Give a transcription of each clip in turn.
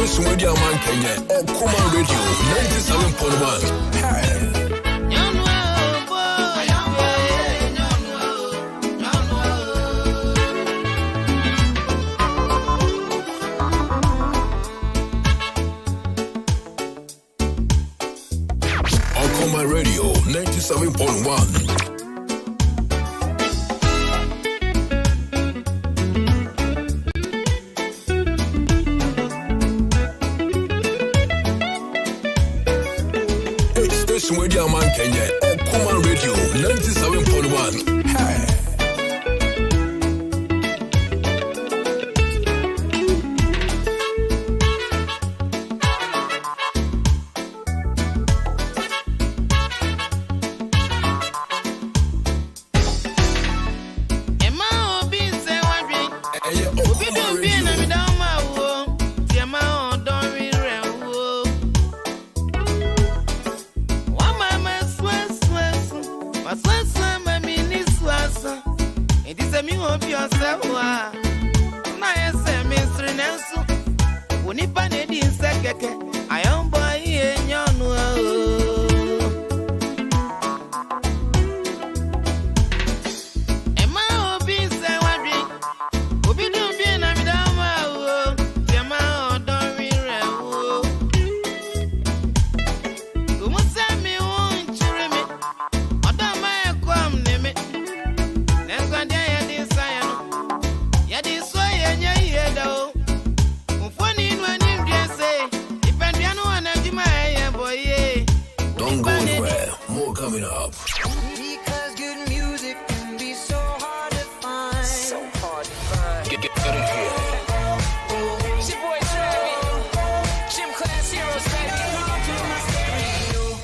station with your man Kenya. Okoman Radio 97.1. Hey. Okoman Radio 97.1. With your man Kenya, Okoman Radio 97.1. Hey.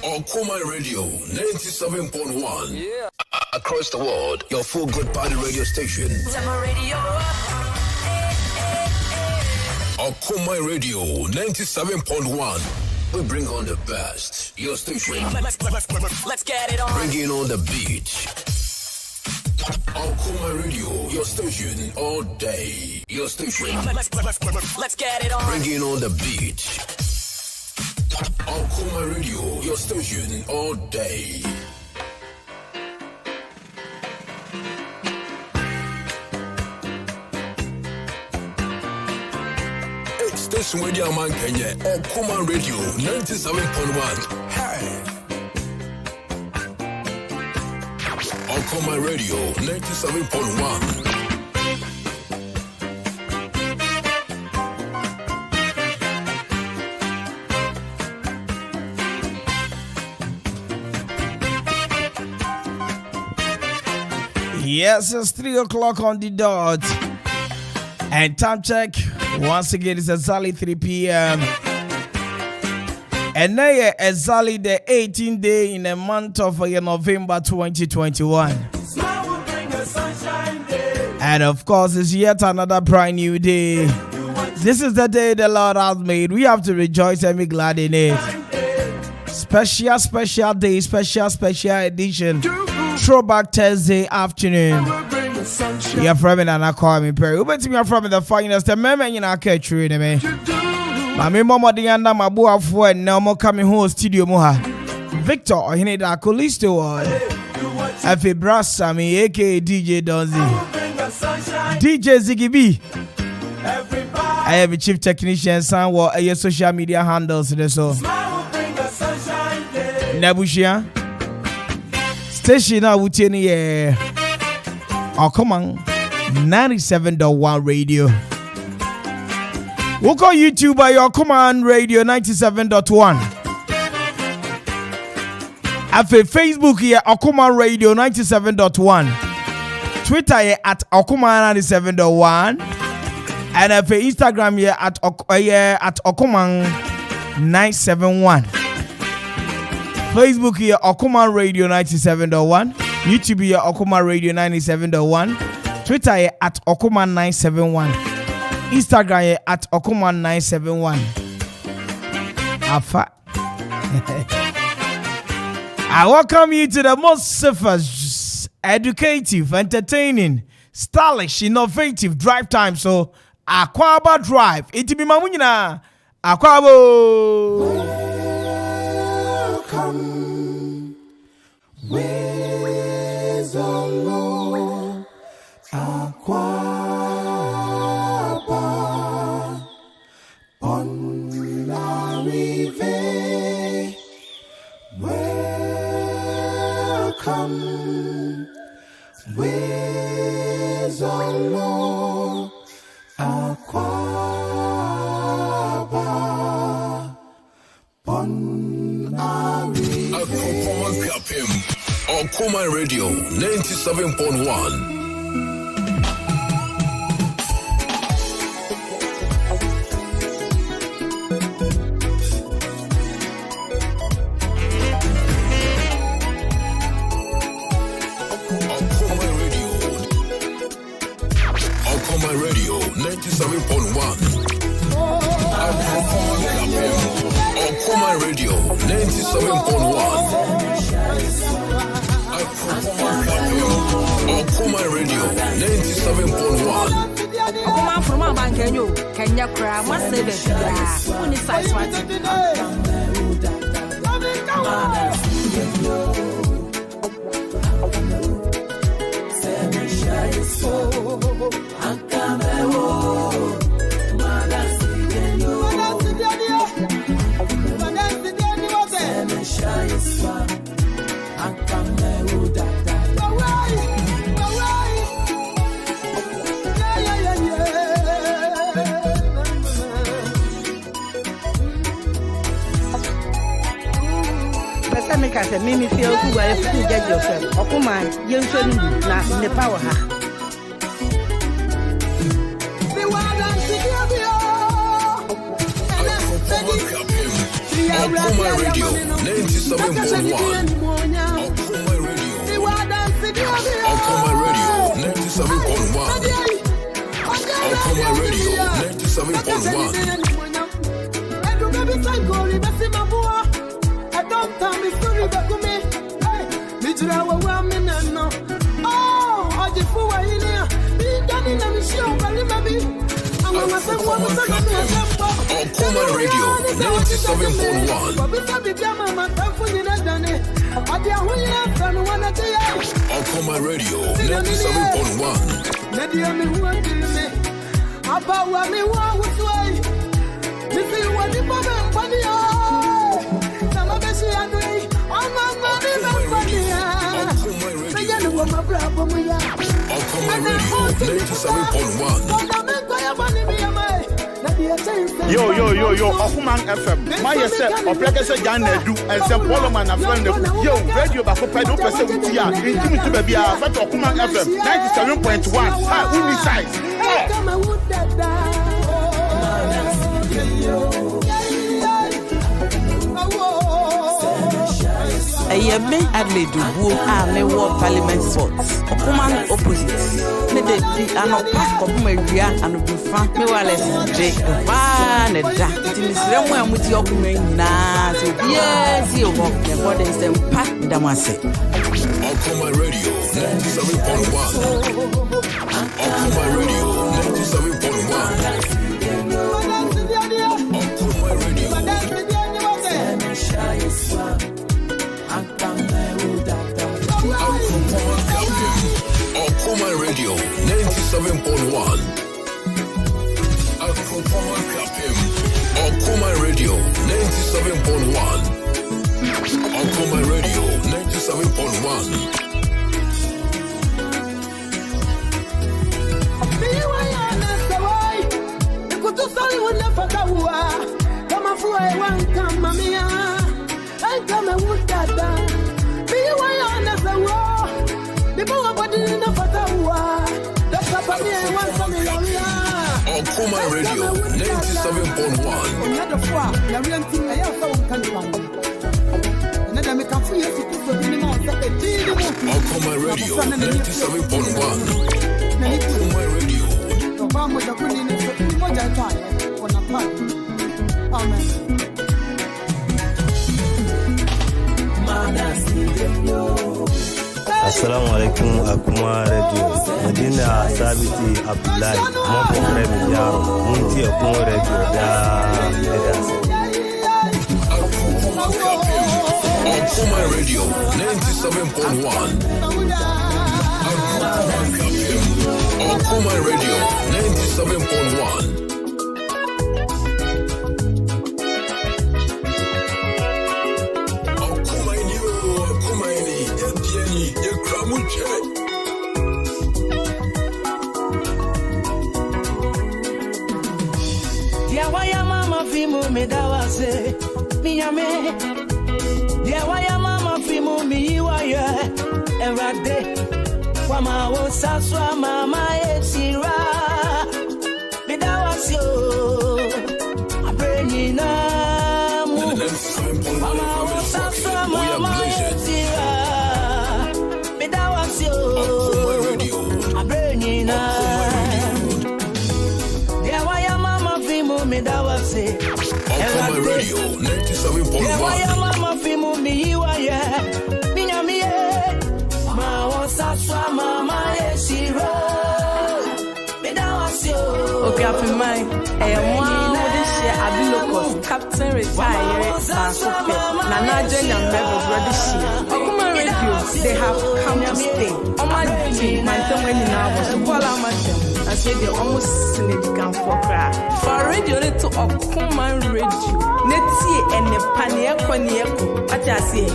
Okoman Radio 97.1. Yeah. Across the world, your full good party radio station. Okoman Radio 97.1. We bring on the best. Your station. Let's get it on. Bringing on the beat. Okoman Radio, your station all day. Your station. Let's get it on. Bringing on the beat. Okoman Radio, your station all day. It's station with your man Kenya, Okoman Radio 97.1. Hey. Okoman Radio 97.1. Yes, it's 3 o'clock on the dot. And time check, once again, it's exactly 3 p.m. And now exactly the 18th day in the month of November 2021. And of course, it's yet another brand new day. This is the day the Lord has made. We have to rejoice and be glad in it. Special day, special edition. Throwback Thursday afternoon. You're from it and I call me Perry. But me from the finest. The member in our catch me. My mama the under my boy for now more coming home studio moha. Victor or he need a colisto or F Brass Sammy aka DJ Donzi. DJ Ziggy B. I have a chief technician son or a social media handles so. Nabushia. Station now with any Okoman 97.1 radio. We'll call YouTube by Okoman Radio 97.1. At Facebook here Okoman Radio 97.1. Twitter here at Okoman 97.1. And at Instagram here at Okoman 971. Facebook here Okoman Radio 97.1. YouTube here Okoman Radio 97.1. Twitter here at Okoman 971. Instagram here at Okoman 971. Afa. I welcome you to the most safest, educative, entertaining, stylish, innovative drive time. So Akwaba Drive. It be mamunyina Akwabo. Welcome. Where's the Lord? Akwaba. On la rive. Welcome. Where's the Lord? Akwaba. Okoman Radio 97.1. Okoman Radio 97.1. Okoman Radio 97.1. Okoman Radio 97.1. Okoman from our bank and you can you cry? Must say that only size what? Make us a mimi feel who are if you get yourself. Okoman, you shouldn't not in the power. Okoman Radio 97.1. Okoman Radio 97.1. Okoman Radio 97.1. Don't tell me sorry, but come here. Hey, me try what I'm in now. Oh, I just for a year. Be done in a show, but maybe I'm gonna say one more time. Okoman Radio 97.1. Okoman Radio 97.1. About what me want with way. Me feel what the moment funny. Okoman Radio 97.1. Yo, Okoman FM. My yourself, or Pregacy Jan do, and some Poloman and friend. Yo, radio back up, I don't press it with you. Intimate to be a fat Okoman FM 97.1. Uni size. Ayeme Adley Dubu me war Parliament Sports. Okoman opposite. Me de anopa Kobumeria and Bufa me wales J. Ne da. It is them where muti Okoman na. Yes, you walk the body and pack damase. Okoman Radio 97.1. Okoman Radio 97.1. Okoman Radio. Okoman Radio 97.1. Okoman Radio 97.1. Okoman Radio 97.1. Okoman Radio 97.1. Okoman Radio 97.1. Okoman Radio. Assalamu alaikum Akuma Radio. Medina Sabiti Abdullahi, Moko Fremi Yaro, Munti Okoman Radio, Okoman Radio 97.1. Okoman Radio 97.1. Me dawase minyame dia waya mama fimu mi waya erade kwama wo saswa mama esira me dawase o abreni na mu kwama wo saswa mama esira me dawase o abreni na dia waya mama fimu me dawase Okoman Radio 97.1. Waya mama fimu mi waya minyami ma wasaswa mama esiro medawasio. Okay, up in mind. One this year Abilokos Captain retired Sansope. Nana Jenya members ready share. Okoman Radio they have come to stay. Oma G my tongue when now was Bola Madam. I said they almost significant for cry. For radio to Okoman Radio. Neti and the pania kwanieko. What I say?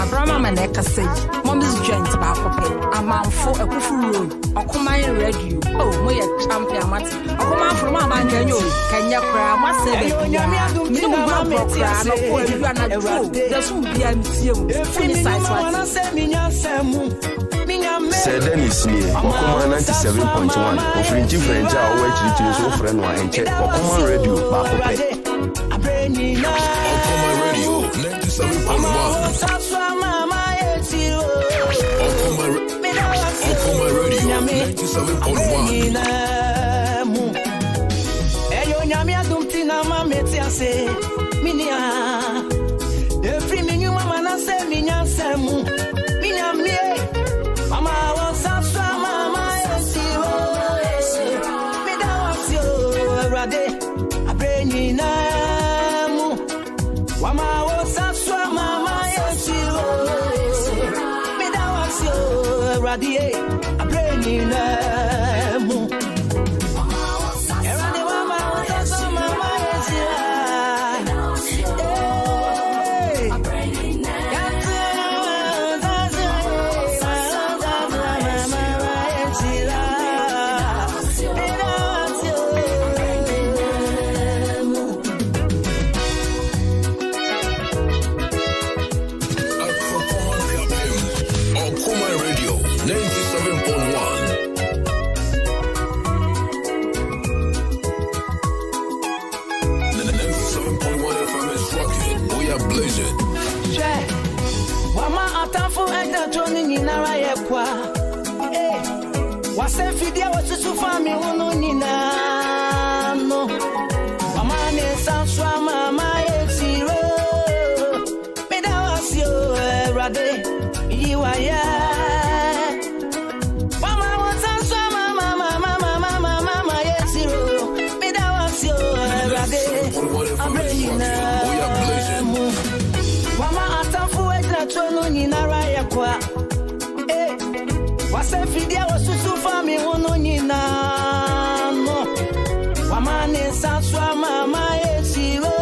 Abraham Maneka say, Mommy's joint about Pope. I'm for a Kufu Road. Okoman Radio. Oh, my champion Mati. Okoman from my man, can you cry? Must say that you are not true. There's some BMTO. Finish size what? Sir Dennis here, Okoman 97.1. Offering different hour to so friend one and check Okoman Radio back. Okoman Radio 97.1. Okoman Radio 97.1. Eyo nyame adumti na mameti ase minia. Every minu mama na se minya semu. Minya mie. Mama wasaswa mama esiro. Medawasio rade abreni na mu. Mama wasaswa mama esiro. Medawasio rade abreni na mu. Okoman Radio 97.1. FM is rocking. We are blazing. Wama atafu enda joni ninara yekwa. Wase fidia wasusu fami unu nina no. Wama nesanswa mama esiro. Meda wasio rade iwaya. Wama wasanswa mama esiro. Meda wasio rade abrena. We are blazing. Wama atafu enda joni ninara yekwa. Wase fidia wasusu fami unu nina no. Wama nesanswa mama esiro.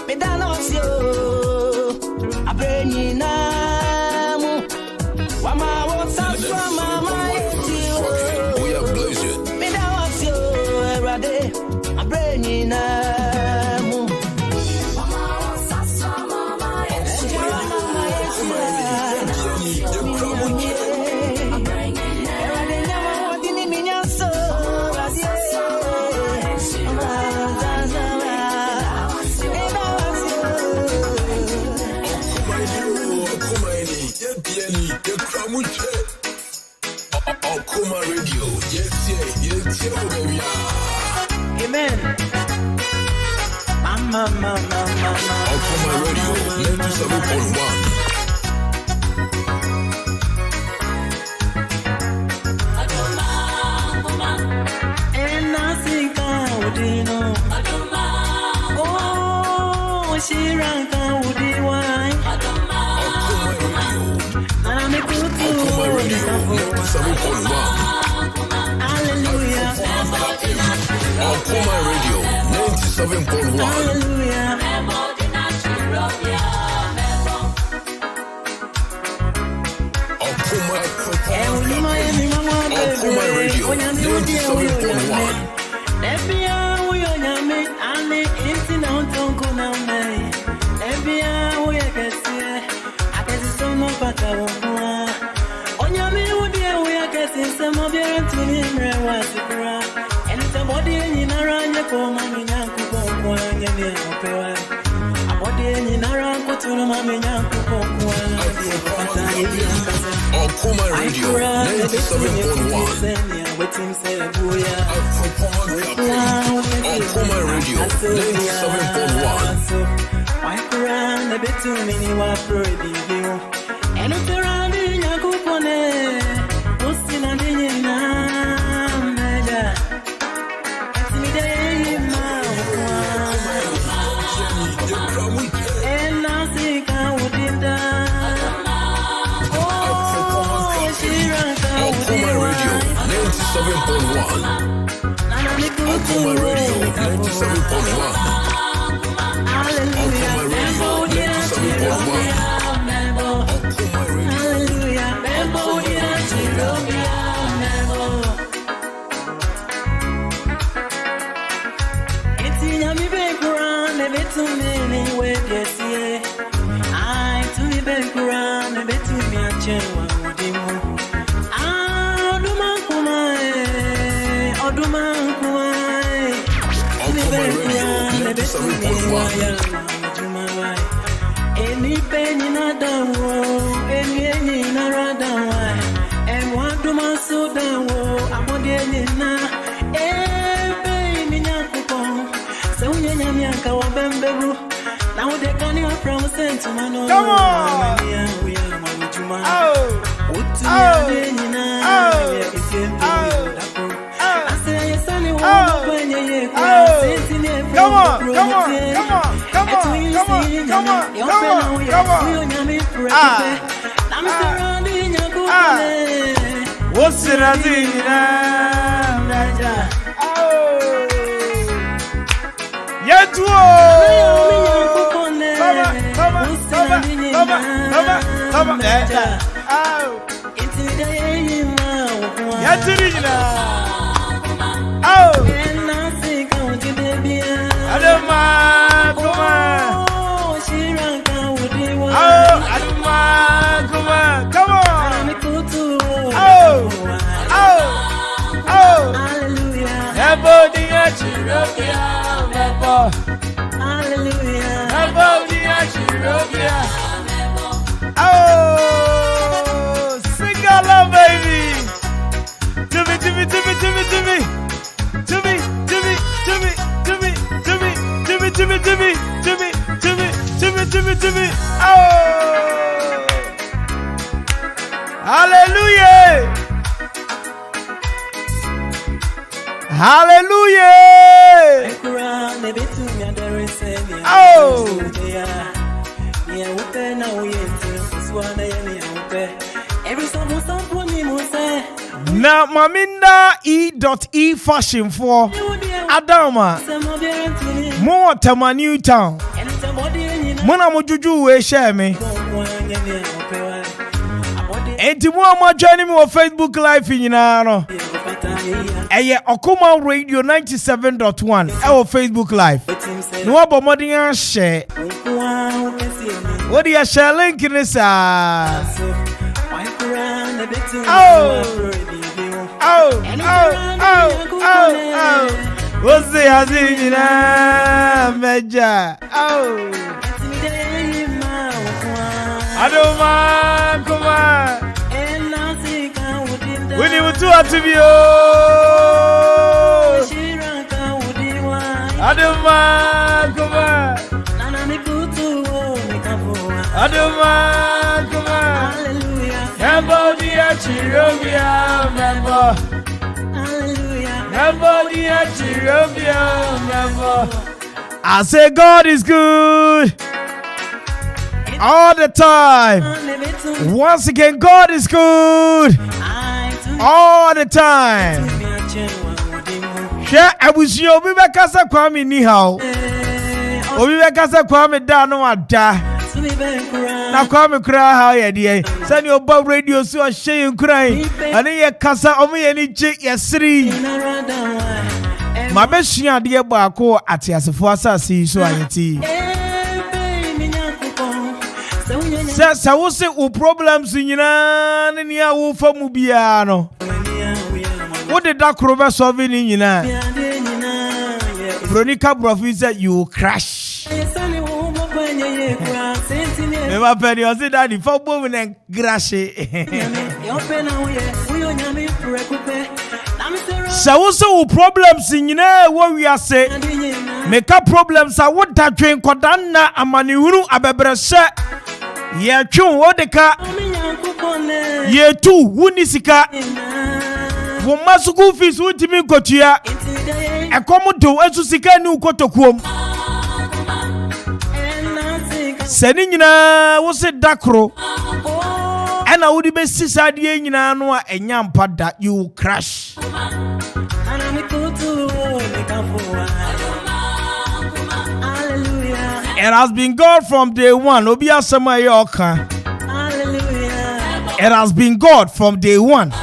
Medana osio abreni namu. Wama wasanswa mama esiro. We are blazing. Medana osio rade abreni namu. Wama wasanswa mama esiro. Okoman Radio, yes, baby. Amen. Mama. Okoman Radio 97.1. 97.1. Okoman Radio 97.1. Okoman Radio 97.1. Okoman Radio What's it I do? Oh, sing along, baby. To me. Oh, hallelujah. Oh. Now, Maminda E.E fashion for Adama. More Tama Newtown. Mona Mujuju we share me. And more joining me on Facebook Live in Yinano. Okoman Radio 97.1 our Facebook Live. No about modding share. What do you share link in this? What's the Hazina Meja? Adoma, come on. We need to attribute. Adoma, come on. Adoma, come on. Everybody at Chirobia, member. Everybody at Chirobia, member. I say God is good. All the time. Once again, God is good. All the time. Share abusi obi be kasa Kwame ni how. Obi be kasa Kwame da no ada. Na Kwame kura how ye dey. Sani oba radio so share nkran. Ani ye kasa omo ye ni je yesiri. Ma be hia de baako atiasefo asase so ayeti. Sa wo se o problems nyina ne nia wo fa mu bia no. Wo de da kro be solve ni nyina. Veronica Brophy said you crash. Me ma pedi o se daddy for bo me crash. Sa wo se o problems nyina wo wi ase. Make up problems a wo da twen kodan na amani huru abebre se. Ye twu wo de ka. Ye tu wuni sika. Wo masuku fees wutimi kotua. Ekomodo esu sika ni ukotokuom. Seni nyina wo se dakro. Ena wudi be sisa de nyina no a enya mpada you crash. It has been God from day one. Obi asema ye oka. It has been God from day one.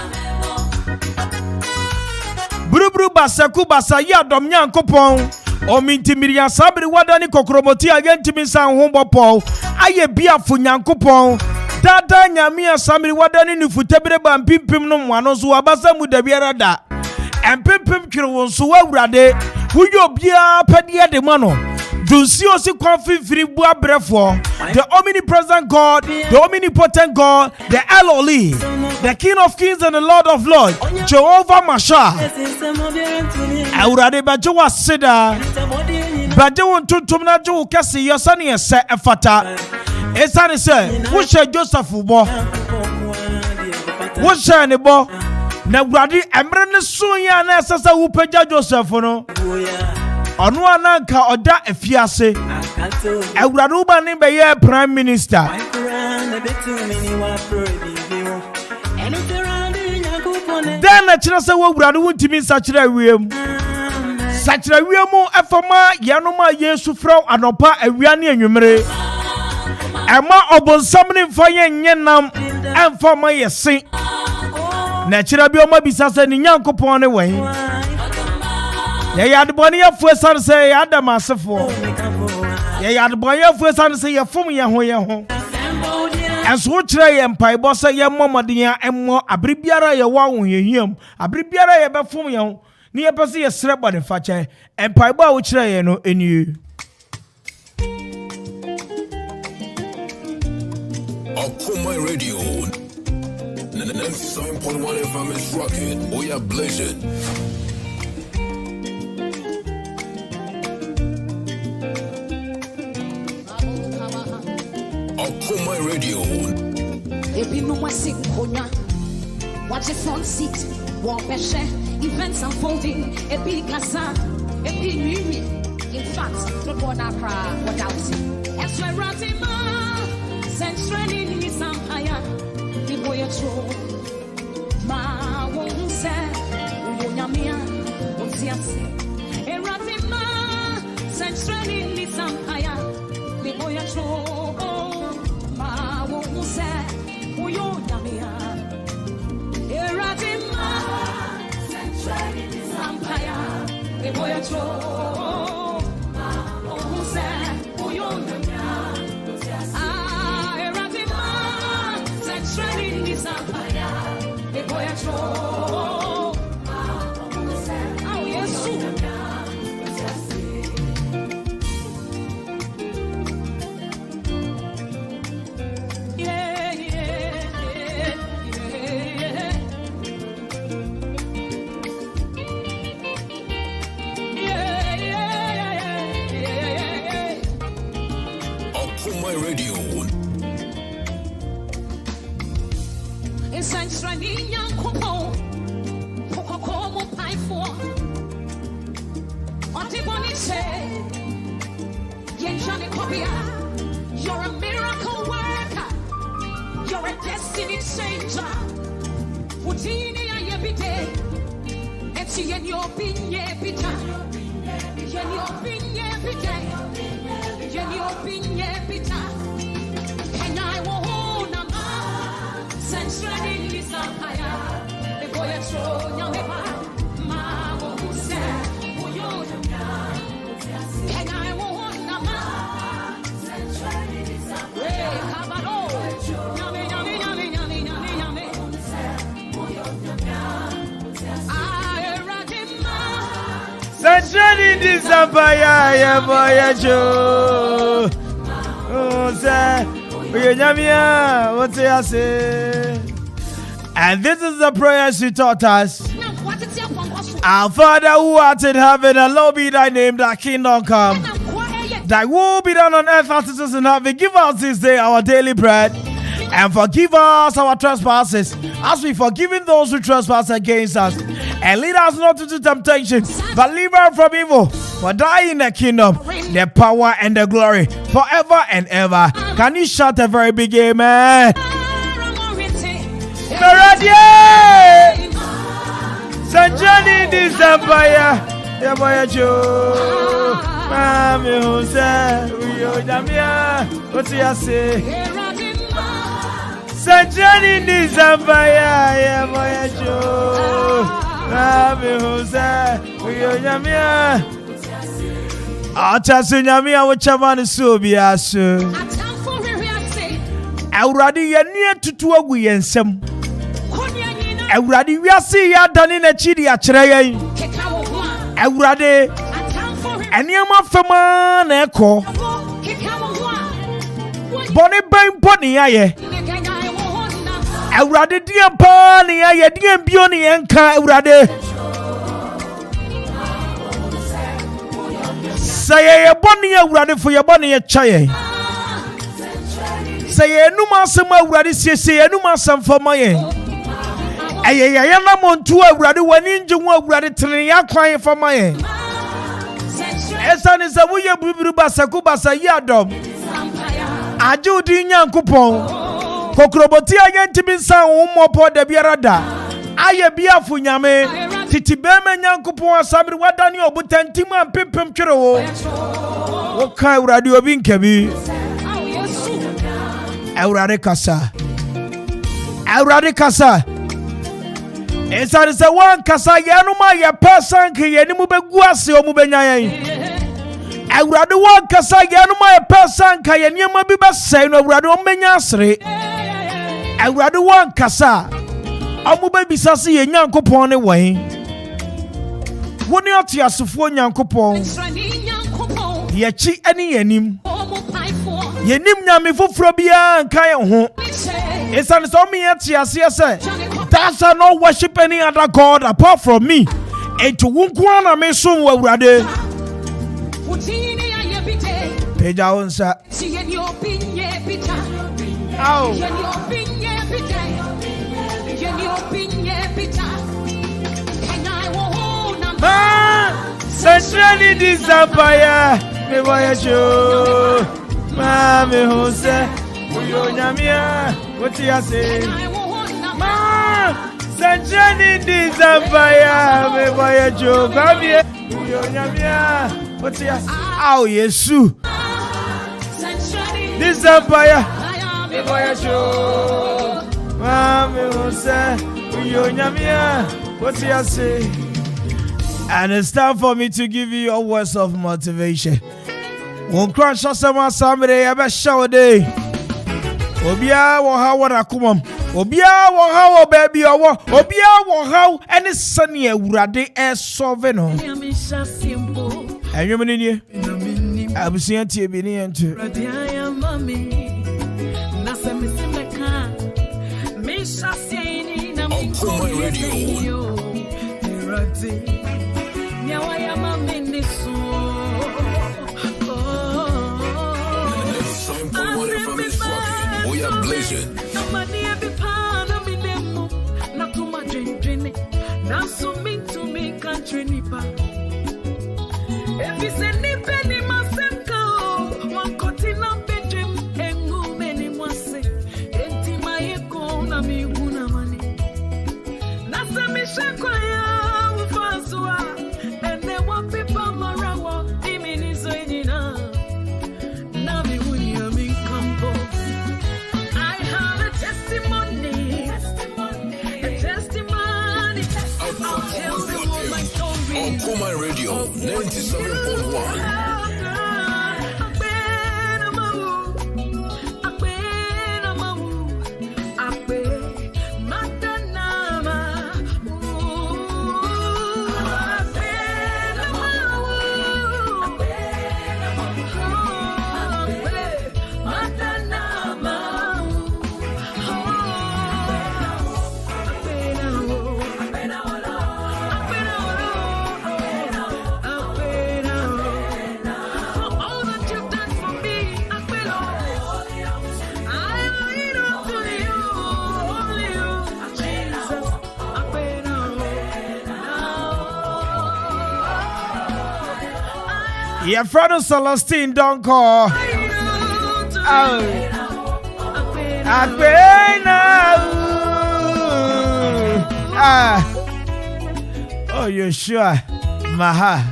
Brubru basaku basa ya dom nyankopon. O minti mirian sabri wadani kokromoti agenti minsan humbo po. Aye biafo nyankopon. Dada nyame asamri wadani nufutebre ba mpimpim no mwano so abasa mu da biara da. Empimpim twere won so wawurade. Wuyo bia pade de mano. Dunsi osi konfi firi bua brefo. The omnipresent God, the omnipotent God, the Eloli, the King of Kings and the Lord of Lords, Jehovah Masha. Awurade baje waseda. Baje won tuntum na je ukasi yosani ese efata. Esani se, wo she Joseph bo. Wo she ne bo. Na Awurade emre ne so ya na esesa wo pagya Joseph no. Onu ananka oda efiase. Awurade uba ni be ye prime minister. Den na kire se wo Awurade wuntimi sachira wiem. Sachira wiemu efoma yanoma Yesu frau anopa awia ne anwumere. Ema obonsam ne mfanye nyenam emfoma yesi. Na kire bi oma bisase ni nyankopon ne wen. Ya yadboni ya fuesan se ya damasefo. Ya yadboni ya fuesan se ya fom ya ho. Enso kire ye mpaibo se ye momodin ya emmo abribiara ye wa wo yehiam. Abribiara ye be fom ye ho. Ni ye pese ye sre bone fache. Empaibo a wo kire ye no eni. Okoman Radio 97.1 FM is rocking. We are blazing. Okoman Radio. Ebi no wasi konya. Watch the front seat. Walk peshe. Events unfolding. Ebi kasa. Ebi nimi. In fact, the border cry without it. Extra ratima. Centrally in his empire. The boy tro. Ma won't say. Uyonyamia. Otiasi. Eratima. Centrally in his empire. The boy tro. You're a miracle worker. You're a destiny changer. Every day. Sunshine December, yeah, boy, Joe. Oh, sir, what do you say? And this is the prayer she taught us. Our Father who art in heaven, hallowed be thy name, thy kingdom come. Thy will be done on earth as it is in heaven. Give us this day our daily bread. And forgive us our trespasses, as we forgive those who trespass against us. And lead us not into temptation, but deliver us from evil. For thine in the kingdom, the power and the glory, forever and ever. Can you shout a very big amen? Sanjani December, yeah, boy, Joe. Mami, who said, we are Jamia. What do you say? Sanjani December, yeah, boy, Joe. Mami, who said, we are Jamia. I'll tell you, Jamia, what you want to so be as already near to 2 and some. Already we are seeing ya done in a chidi a tray. Already, and your man echo. Bonnie Bain Pony, aye. Already, dear Pony, aye, dear Bioni and Kai, already. Say a bonny already for your bonny a chaye. Say a numasam already, say a numasam for my. I am on to a brother when injured one brother telling crying for my end. Esan is a way of Basakubasa Yadom. I do the young coupon. Kokrobotia again to be sound more for the Biarada. I a beer for Yame. Titi Beman young coupon, Sabri, what done your button, Tima and Pipim Kiro. What kind of radio being Kabi? Auradicasa. Auradicasa. Esa ni se wan kasa yanu ma ye person ke ye ni mu beguase o mu benyan. Awurade wan kasa yanu ma ye person ka ye niam bi besai no awurade o menya asre. Awurade wan kasa o mu be bisase ye Nyankopon ne wan. Woni otiasofo Nyankopon. Ye chi ani yanim. Ye nim nyame foforo bia nka ye ho. Esa ni so me ye tiase se. Thou shalt not worship any other God apart from me. And to Wunkwana me soon will rade. Peja onsa. Ow. Sanjani December, me boy show. Mami Jose, uyo nyamia, what you say? Sanjani December, me boy Joe, Kwame, uyo nyamia, what you say? Ow, Yesu. December, me boy Joe. Mami Jose, uyo nyamia, what you say? And it's time for me to give you your words of motivation. Won't crash us somebody, I bet show day. Obia wo how what akumam. Obia wo how baby or Obia wo how any sunny urade air solve no. And you mean you? I was seeing TV and too. Okoman Radio. We are blazing. Okoman Radio 97.1. Your friend Celestine don't call. Oh, you sure? Maha.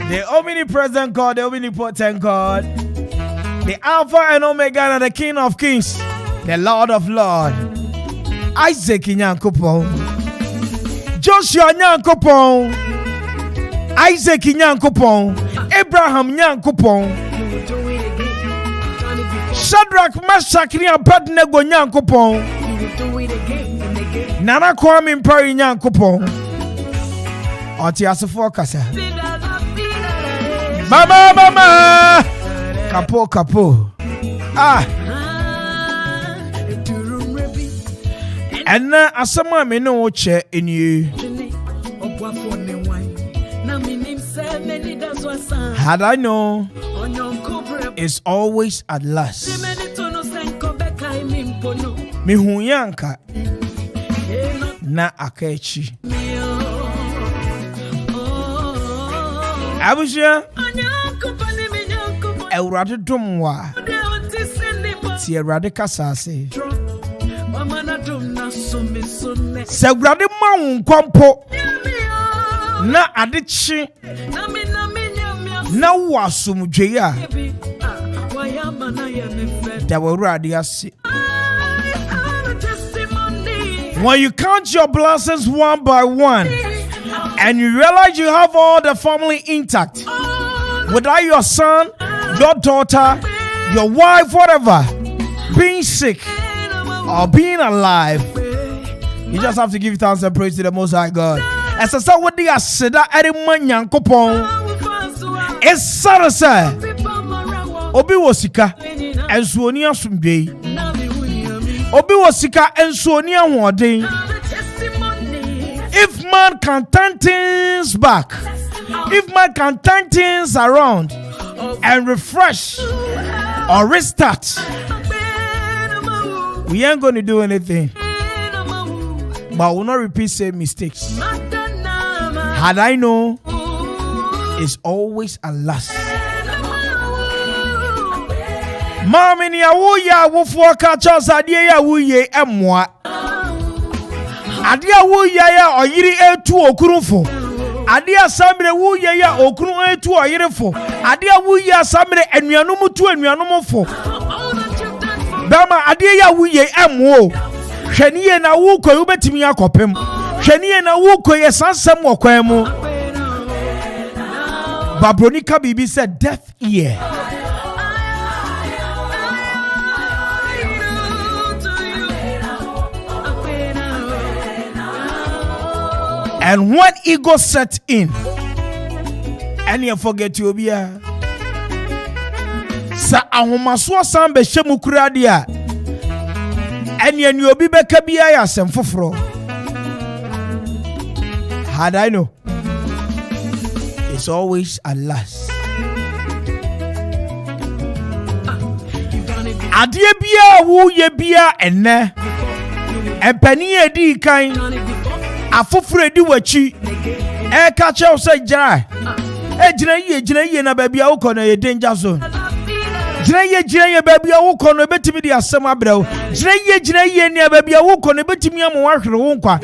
The omnipresent God, the omnipotent God, the Alpha and Omega, and the King of Kings, the Lord of Lords. Isaac Nyankopon, Joshua Nyankopon, Isaac Nyankopon, Abraham Nyankopon, Shadrach, Meshach, and Abednego Nyankopon, Nana Kwame Amponsah Nyankopon, Otiasofo Kasa, Mama, Kapo, and now asama me no che in you. Had I known, it's always at last. Mi hunyanka na akechi. Abusha Eurade domwa ti Eurade kasase. Se Eurade ma nkompo na adechi na wasumdwe ya da Eurade ase. When you count your blessings one by one and you realize you have all the family intact, without your son, your daughter, your wife, whatever, being sick or being alive, you just have to give thanks and praise to the Most High God. As I said, what they are said, it's sad. Obi wasika and Sonia Sumbe. Obi wasika and Sonia Warding. If man can turn things back, if man can turn things around and refresh or restart, we ain't going to do anything, but we'll not repeat same mistakes. Had I known, it's always a last. Mama ni awuya wufu kacha sadie ya wuye emwa. Adia wuya ya oyiri etu okurufo. Adia samre wuya ya okuru etu oyirefo. Adia wuya samre enuanumu tu enuanumufo. Bama adia ya wuye emwo. Hweniye na wuko ubetimi akopem. Hweniye na wuko ye sansem wokwan mu. Babronika bibi said death ear. And when ego set in, and you forget you be sa ahomaso san be hemu kura dia, and you obi be ka bia ya sem foforo. Had I know, it's always at last. Adie bia wo ye bia enne, empani edi kan. Afofure di wachi e ka che o se jira e jina ye na baby a wo na ye danger zone jina ye baby a wo no betimi di asem abrɛw jina ye ne baby a wo no betimi am wahwere wo nkwa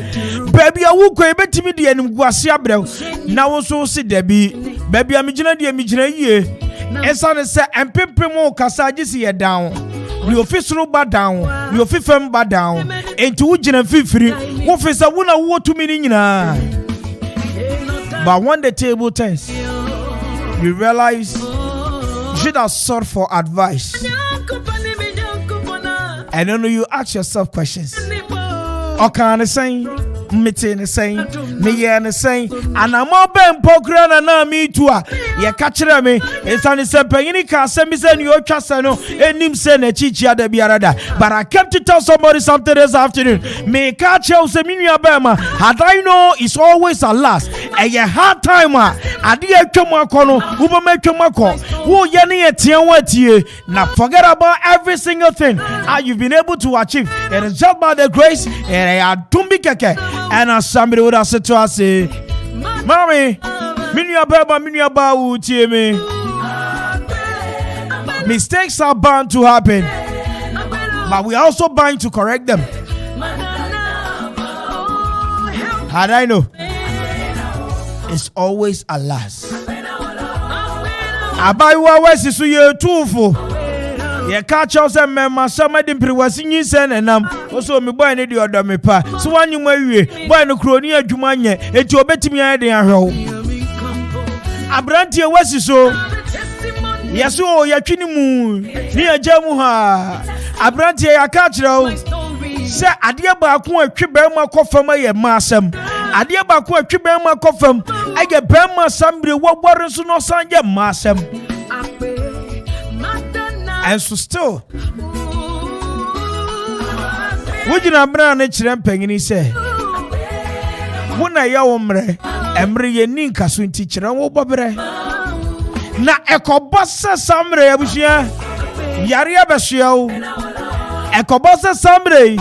baby a wo e betimi di animguase abrɛw na wo so se dabi baby a me jina ye esa ne se empempem wo kasa agisi ye down the official ba down the official ba down enti wo jina fifiri wo fisa wo na wo to mi nyina But when the table turns, you realize you should have sought for advice. And then you ask yourself questions. Okay, the same, meeting the same, me and the same, and I'm all been poker and now me too. You catch me. It's on the same penny car. Send me send your chasano and him send a chichi at the biarada. But I kept to tell somebody something this afternoon. Me catch you say me abema. Had I know it's always a last. And you hard time. I did come on kono. Uba make come on. Who yani etianwati. Now forget about every single thing you've been able to achieve. It is just by the grace and I don't be keke. And as somebody would have said to us, Mommy, mistakes are bound to happen, but we are also bound to correct them. Had I know, it's always a last. Abaywa wesi su ye tufu. Ye catch us and member somebody was in sen and also me boy need your dummy pa. So one you may boy no crony adwumanye enti obetimi ade ahwe. Abrantie wasi so. Yeso ya twini mu ni ajamu ha. Abrantie ya catch raw. Se ade ba ko atwe ba ma kofam ye masam. Ade ba ko atwe ba ma kofam age ba ma sambre wobore so no sanje masam. And so still, would you not bring a children penny say? When I yawmre, Emre Nin Casun teacher and Wobabre. Na Ecobassa Sambre, Abusia Yaria Basio Ecobassa Sambre.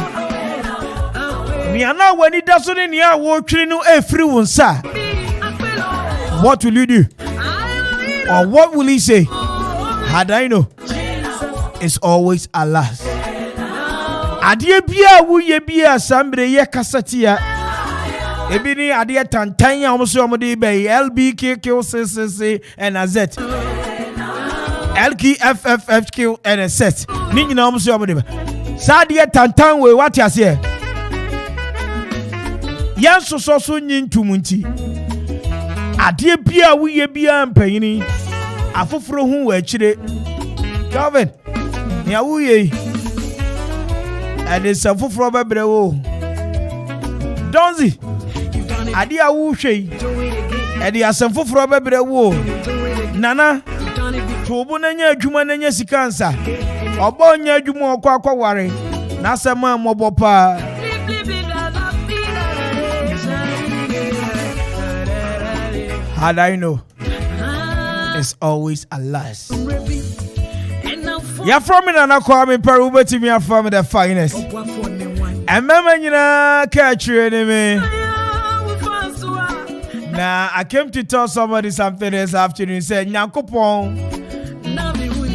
Niana, when he doesn't in your watching a free one, sir. What will you do? Or what will he say? Had I know? It's always a last. Adie bia wo ye bia sambre ye kasatia. Ebini adie tantanya omoso omode be LBKQCCC and AZ. LKFFFQ and a set. Ni nyina omoso omode be. Sa adie tantan we what ya say? Yan so nyintumunti. Adie bia wo ye bia mpanyini. Afoforo hu wa chire. Calvin ya wuye ade safo fro bebrewo donzi ade a wu hwei ade asamfo fro bebrewo nana tobu nanya adwuma nanya sikansa obo nya adwuma okwa ware na asema mobopa how I know it's always a last. You're from me and I call me Peru, but me are from the finest. And Mama, you know, catch you enemy. Now, I came to tell somebody something this afternoon. Said, Nyakopon,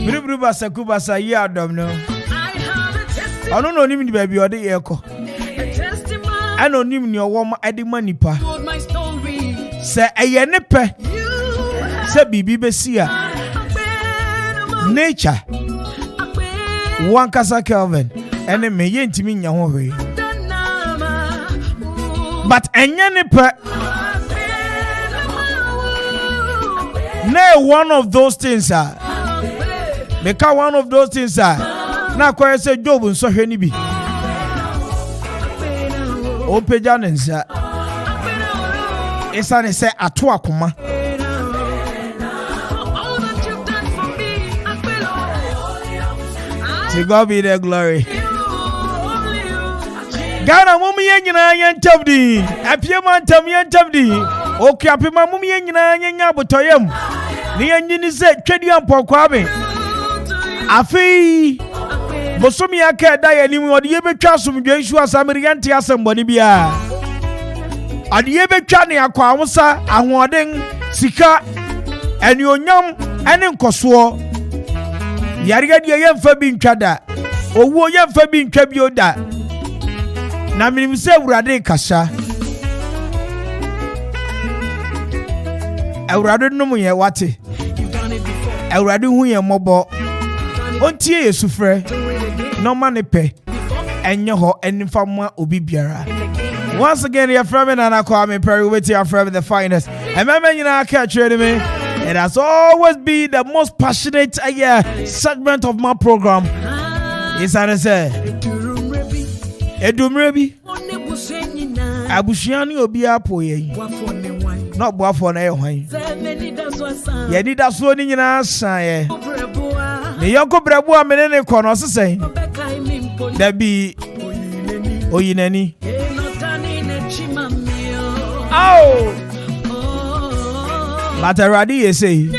Brubasa Kubasa, yeah, I don't know. I don't know, even baby, or the echo. I don't even your woman at the money pa. Say, a yenepe. Say, Bibi Bessia. Nature. One Casa Kelvin, and then me yentimi nyahowe. But enyanepe, ne one of those things are. Make one of those things are. Na kwa say Job nso hwe ni bi. O peja nensa. Esa ne say ato akoma. To God be the glory. Ghana mummy yena yentabdi. Apie man tam yentabdi. Okay, apie man mummy yena yenya botoyem. Ni yenni se twedi ampo kwabe. Afi bosomi aka da yanim odi ye betwa asomdwe nsu asamiri yente asemboni bia. Odi ye betwa ne akwa awosa ahoden sika enionyam ene nkoso. Yariga die yemfa bi ntwada owo yemfa bi ntwa bi oda na minim se awurade kasa awurade no mu ye wate awurade hu ye mobo ontie yesufre no ma ne pe enye ho enfa ma obi biara Once again, your friend and I Kwame Perry with your friend the finest. And remember, you know, I catch you me. It has always been the most passionate segment of my program. It's an say. Edumrebi. Abushiani obia poye. Not boafo na ehwan. Ye ni da so ni nyina san ye. Ne yonko brebo a menene kono sesen. Da bi oyinani. Oh! But already you say.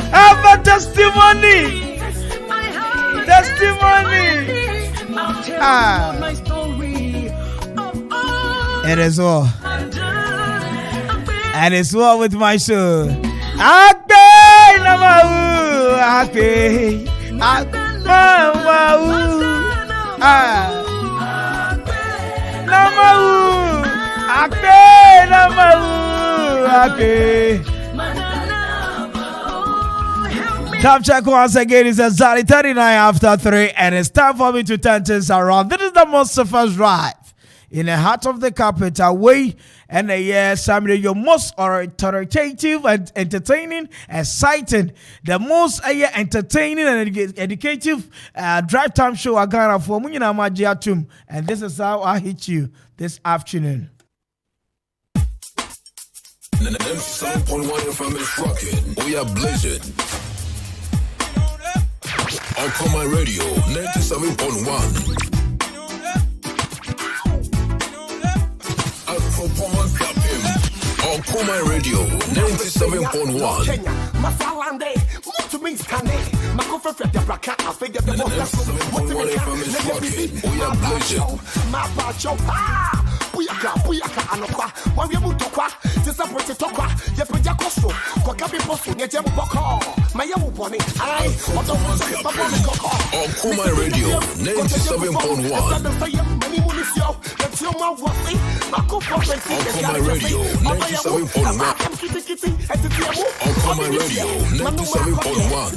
Have a testimony. It is all. And it's well with my soul. Akbe namawu, akbe, namawu, namawu, akbe namawu, akbe. Time check once again is exactly 39 after 3, and it's time for me to turn things around. This is the most first drive in the heart of the capital way, and Samuel, your most authoritative and entertaining, exciting, the most entertaining and educative drive time show I got for Munina Majiatum, and this is how I hit you this afternoon. 7.1 FM is rocking. We are blazing. Okoman Radio 97.1. Okoman Radio 97.1. We are blazing. Puyaka anokwa wawe mutokwa disappoint tokwa ye peja kosto koka bi posto ne je boko maye wo boni ai Okoman Radio 97.1. Okoman Radio 97.1. Okoman Radio 97.1.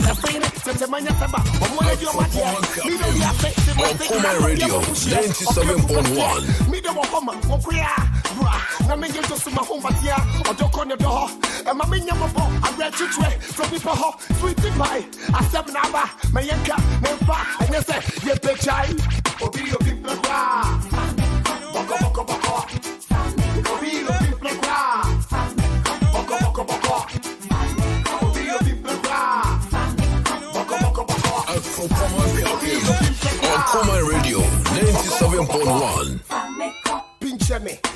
Okoman Radio 97.1. Na me get to my home batia or do corner door and my minion I read you from people ho sweet pie I step number my yanka me fa and you say ye pechai obi your people boko boko boko obi your people boko boko boko obi your people boko boko boko Okoman Radio 97.1. Okoman Radio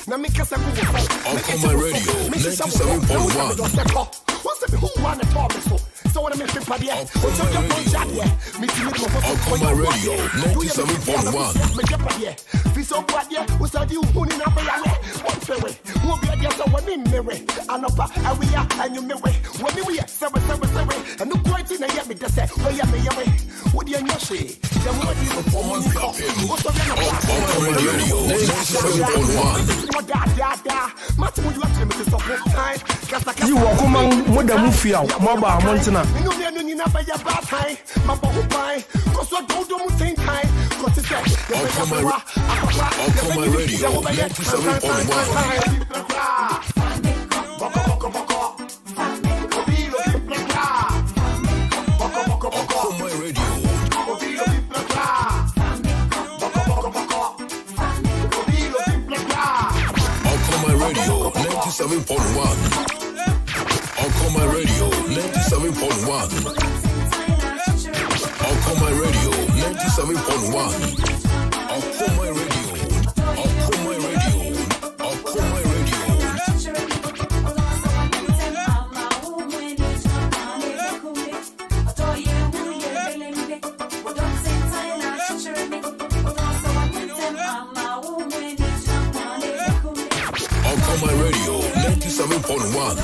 97.1. Okoman Radio 97.1. You Okoman moda mufia maba montana. Okoman Radio 97.1. Okoman Radio 97.1. Okoman Radio 97.1. Okoman Radio 97.1. Okoman Radio. Okoman Radio. Okoman Radio. Okoman Radio 97.1.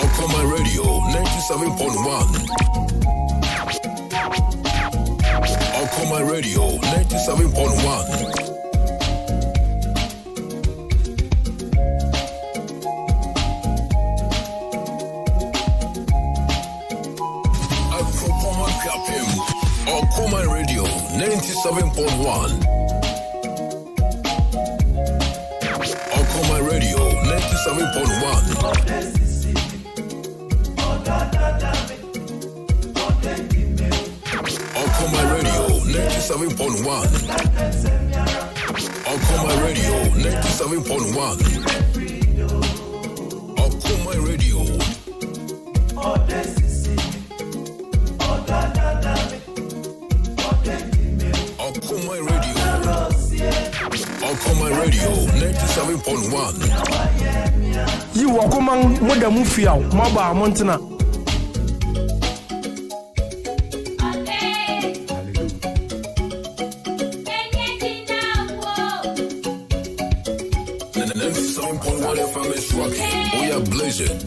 Okoman Radio 97.1. Okoman Radio 97.1. Okoman Radio 97.1. Okoman Radio 97.1. Okoman Radio 97.1. Okoman Radio 97.1. Okoman Radio. Okoman Radio 97.1. You Okoman moda mufia maba montana. We are blazing.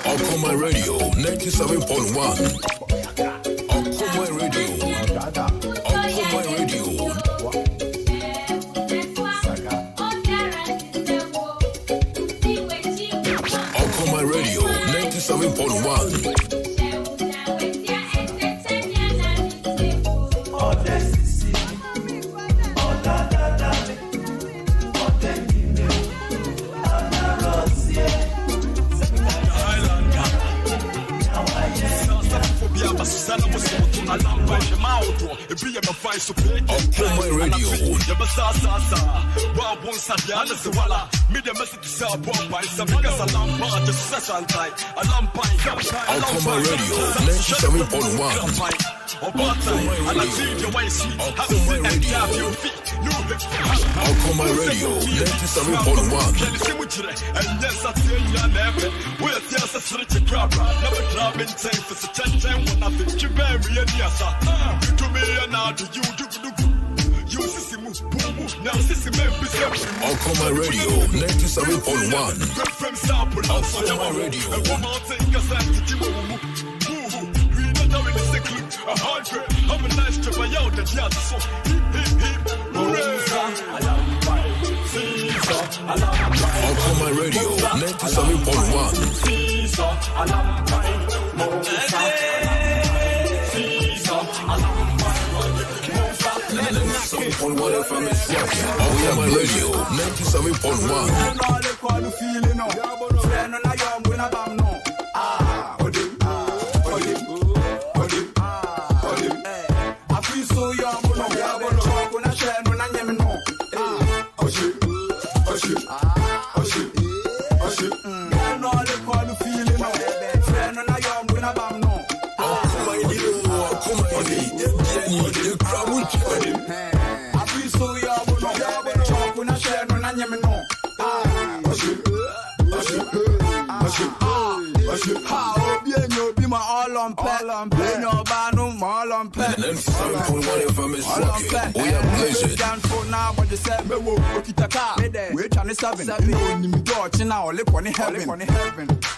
Okoman Radio 97.1. Okoman Radio. Okoman Radio. Okoman Radio 97.1. Okoman Radio. Okoman Radio 97.1. Okoman Radio 97.1. Okoman Radio 97.1. Okoman Radio. I'm a nice trip, I yelled at the so Okoman Radio 97.1. Okoman Radio 97.1.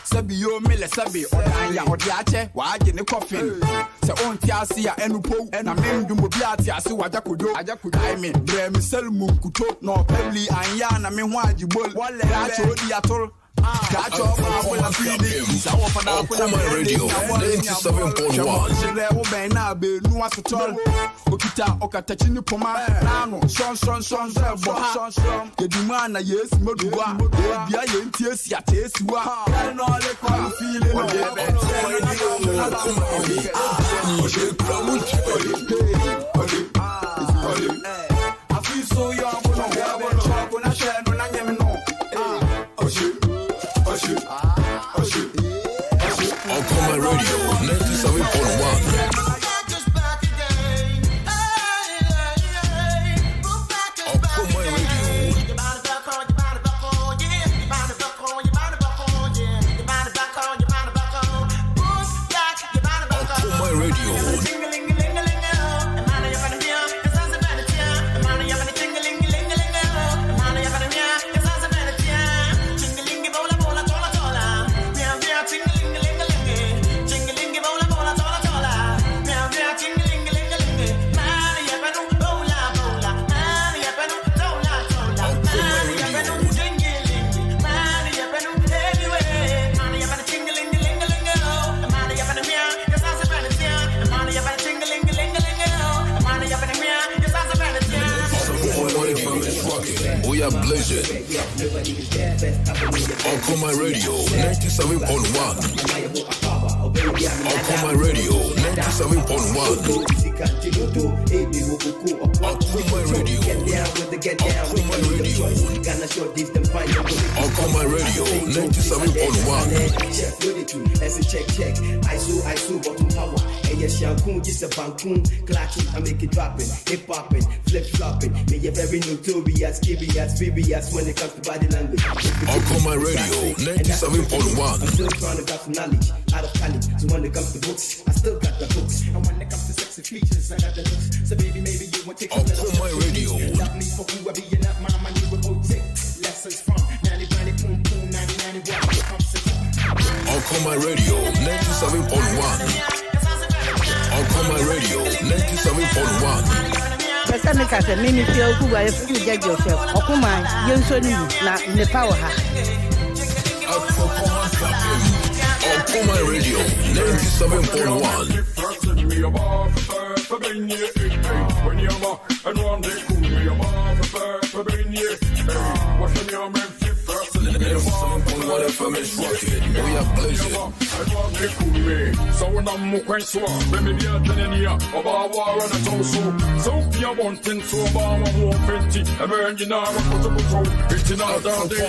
Sabi yo mele sabi odanya odiache waje ne coffin se onti ase ya enupo na memdu mo biate ase wajakodo ai me bre me selmu kuto no pebli anya na me ho agibol ya chodi atol Okoman Radio 97.1. Okita okatachi ni poma nanu son Kedumana yes moduwa bia ye ntiesi atesiwa no le kwa feeling I feel so young when I share no na nyem no Okoman Radio 97.1. we are blazing. Okoman Radio 97.1. Okoman Radio 97.1. Okoman Radio. Okoman Radio 97.1. Check. ISO, bottom power. And yes, Shankun, just a bankum, clacking, I make it dropping, hip hopping, flip flopping. Me a very notorious, curious, furious when it comes to body language. Okoman Radio 97.1. I'm still trying to got some knowledge out of college. So when it comes to books, I still got the books. And when it comes to sexy features, I got the looks. So baby, maybe you want to take Okoman Radio. Love me for who I be and up my money will go take lessons from 90, boom, boom, 90, Okoman Radio 97.1. Okoman Radio 97.1. Pesa me ka se me feel who I feel judge yourself. Okoman yenso ni na ne power ha. Okoman Radio 97.1. FM is rocking. We are blazing. So when I'm moving so, let me be a tenenia of our war on a toast. So be a wanting to about 150. A virgin hour for the patrol. It's in our down there.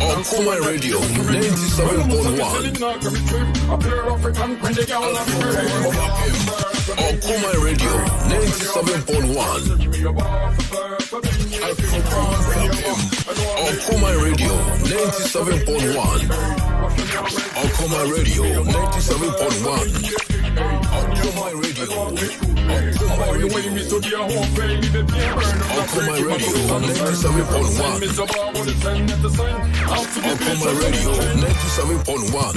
Okoman Radio 97.1. A pair of African when they go on. Okoman Radio 97.1. Okoman Radio 97.1. Okoman Radio 97.1. Okoman Radio. Okoman Radio 97.1. Okoman Radio 97.1.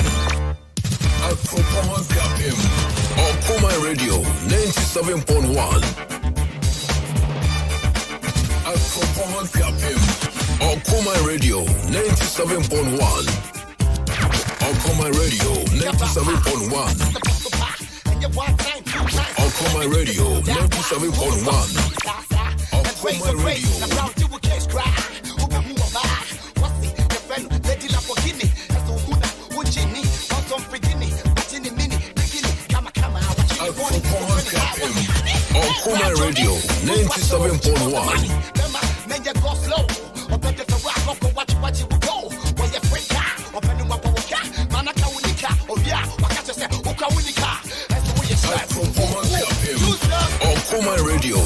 Okoman Radio 97.1. Okoman Radio 97.1. Okoman Radio 97.1. Okoman Radio 97.1. Okoman Radio. Okoman Radio 97.1. Okoman Radio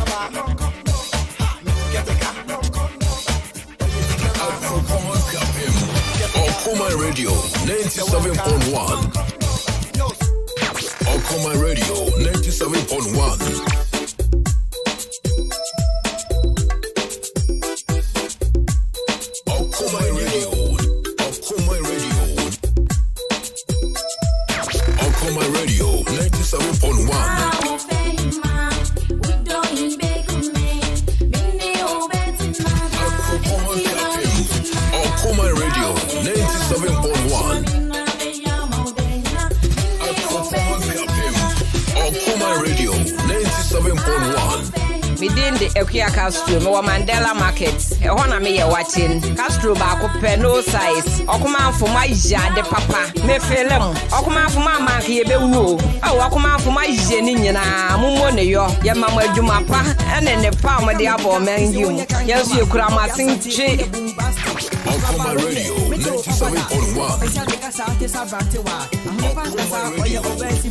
97.1. Okoman Radio 97.1. Okoman Radio 97.1. Okoman Radio. Okoman Radio. Okoman Radio 97.1. Okoman Radio 97.1. Okoman Radio 97.1. Within the Equia Castro, no Mandela Market, a one me watching Castro Baco no size. Okoman for my de papa, me film. Okoman for my man here, oh, Okoman for my Jenina, Mumoneyo, Yamama Jumapa, and then the palm of the apple man you. Yes, you could have sing tree. Okoman Radio 97.1. Okoman Radio 97.1.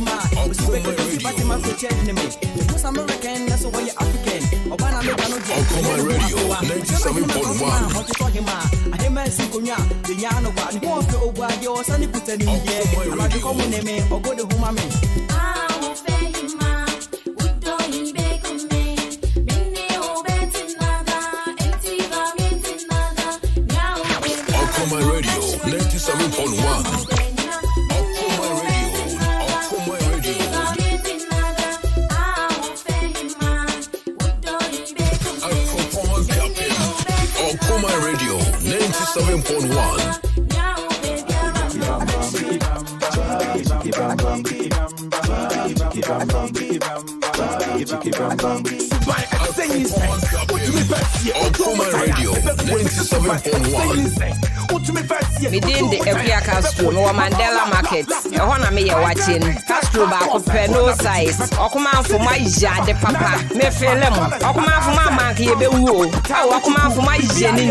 Okoman Radio 97.1. Okoman Radio 97.1. Within the Epia Castro, no Mandela Market, a honor me a watching. Castro back of no size. Okoman for my yard, the papa, me feel them. Okoman for my monkey, the woo. Okoman for my jenny,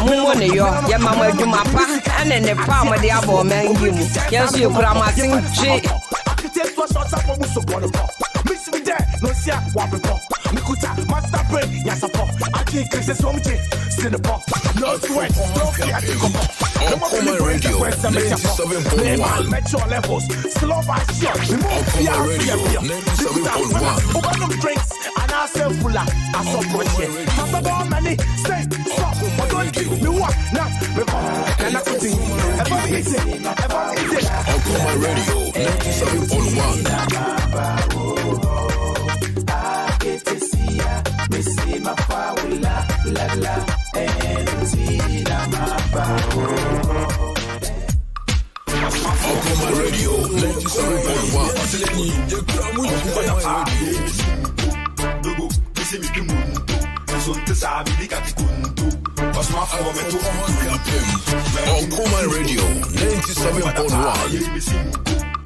Mumone, your mamma, do my pa, and then the palm of the apple man. Yes, you put my thing. Miss me there, no see what we call. Nikuta, master brain, yasapo. I can't kiss this home chick. Sit the pop, no sweat, no fear to come up. Okoman Radio 97.1. Metro levels, slow by shot. Remove fear, fear. Open them drinks, and I say fuller. I saw project. Papa got many, say, stop. But don't give me what now. And I could think, ever easy. Okoman Radio 97.1. Okoman Radio 97.1. Okoman Radio 97.1.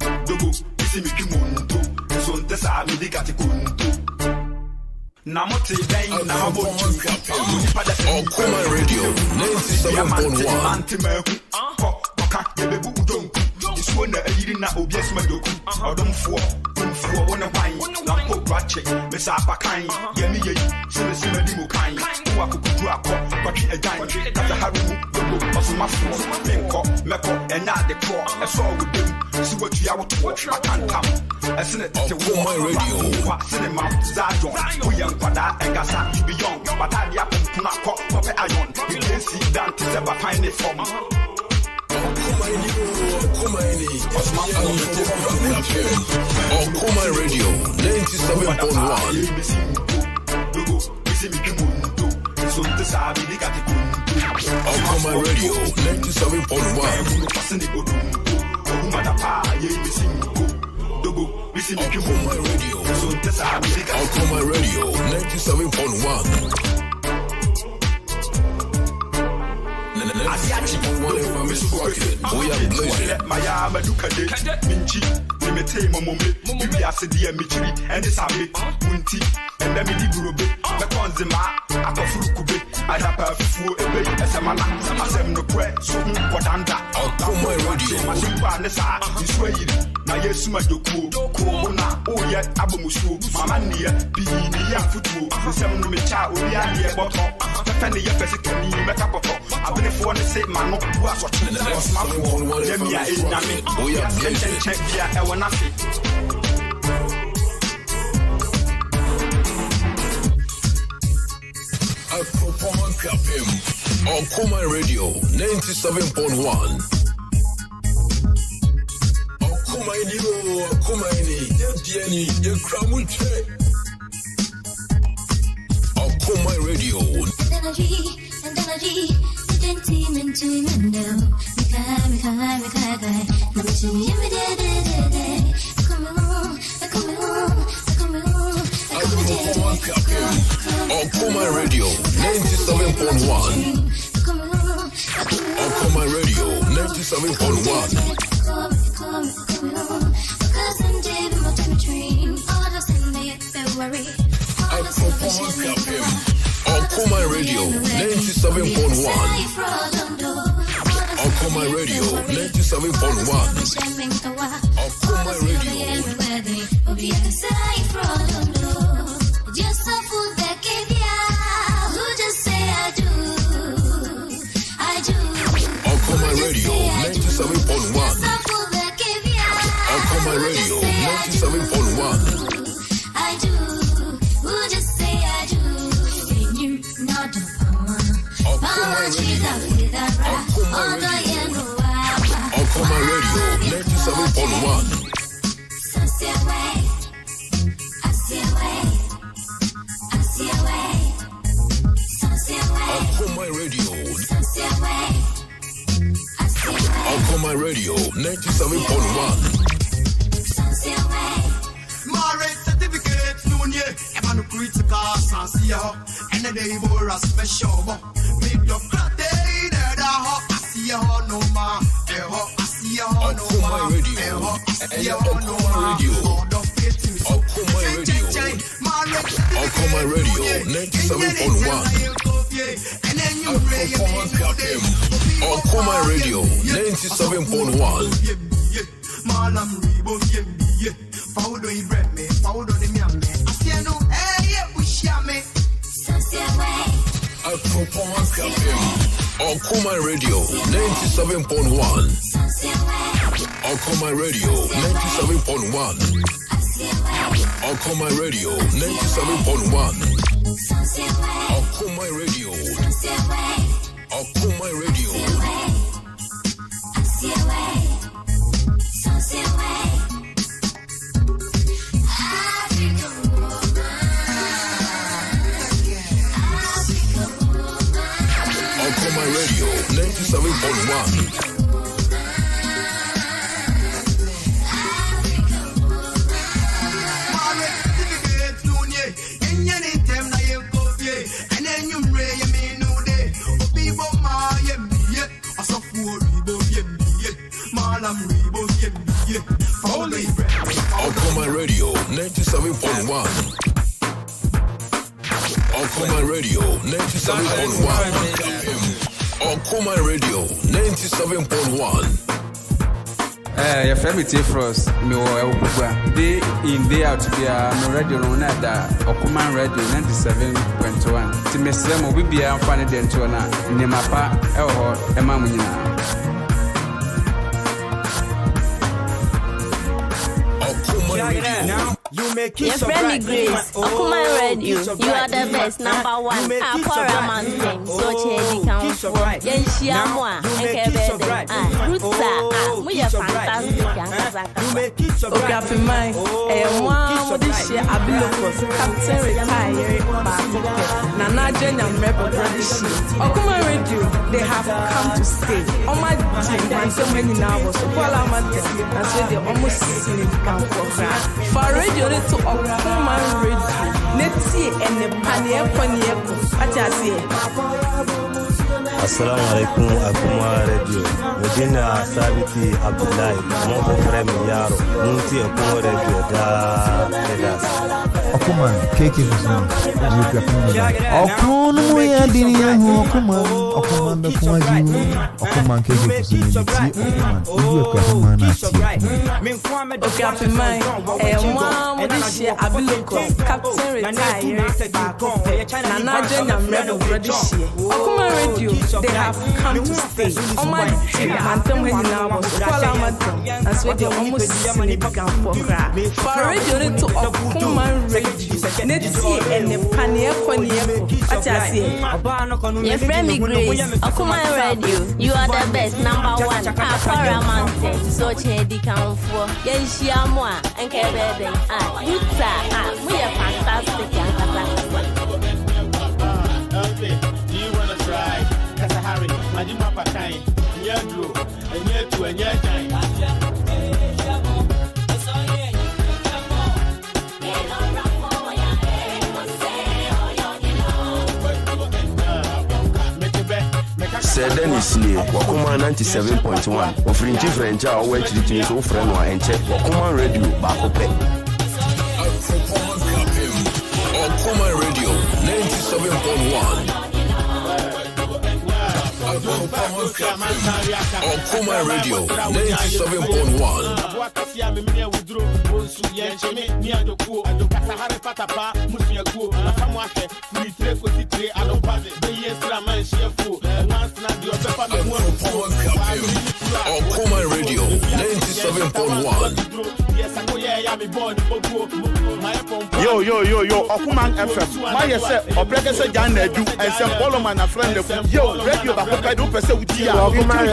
Namote day na bochu. Okoman Radio 97.1. Koka yebebu udonku. Iswo na ayiri na obies madoku. Odomfo wona wan na ko brache. Mesa apakan yemi yeyi. Sime di mo kan. Wa kukudu akọ kwatwe adan. Kata haru dogo osumafo. Menko meko enya de kro. Eso wudem. Si watu ya wotu akankam. Esene te Okoman Radio. Wa cinema zadon. Uyan kwada engasa you be young. Batadi apumpuna ko pope ayon. You can see down to the find it from. Okoman Radio 97.1. Okoman Radio 97.1. Okoman Radio 97.1. We are blazing. Maya Madukade, Minchi, Limite Momome, Bibiasidia Michiri, and the Sabi, Munti, and the Midi Gurube, Makonzima, Akofurukube, Adapa Fu, Esamana, Asem no Kwe, Sum, Quadanda, Okoman Radio, Masimba Nessa, Isway, Nayesuma Doku, Kona, oh yet Abumushu, Mamania, Bini, Futu, the Seven Micha, Uriania, Bottle, Fanny Yafesicani, Metapoto, I've been for the same man, who was watching the smartphone. Let me a name. Oh, yeah, check here. I want nothing. Okoman Radio 97.1. Okoman Radio. Okoman Radio 97.1. Okoman Radio 97.1. Okoman Radio 97.1. Okoman Radio 97.1. Okoman Radio. Just a fool that gave ya, who just say I do. Okoman Radio 97.1. Okoman Radio 97.1. I do, who just say I do. Can you not do Okoman Radio 97.1. Okoman Radio. Okoman Radio 97.1. Ever no critical sense here. And the day for a special. Make your flat day there. I see you no more. I see you no more. I see you no more. Okoman Radio 97.1. Okoman Radio 97.1. Malam ribo yembiye. Faudo ibre me, faudo de miame. Asiano ushame. Okoman Radio 97.1. Okoman Radio 97.1. Okoman Radio 97.1. Okoman Radio. Okoman Radio. Okoman Radio 97.1. Okoman Radio 97.1. Okoman Radio 97.1. Okoman Radio 97.1. Your family Frost, me day in day out be no radio no nada. Okoman Radio 97.1. To me Slemo we be am funny den to na ne mapa e ho e ma munyina. Now you make it so bright. Grace, Okoman Radio, you are the best, number one. Apora Mountain, so Chedi Council, Yenshiamwa, and Kebebe, Ruta, we are fantastic, Okay, for mine, and one with this year, Abilokos, Captain retired, Nana Jenya Rebel Bradishi. Okoman Radio, they have come to stay. On my team, and so many now was so Kuala Mountain, and so they almost significant for radio to Okoman Radio. Let's see and the panier. Assalamu alaikum Okoman Radio. Medina Sabiti Abdullahi, mon frère Yaro. Munti Okoman Radio da Edas. Okoman, keke Muslim. Okoman moya diniya Okoman. Okoman be kumaji. Okoman keke Muslim. Okoman. Ibu Okoman na ti. Okay, for mine, one with this year, Abilokos, Captain retired, Nana Jenya Rebel Bradishi. Okoman Radio, they have come to stay. On my team, Mantam when now was Kuala Mountain, and so they almost significant for crack. For radio to Okoman Radio, let's see and the panier. What I say, your friend Grace, Okoman Radio, you are the best, number one. Apora Mountain, so Chedi Council, Yenshiamwa, and Kebebe, Ruta, we are fantastic. Do you want to try? That's a hurry. I did my time. Yeah, Drew. And yeah, two and yeah, time. Sir Dennis Lee, Okoman 97.1. Offering different job, where to the so friend and check Okoman Radio, Bakope. Okoman Radio 97.1. Okoman Radio 97.1. Okoman Radio 97.1. Yo, Okoman FM. My yourself, or Pregaza Jan Edu, and some Poloman a friend of yo, radio Bakopa do Pesa with you. Okoman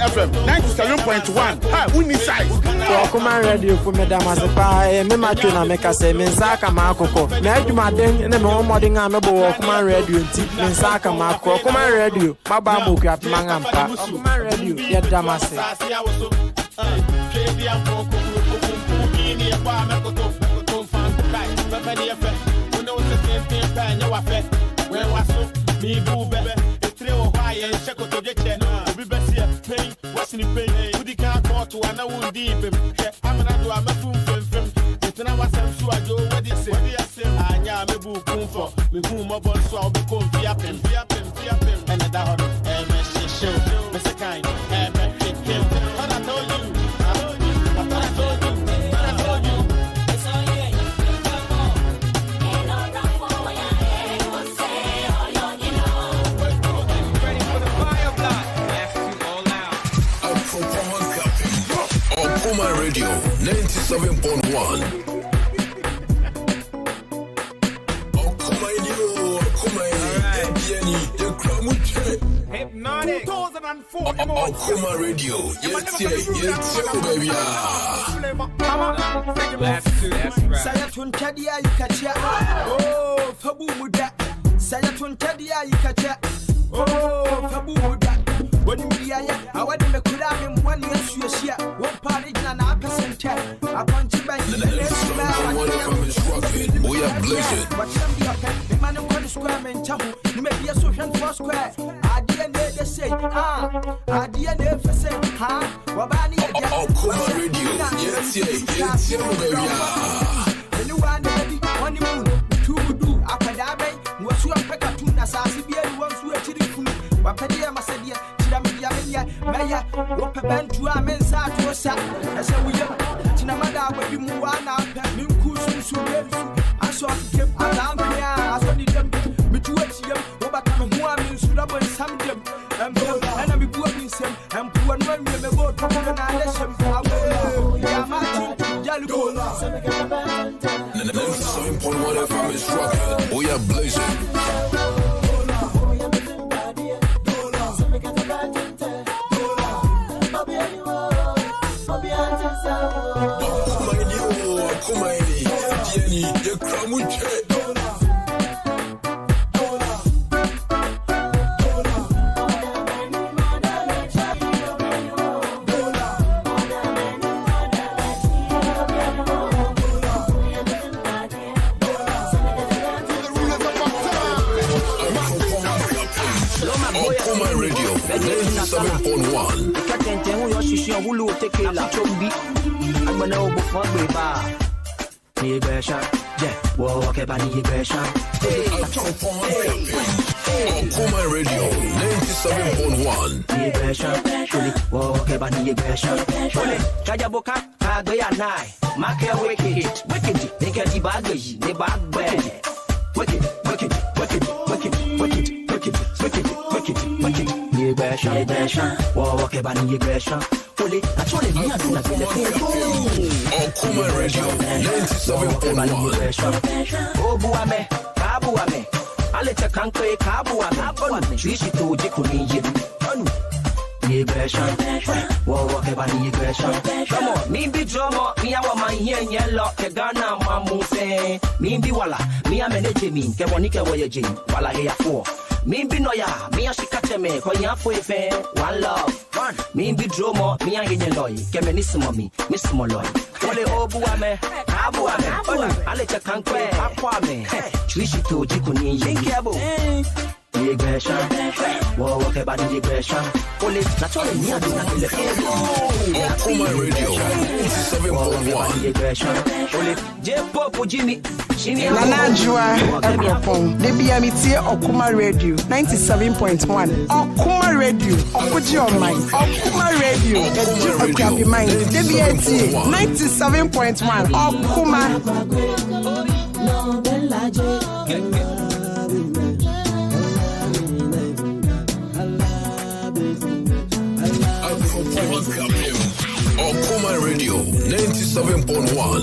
FM 97.1. Hi, we need size. Okoman Radio for Madame Azepa, and Mematuna make us say Mensaka Makoko. Meduma then and the modding on the Okoman Radio, Mensaka Mako, Okoman Radio, Baba Muka Mangampa, Okoman Radio, yet Damase. pen, you are fed. Where was so? Me boo baby. It's 3 or why and check out the chen. Be best here, pay, what's in the pay? Who the can't call to an hour deep him. I'm gonna do a fool film. It's an hour some sure I do what they say. I am a boo coon for me, boom up on so I'll be cool. Via him. And a dog, and a show. Mr. Kind, and a kick him. What I told you, I told you. It's all yeah. Come on. Ain't no rock for ya. Ain't say all your ready for the fire block. Left you all out. Okoman Radio 97.1. Hypnotic 2004. Okoman Radio, yes, baby. Sayatun Tadia, you catch ya. Oh, Fabu Muda. Sayatun Tadia, you catch ya. Oh, Fabu Muda. When you be I want to make him 1 year, you see, one party and a percent. I want to buy the we are blazing. But the man on the square and Tahu, you may be a social for square. I didn't they say, I didn't ever say, Wabani, Okoman Radio, yes, baby. When you want to be honeymoon, 2 do, Akadame, was you a pekatuna, Sassy, once we are chilling. Wapadia Masadia, Chidamia, Maya, Ropaban to a men's side to a side. As a wheel, Chinamada, when you move on now, Minkus, so I saw him around here. I saw them, Mituach, Robert, who I mean, Sudabo, and some them, and I'm be poor in some, and poor and when we have a boat, and I let them for Yalukola. 97.1 FM is rocking. We are blazing. Okoman, you come with Okoman Radio 97.1. Nigresha, walk about Nigresha. Okoman Radio 97.1. Nigresha, walk about Nigresha. Kajaboka, Kagaya Nai, Maka wicked, they get the baggage, the bag bed. Wicked. Nigresha, walk about Nigresha. Okoman Radio 97.1. Oh, Buame, Kabuame. I let a country Kabuame. Trishi to Jikuni. Nigresha, walk about Nigresha. Come on, me be drummer, me I want my here in yellow, Kagana, Mamu say, me be walla, me a manage me, Kemonika Voyaging, while I hear 4. Me be noya, me a shikateme, koya for a fair, one love. Me be drummer, me a loy, Kemenissimo me, Miss Moloy. Ole Obuame, Kabuame, I let a canque, Aquame, Trishi to Jikuni, Yinkabo. Nigresha, walk about Nigresha. Police, that's all I need. Okoman Radio 97.1. Jimmy. Nanajua Agropon. DBMT Okoman Radio 97.1. Okoman Radio. Okuji online. Okoman Radio. Educate mind. DBMT 97.1. Okoman. Okoman Radio 97.1.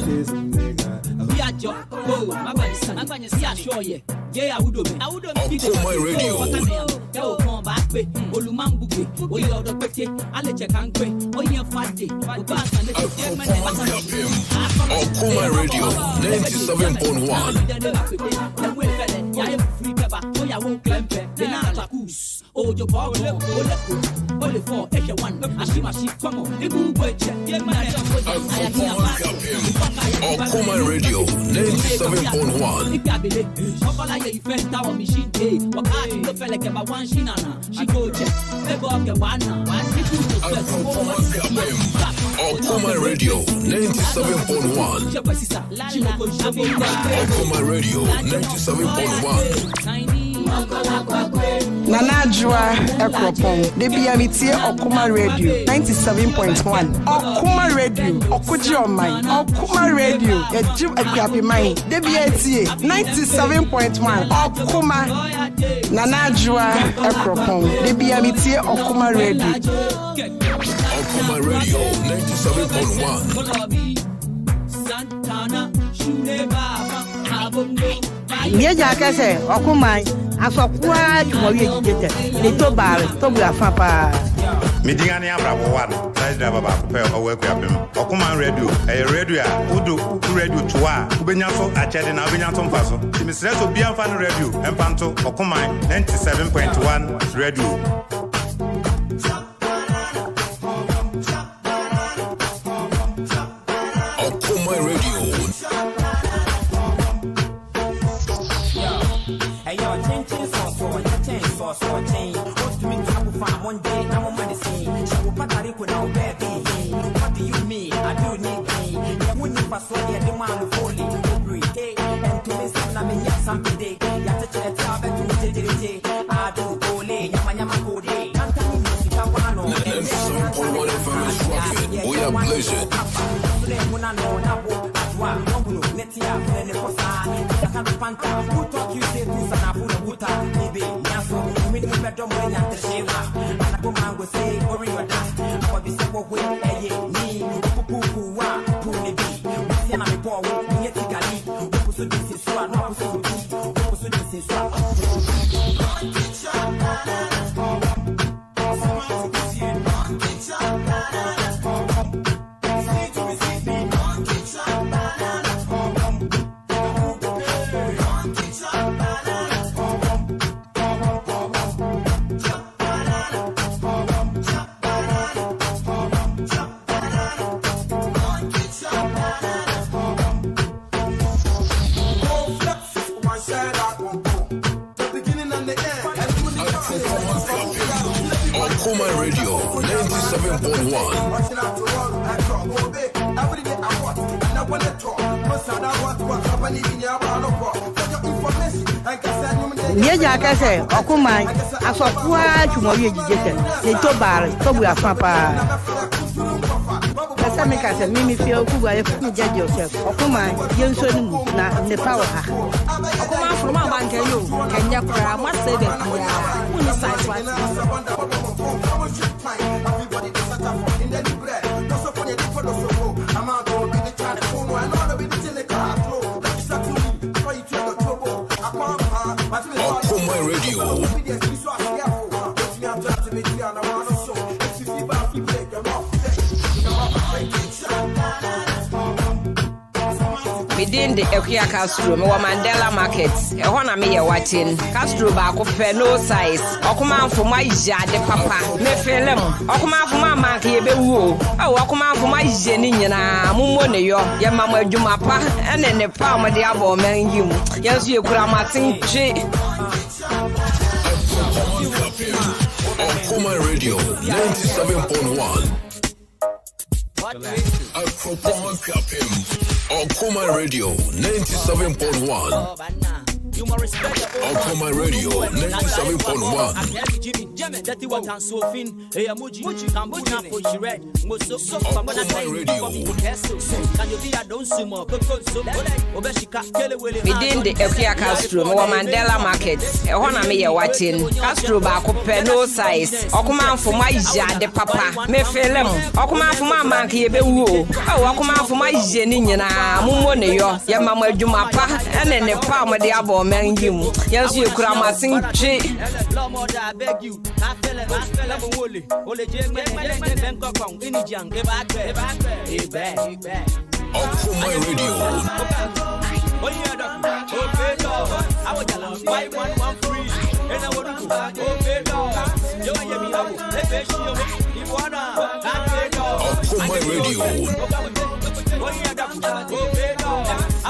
Okoman Radio. Okoman Radio 97.1. Okoman Radio 97.1. 97.1. Okoman Radio 97.1. Okoman Radio 97.1. Nanajua Ekropon, Debiamitie Okoman Radio 97.1. Okoman Radio, Okuji Omai, Okoman Radio, Ejim Ekwapi Mai, Debiatie 97.1. Okoman Nanajua Ekropon, Debiamitie Okoman Radio. Okoman Radio 97.1. Mieja kese Okoman asokwa tumoye jijete le to bare to bu afapa Midingani abrabo wan sai da baba ko pe owe ko yapem Okoman Radio radio a udu radio to a ubenya so achede na ubenya so mfa so timisre so bia mfa no radio empanto Okoman 97.1 radio. Okoman Radio. Hey yo, change sauce. What do you mean travel for one day? I'm on medicine. She will pack a now, baby. What do you mean? I do need me. Yeah, when you pass on the man who fully every day. And to me, some name ya something day. Ya to chat up and to me. I do go lay. Yama go day. Can't tell me music. I want to know. We are pleasure. When I know now, Netia, and the Posa, Panta, who talk you say to Sanapuna Buta, maybe, Yaso, minimum bedroom when at the Sheva, and a woman will say, worry your dust, or the simple way, me, Puku, Puni B, Sian, I'm a poor, Yetikali, who so this is so, not so this is so. Okoman Radio 97.1. Mieja kese Okoman asokwa tumoye jijete le to bare to bu afapa Pesa me kase mimi fie okugwa ye fu judge yourself Okoman yenso ni mu na ne power ha Okoman from abanke yo Kenya kura ma se be ya uni size what everybody dey set up in the bread no so for the follow so I'm out to be the try to phone I know be the telecar flow like it's to me so you try to trouble Okoman Radio. Within the Equia Castro, me Mandela Market. A one me watching Castro back of no size. Okoman for my jade papa. Me feel Okoman for my market be woo. Oh, Okoman for my jenny na mumone yo. Ya mama jumapa and then the palm of the abo man you. Yes, you could have sing tree. Okoman Radio 97.1. Okoman Radio 97.1. Okoman Radio 97.1. Within the Equia Castro, me Mandela Market. A one me watching Castro back up no size. Okoman for my jade papa. Me feel Okoman for my market be woo. Oh, Okoman for my jenny na mumone yo. Ya mama jumapa and then the palm of the abo man you. Yes, you could have sing tree. Okoman Radio. Okoman Radio. We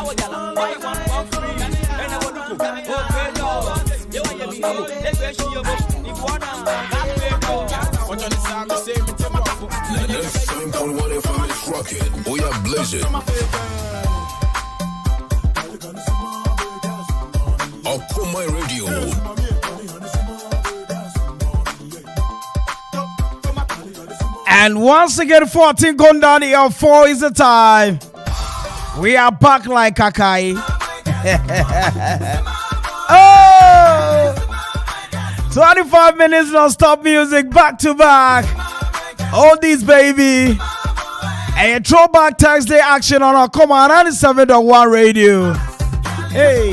are blazing. Okoman Radio. And once again, 14 gone down here, 4 is the time. We are back like Kakai. Oh! 25 minutes non-stop music, back to back. All these, baby. A throwback Thursday action on our Okoman 97.1 radio. Hey.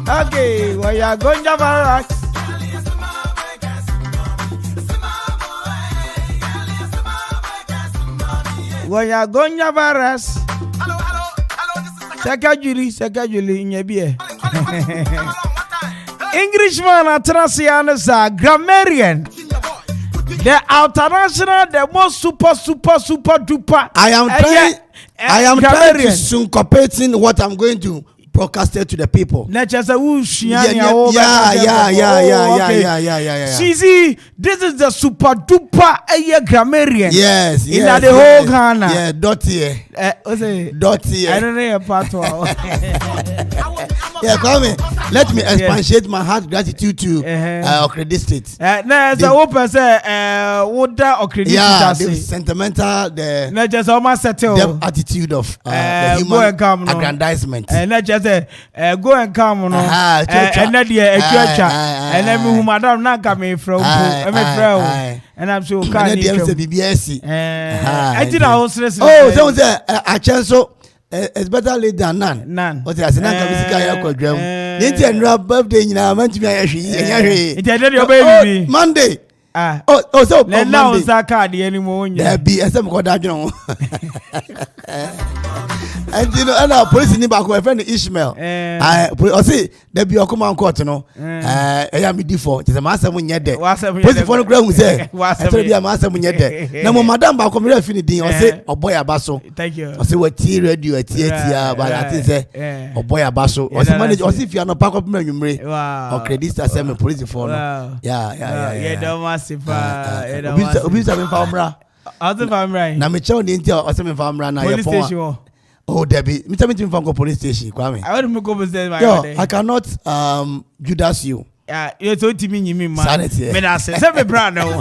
Okay. Well, you are going to relax. Well, you are going to relax. Secondly, in your beer. Englishman Atrasianus grammarian. The international, the most super duper. I am trying to syncopating what I'm going to broadcast it to the people. Yeah. See, this is the super duper grammarian. Yes. In the whole Ghana. Yeah, Dottie. I don't know a part. Yeah, Kwame, let me expatiate my heart gratitude to Credit State. There's a open what credit the sentimental, the attitude of the human aggrandizement. And not just go and come on, and then then who madam not coming from, and I'm so kind. I did a whole stress. Oh, someone said, I chancel. It's better late than none. But I said, I'm going to birthday in our meant to be a baby Monday. So now is that card anymore? There be a some called that, you know. And you know, and our police in back my friend Ishmael. I see there be a command court, you know. I am default. It's a master when you're there. Police for the ground say, I told you a master when you're there. No, madam, back on the affinity or say, oh boy, a basso. Thank you. I say, what tea radio at theatre, but I think say, oh boy, a basso. Or some manager, or if you are not pack up memory. Or credit assembly police for. Yeah, don't massive. Obisa famra. Other famra. Na me chow ninti or some famra na police station. Oh, Debbie, me tell me from police station, Kwame. I want to go with them. I cannot Judas you. Yeah, you told me you mean sanity. Me that say me brand now.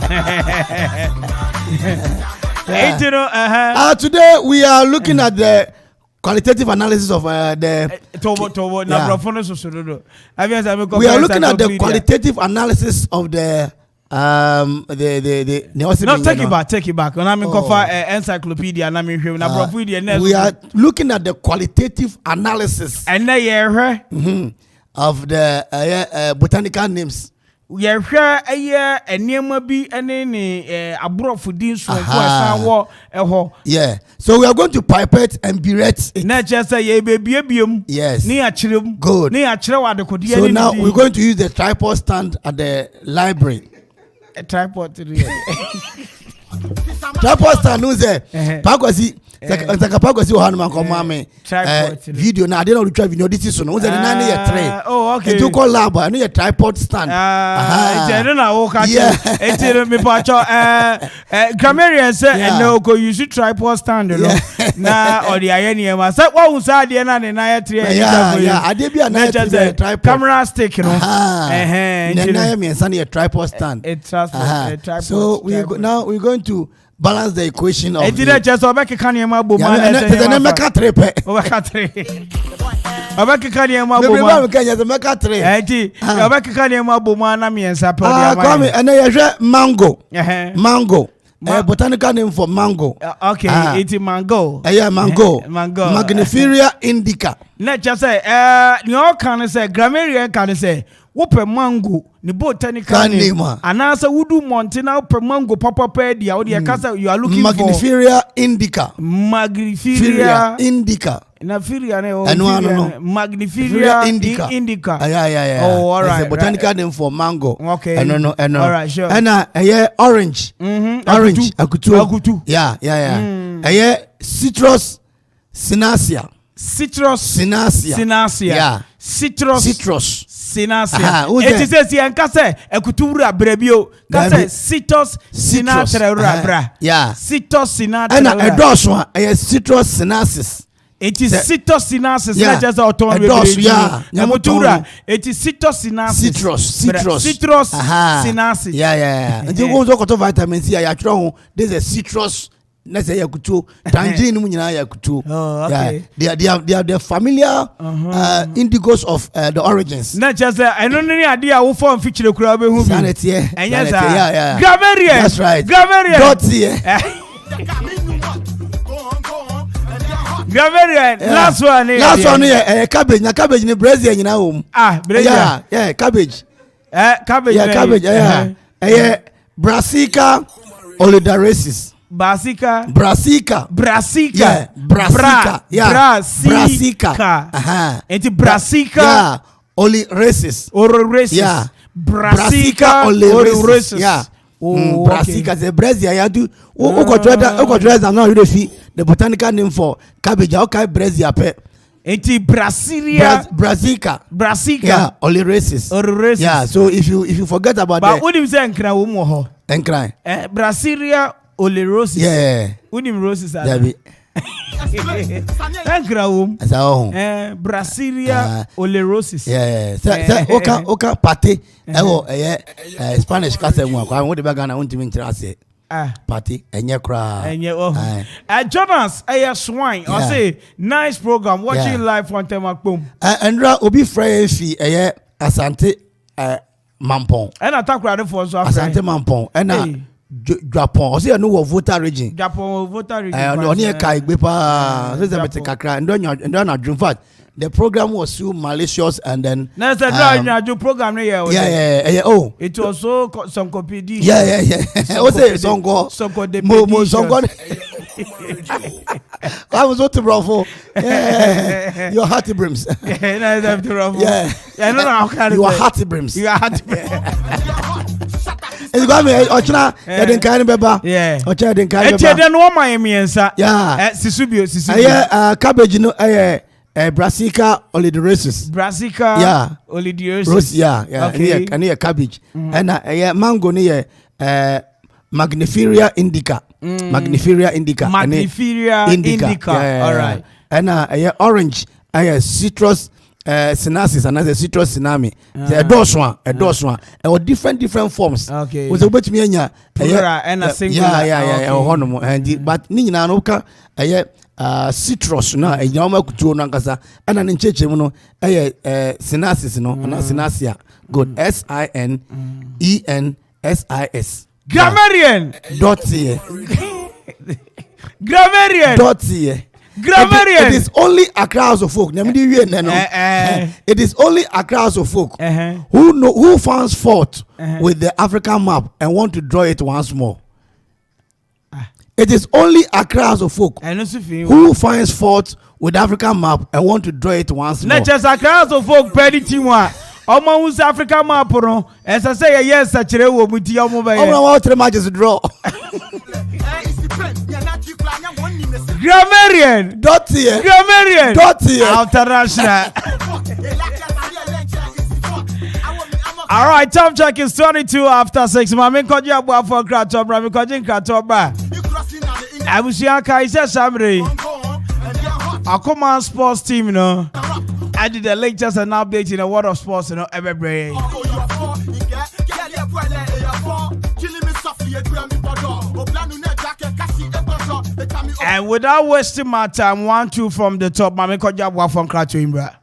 Today we are looking at the qualitative analysis of the we are looking at the qualitative analysis of the no, take it back. When I'm in encyclopedia and I'm in we are looking at the qualitative analysis and of the botanical names. We are here a year and near be any abroad for this one. Yeah, so we are going to pipette and berate it. Not just a baby. Yes, near children. Good. So now we're going to use the tripod stand at the library. A tripod to tripod stand who's there? Pakwasi Pakwasi Ohanman Komame video now. I didn't retrieve video. This is no. Oh, okay. And you call lab. I know your tripod stand. I don't know. Yeah. Me pacho. Grammarian said no. Go use tripod stand. Na or the INM. So what was that? The na three. Yeah. I did be a tripod camera stick. You know. Then me and a tripod stand. It's tripod. So now we're going to balance the equation of. It didn't just obeke kanyema boma. And make three pe. Obeke kanyema boma. Make three. Eti obeke kanyema boma na miensa pe dia ma. Come and you mango. Mango. Botanical name for mango. Okay, it's mango. Yeah, mango. Mango. Magnifica indica. Let's just say, you can say grammarian can say. wope mango ni botanical name anasa wudu mountain wope mango papa dia wo de kasa you are looking Magnifiria indica. Magnifiria indica. Na firia ne Magnifiria indica. Yeah. Oh, all right. It's a botanical name for mango. Okay. No. All right, sure. And orange. Orange. Akutu. Yeah. Citrus Sinacea. Yeah. Citrus Sinacea. It is a kase ekutura brebio. Kase citrus sinatra bra. Yeah. Citrus sinatra. And a dosh one. Citrus sinensis. It is citrus sinensis. Not just autonomous. Yeah. Namutura. It is citrus sinensis. Citrus sinensis. Yeah. And you go to vitamin C. I try. There's a citrus. Let's say yakutu, tangerine munyina yakutu. Okay. Yeah, they are the familiar indigos of the origins. Not just I don't know any idea who form feature the crowd who sanity. And yes, yeah. Grammarian. That's right. Grammarian. Grammarian. Last one here. Cabbage. Na cabbage ni Brazil nyina home. Brazil. Yeah, cabbage. Cabbage. Yeah, cabbage. Yeah. Brassica olidaresis. Brassica. Yeah. Brassica. It's Brassica. Yeah. Olidaresis. Yeah. Brassica olidaresis. Yeah. Brassica. The Brazil. Yeah. Do. Uko now you see the botanical name for cabbage. Okay, Brazil. It's Brassica. Yeah. Olidaresis. Yeah. So if you forget about that. But what do you say? Encry. Brassica olerosis. Yeah. Unim roses are. Dabi. Encrawum. Sao. Brassica olerosis. Yeah. Say oka party. Ewo Spanish kase mu akwa wo de be Ghana won't mean trase. Party enye kra. Jonas swine. I say nice program watching live on Temakpom. Andra obi frey fi Asante Mampong. And attack crowd for so Asante Mampong. And Japan, I say no voter region. Japan voter region. Only kai gbe pa. So say bete kakra. And don't in fact, the program was so malicious and then. No, the program Yeah. Oh, it was so some copy. Yeah. I say songo de mo songo. I was what to bravo. Your hearty brims. Yeah. I don't know how can you are hearty brims. You are hearty brims. It's got me. Ochina, didn't carry beba. Yeah. Ochina didn't carry beba. Then one Miami answer. Yeah. Sisubio. Cabbage, Brassica olidaresis. Brassica. Yeah. Olidaresis. Yeah. Okay. And cabbage. And mango near Magnifiria indica. Magnifiria indica. All right. And orange. Citrus. Sinensis and a citrus tsunami. A dosh one. Or different forms. Okay. Was a bit me and a single. Yeah. And but Nina Noka citrus na a yama kutu nankasa and an incheche mono sinensis no and Sinacea. Good. SINENSIS. Grammarian. Grammarian. It is only a crowd of folk. It is only a crowd of folk who finds fault with the African map and want to draw it once more. It is only a crowd of folk who finds fault with the African map and want to draw it once more. Not just a crowd of folk, Petty Timwa. Omo who's African map, as I say, yes, such a way with your mobile. Omo 3 matches draw. Grammarian. Grammarian. International. All right, time check is 22 after 6. Mami koji abu for Kratobra, mi koji Kratobra. Abusia Kaisa Samri. Okoman sports team, you know. I did the latest and update in the world of sports, you know, every day. And without wasting my time, 1-2 from the top, Mami Koja from Krato Imbra.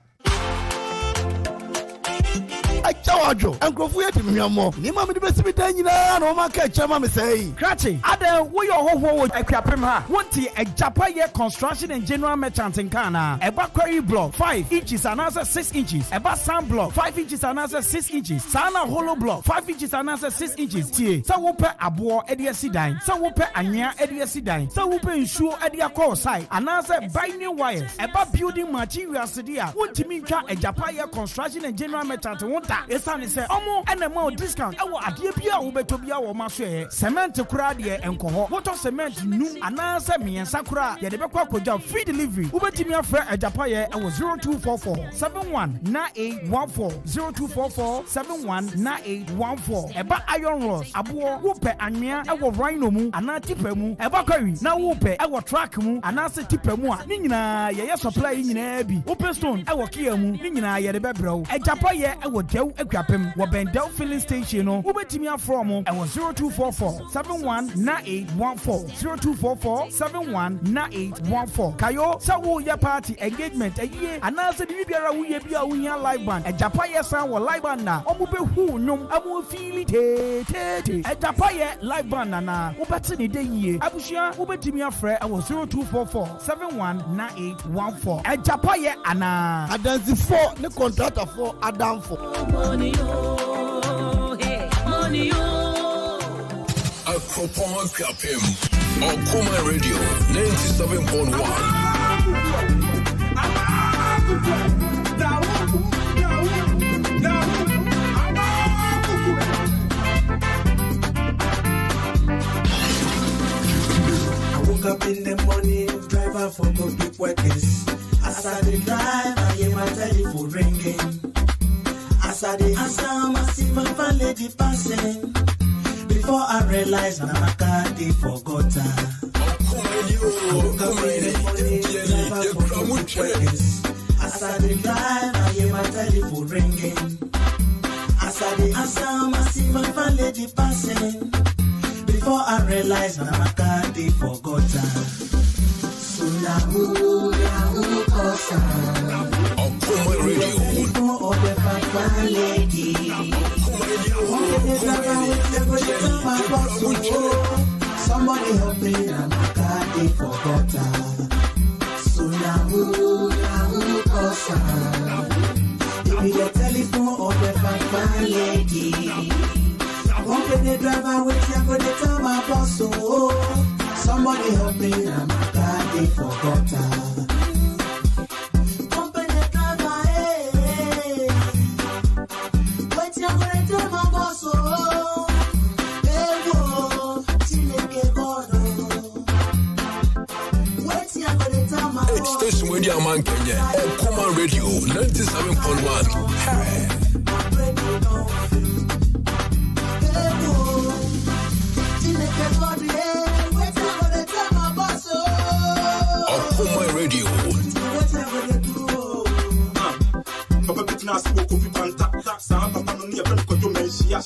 adwo enkrofo yɛ timhwamo ni ma me de besi bidan nyina na o ma ka chama me sei krachi ada wo yɛ hoho wo akuapem ha wonti ejapa yɛ construction and general merchant in Kana eba quarry block 5 inches and answer 6 inches eba sand block 5 inches and answer 6 inches sana hollow block 5 inches and answer 6 inches tie sa wo pe abo ede asidan sa wo pe anwea ede asidan sa wo pe nsuo ede akɔ side and answer binding wires eba building materials dia wontimi ntwa ejapa yɛ construction and general merchant wonta esane se omo enema discount ewo ade bia wo beto bia wo ma so cement kura de enko ho water cement num and answer miensa kura ye de bekwa koja free delivery ubetimi afre ejapa ye ewo 0244 719814 0244 719814 eba iron rods abo wo pe anwea ewo rhino mu ana tipa mu eba kwari na wo pe ewo track mu ana se tipa mu a ni nyina ye supply nyina bi open stone ewo kia mu ni nyina ye de bebrɛw ejapa ye ewo dew akuapem wo bendel filling station no ubetimi afro mu ewo 0244 719814 0244 719814 kayo sa wo ya party engagement aye anase bi biara wo ye bia wo hia live band ejapa ye san wo live band na omo be hu nnwom amo feel te ejapa ye live band na wo beti ne de yie abusua wo betimi afre ewo 0244 719814 ejapa ye ana adansi 4 ne contractor for adam for money yo money yo Akropon Kapim Okoman Radio 97.1. I woke up in the morning, driver for go big workers. As I dey drive, I hear my telephone ringing. As I dey answer, my silver lady passing. Before I realized I'm a car they forgot her. I woke up in the morning, driver for go big workers. As I dey drive, I hear my telephone ringing. As I dey answer, my silver lady passing. Before I realized I'm a car they forgot her. So now who calls her? Okoman Radio. Before all the fine lady. Somebody help me, I'm a car they forgot her. So now who calls her? Give me the telephone or the fine lady. One the driver with you for the time I boss. Oh, somebody help me, I'm a car they forgot her. Company driver, hey, wait you for the time I boss. Oh, hey, whoa, Chineke Bono. Wait you for the time I boss. Station with your man Kenya Okoman Radio 97.1. Hey. Okoman Radio. Papa Pitna spoke of Panta, Sam Papa Nonia, Kojo Mensia,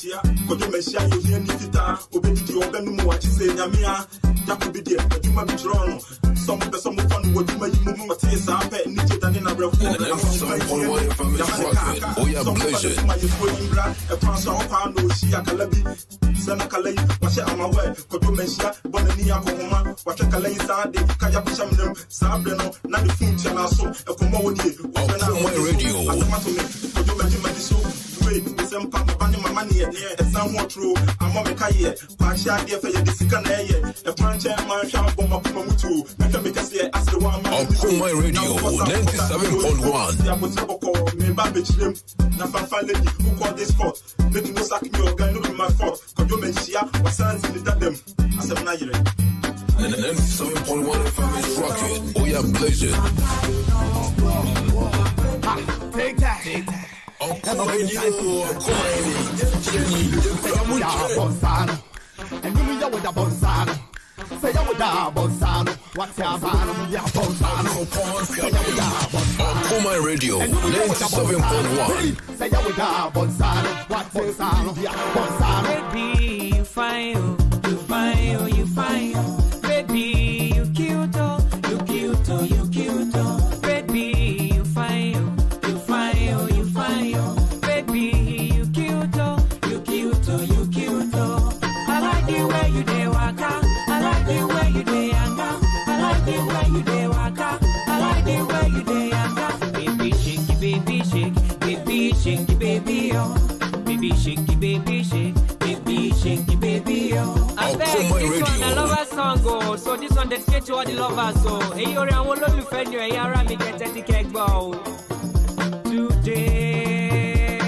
you hear Nita, Obedi, Obenu, what you say, Yamia, that could be there, but you might be drawn. Some fun would do my move, tears up, and knitted and in a real phone. Oh, yeah, pleasure. A Francois Pano, Shia Calabi, Sanakale, watch it on my way, Kojo Mensia, Bonania, Okoman, watch a Calais, Kayapisham, Sabreno, not the food channel, so a commodity. Okoman Radio. Kojo Mensia, so wait, some Papa Bani, my money, and somewhat true. I'm on the Kaye, Pasha, dear for your Discanaye, a French and Marshall Bomaputu, make us here as the one. Okoman Radio 97.1. Me babbage them, Nafa lady who called this spot. Making no sack me or gun, look at my fault. Kojo Mensia was sons in the them. I said, Nigeria. And 97.1 FM is rocking. Oh, yeah, pleasure. Take that. Okoman Radio. And you mean with a bonsano. Say you with a bonsano. What's your bano? Ya bonsano. Okoman Radio 97.1. Say you with a bonsano. What's your bano? Ya bonsano. Baby, you fine, you fine, you fine. Baby, you cute, you cute, you cute. Baby, you fine, you fine, you fine. Baby, you cute. the way you dey waka. I like the way you dey yaka. Baby shaky, baby shake, baby shaky, baby oh. Baby shaky, baby shake, baby shaky, baby oh. I beg this one a lover song go, so this one dedicate to all the lovers so. Hey yo, I want to defend you, hey yara me get 30 cake bow. Today,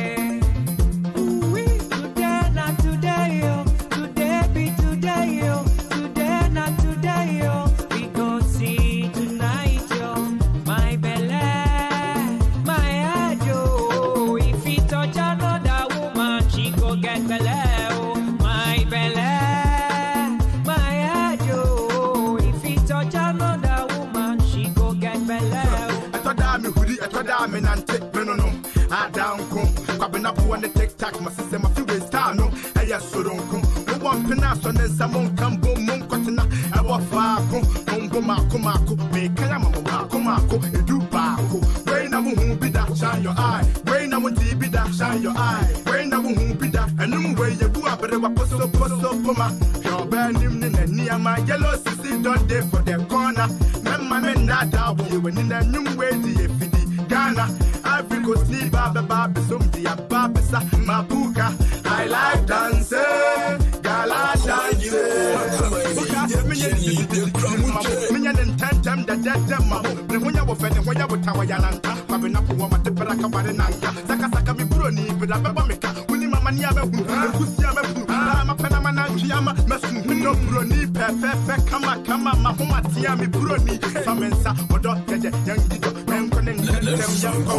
today not today yo, today be today yo, today not today yo. We go see tonight yo, my belly, my head yo. If he touch another woman, she go get belly oh, my belly, my head yo. If he touch another woman, she go get belly oh. I thought I'm a hoodie, I thought I'm an antique. I down come, grabbing up on the TikTok, my sister, my few days time, no, I just so don't come. No one penas on this, someone come boom, moon cotton, I walk far, come, Mako, make a Mako, a do Baco. Brain, I won't be that, shine your eye. Brain, I won't be that, shine your eye. Brain, I won't be that, and no way you go up, but I was so puma. Your band him in near my yellow sissy, don't there for the corner. My men that doubt you, and in a new way, the Ghana. Africa sleep Baba some dia babasa mabuka. I like dancing, gala dancing. Minya ntentem da dedem ma. Ne honya wo fene honya wo tawayananta. Kwabe na po ma tepera ka bare nanka. Saka mi bro ni bida baba meka. Uni mama ni abehu. Kusia abehu. Ma pena mana chiama. Mesu no bro ni pepe kama ma homa tia mi bro ni. Samensa odo jeje yangido. Menkone ntentem yam ko.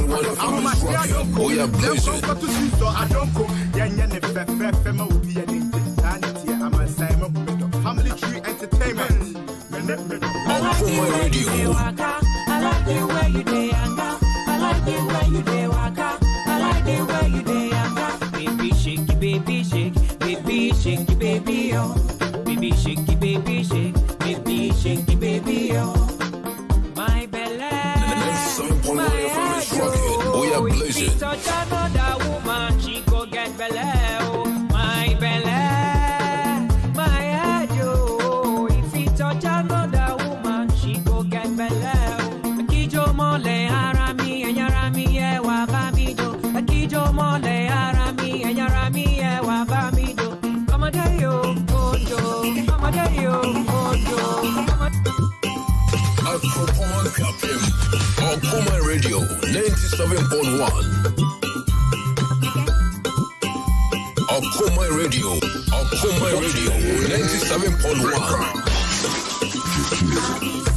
Oh yeah, blaze it. I don't go. Yeah, ma will be an I'm a Simon Family Tree Entertainment. I like the way you dey waka. I like the way you dey yaka. I like the way you dey waka. I like the way you dey yaka. Baby shaky, baby shake, baby shaky, baby oh. Baby shaky, baby shake, baby shaky, baby oh. My belly. My head, oh yeah, blaze it. Touch another woman, she go get belly, oh. My belly, my head, oh. If he touch another woman, she go get belly, oh. Akijo mole harami, enyarami ye wabamido. Akijo mole harami, enyarami ye wabamido. Amadeyo, ojo, amadeyo, ojo. Okoman Captain, Okoman Radio 97.1. Okoman Radio 97.1.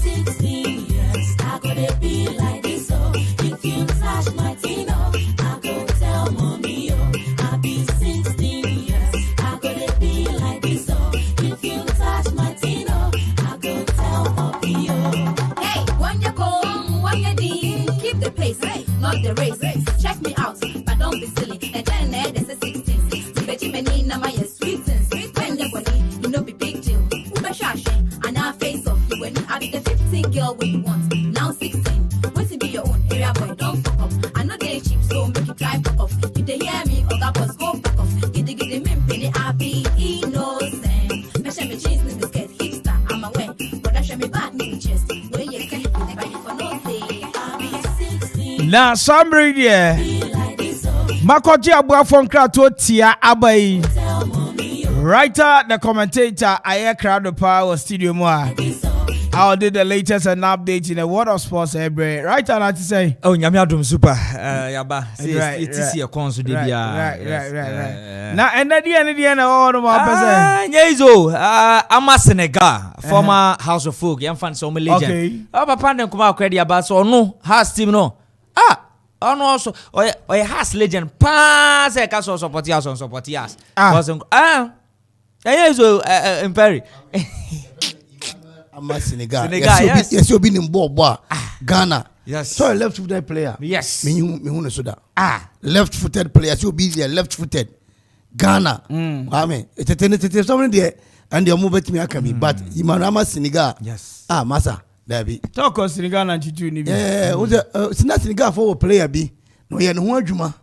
16 years, I gotta be like this, oh. If you touch my Tino, I go tell mommy, oh. I'll be 16 years, I gotta be like this, oh. If you touch my Tino, I go tell mommy, oh. Hey, when you come, when you deep, keep the pace, hey, not the race. Check me out, but don't be silly. And then there's a 16. Betty Menina, my sweet things. When you're body, you know, be big deal. Uber shashing, and our face off. You when I be the 15 girl when you want. Now 16. Wait to be your own area boy, don't fuck up. I know they cheap, so make you drive back off. You they hear me, or that was go back off. Get the min penny, I be innocent. Measure me jeans, niggas get hipster, I'm aware. But I show me bad nigga chest. Where you can never for no day. I'll be 16. Now, some radio. Makoji Abua from Krato Tia Abai. Writer, the commentator, I crowd power studio more. I did the latest and update in the world of sports every right and I to say oh Nyamiadum super yaba it's your console right now and the end all the more person nyezo ama Senegal former House of Folk yam fan so legend papa dem kuma akwedi aba so no has team no ono also oye has legend pa say ka so support us on support us because nyezo imperi I'm Senegal. Yes, you've been in Boba, Ghana. Yes. So a left-footed player. Yes. Left-footed players. You'll be there, left-footed. Ghana. I mean, it's something there, and you're moving to me, but I'm Senegal. Yes. Massa, there be. Talk of Senegal and Chichu. Yeah, it's not Senegal for a player be. No, you're no Juma.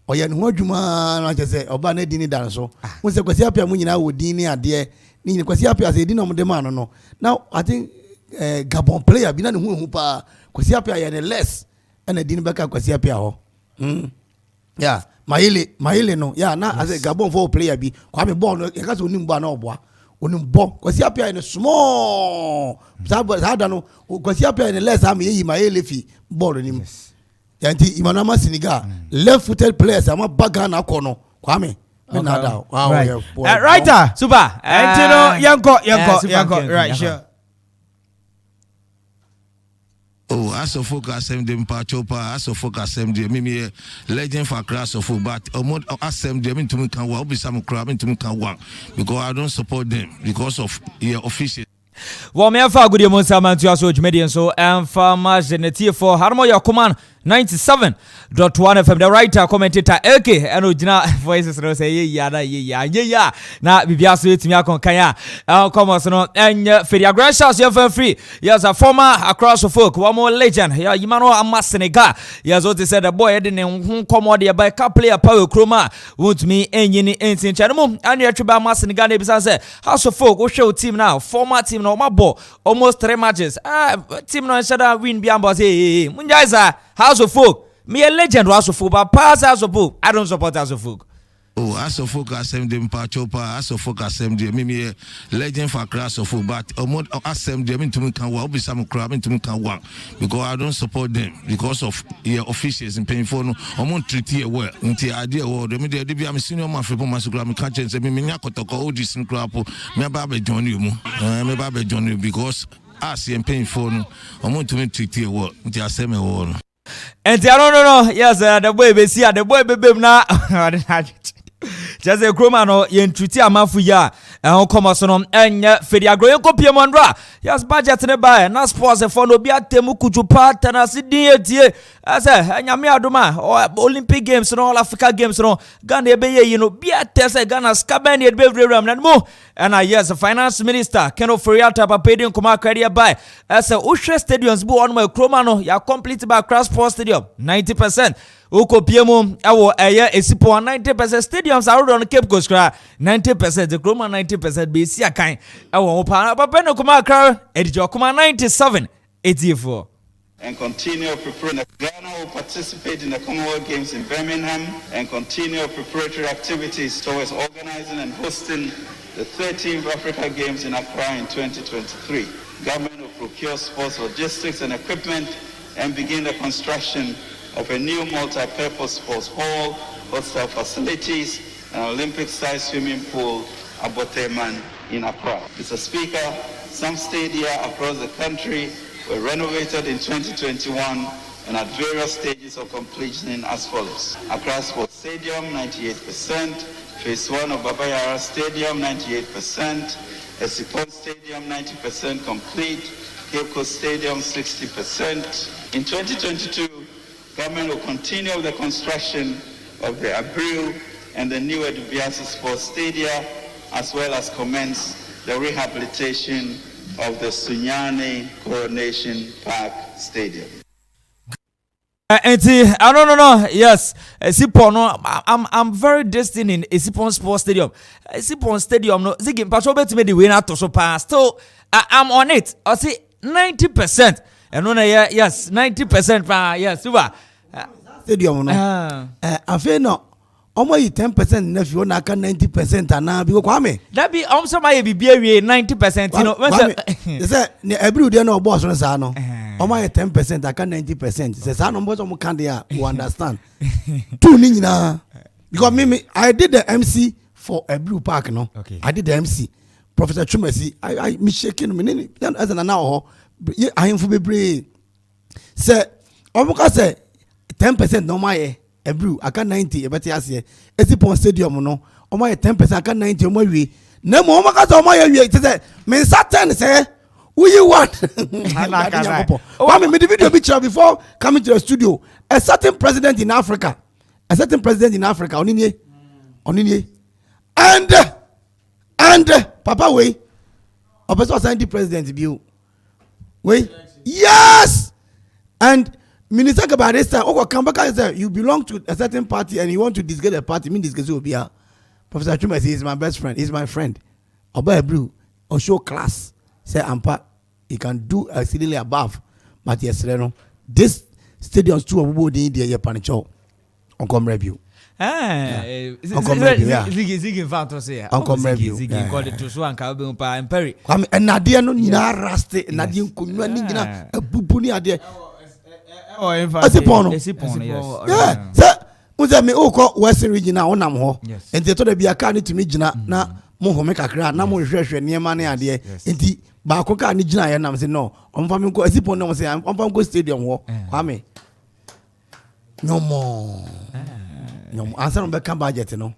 Or you're no Juma, like I say, or Banner Dini Danso. When the Kwasiapia Munina would Dini are there. Ni kwasi happy as a dinner on the man no. Now I think Gabon player bi na ne hu pa Kwesi Appiah ya ne less and a din beka Kwesi Appiah ho. Yeah, Maile no. Yeah, na as a Gabon for player bi Kwame ball no e ka so onim ball na oboa. Onim ball Kwesi Appiah in small. Sada no Kwesi Appiah in less am yi Maile fi ball nim. Yanti Imanama Senegal left-footed players ama baga na kono Kwame. Right, super. And yanko. Right, sure. Oh, as a focus them Pachopa, as a focus them me legend for class of but as them to me can be some crab into me can work because I don't support them because of your official. Well, me have a good month, Saman to us, Median, so and for much in the tier for Harmonia Okoman 97.1 FM. The writer, commentator, okay, and original voices say, yeah. Now, Bibiasu to me, Kaya, Okoman, and Fedia Grandshas, you're free. Yes, a former across the folk, one more legend, yeah, Yimano Amasenega. Yes, what they said, a boy didn't come out by couple player power chroma, won't me any ancient channel, and you're to buy Masenega, besides House of Folk, show team now, former team. No mabo almost 3 matches. Team no shada win beyond hey Munjaiza House of Folk. Me a legend House of Folk, but pass House of Folk. I don't support House of Folk. Oh, as a folk assembly Pachopa, as a folk assembly, me legend for class of folk, but assembly to me can be some crab into me can work because I don't support them because of your officials and paying for no treaty well until idea or the media be am senior man for my school me catch and say me nyakotoko all this crap me babe join you me babe join you because as you paying for no to me treaty well until I say me all and no yes the boy be see the boy be na just a cromano yen treaty amafu ya and come so no enya fedia grow ko piemondra yes budget ne buy na sports e for no bia temu kujupa tanasi din etie ase anyame adoma Olympic games no all Africa games no Ghana e be ye no bia tese Ghana skaben e be vrem na mo and yes finance minister Keno Foriata papedin kuma career buy as a Ushe stadiums bu on my cromano ya complete by Cross Sports Stadium 90%. Uko piemo awo eye esipo 90% stadiums are on Cape Coast 90% the Chroma 90% be si akan awo pa papa no kuma akra edijo kuma 97.84 and continue preparing. Ghana will participate in the Commonwealth Games in Birmingham and continue preparatory activities towards organizing and hosting the 13th Africa Games in Accra in 2023. Government will procure sports logistics and equipment and begin the construction of a new multi-purpose sports hall, hostel facilities, and Olympic-sized swimming pool at Boteman in Accra. Mr. Speaker, some stadia across the country were renovated in 2021 and at various stages of completion as follows. Accra Sports Stadium, 98%, Phase 1 of Babayara Stadium, 98%, Esipon Stadium, 90% complete, Cape Coast Stadium, 60%. In 2022, government will continue the construction of the Abreu and the new Edubiasi Sports Stadia, as well as commence the rehabilitation of the Sunyani Coronation Park Stadium. I don't yes, Sipon, I'm very destined in Sipon Sports Stadium. Sipon Stadium, no, Ziggy, Pachobe to me the winner to so pass. So I'm on it. I see 90%. And when yes, 90%. Yes, super. Stadium, no. I feel no. Almost 10% if you want 90% and now because Kwame. That be also my be 90%. You know, they say every day no boss on sa no. Almost 10% I can 90%. Say sa no boss on can there. You understand? Two ni na because me I did the MC for a Blue Park no. Okay. I did the MC. Professor Chumesi I me shaking me as an now I am for be say almost say 10% no my Ebru aka 90 ebeti ase Esipon Stadium no omo 10% aka 90 omo wi na mo omo ka so omo ya wi say me certain say who you want why me the video picture before coming to the studio a certain president in Africa onini and papa we opeso sign the president bill we yes and Minister Kabarista, you belong to a certain party and you want to disgrace the party. Disgrace will be Professor Chumasi is my best friend. He's my friend. Oba Blue or show class. Say Ampa, he can do exceedingly above. But yes, this stadiums too of the India Panicho on come review. Ziggy Fanto say, Uncle review. Ziggy called it to Swan Calbumpa and Perry. And Nadia no Rasti, Nadia Kunina, a bubuni idea. Oh, in fact, yes. Yeah, sir. Me oko Western region na onam ho. Enti to da bia ka ne tumi gina na mo ho me kakra na mo hwehwe niema ne ade. Enti ba ko ka ne gina ye nam se no. Omfa me ko asipon no se omfa ko stadium ho. Kwame. No more. No answer on back budget no.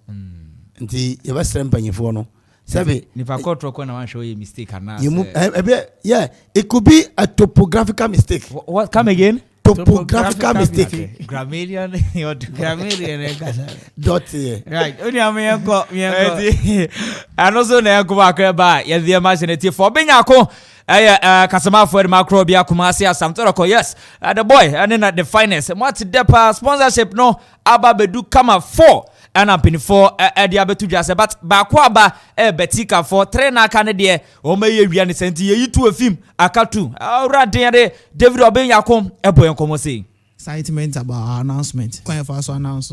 Enti ye be srem panyifo no. Sebe nipa control ko na wan show you mistake ana. Yeah, it could be a topographical mistake. What come again? Topographical mistake. Grammarian or grammarian dot right. Only am and also na go back ba ye the imaginative for benyako Kasama for the macrobia Kumasi Samtoroko. Yes, the boy and then at the finest. What's the sponsorship? No, Abba Bedu Kama 4 and up in 4 at the Abetu Jazz, but Bakwaba Betika for trainer Canada or may you be sent you to a film Akatu. All right, David Obenyakom, a boy and Komosi. Excitement about our announcement. Quite fast announce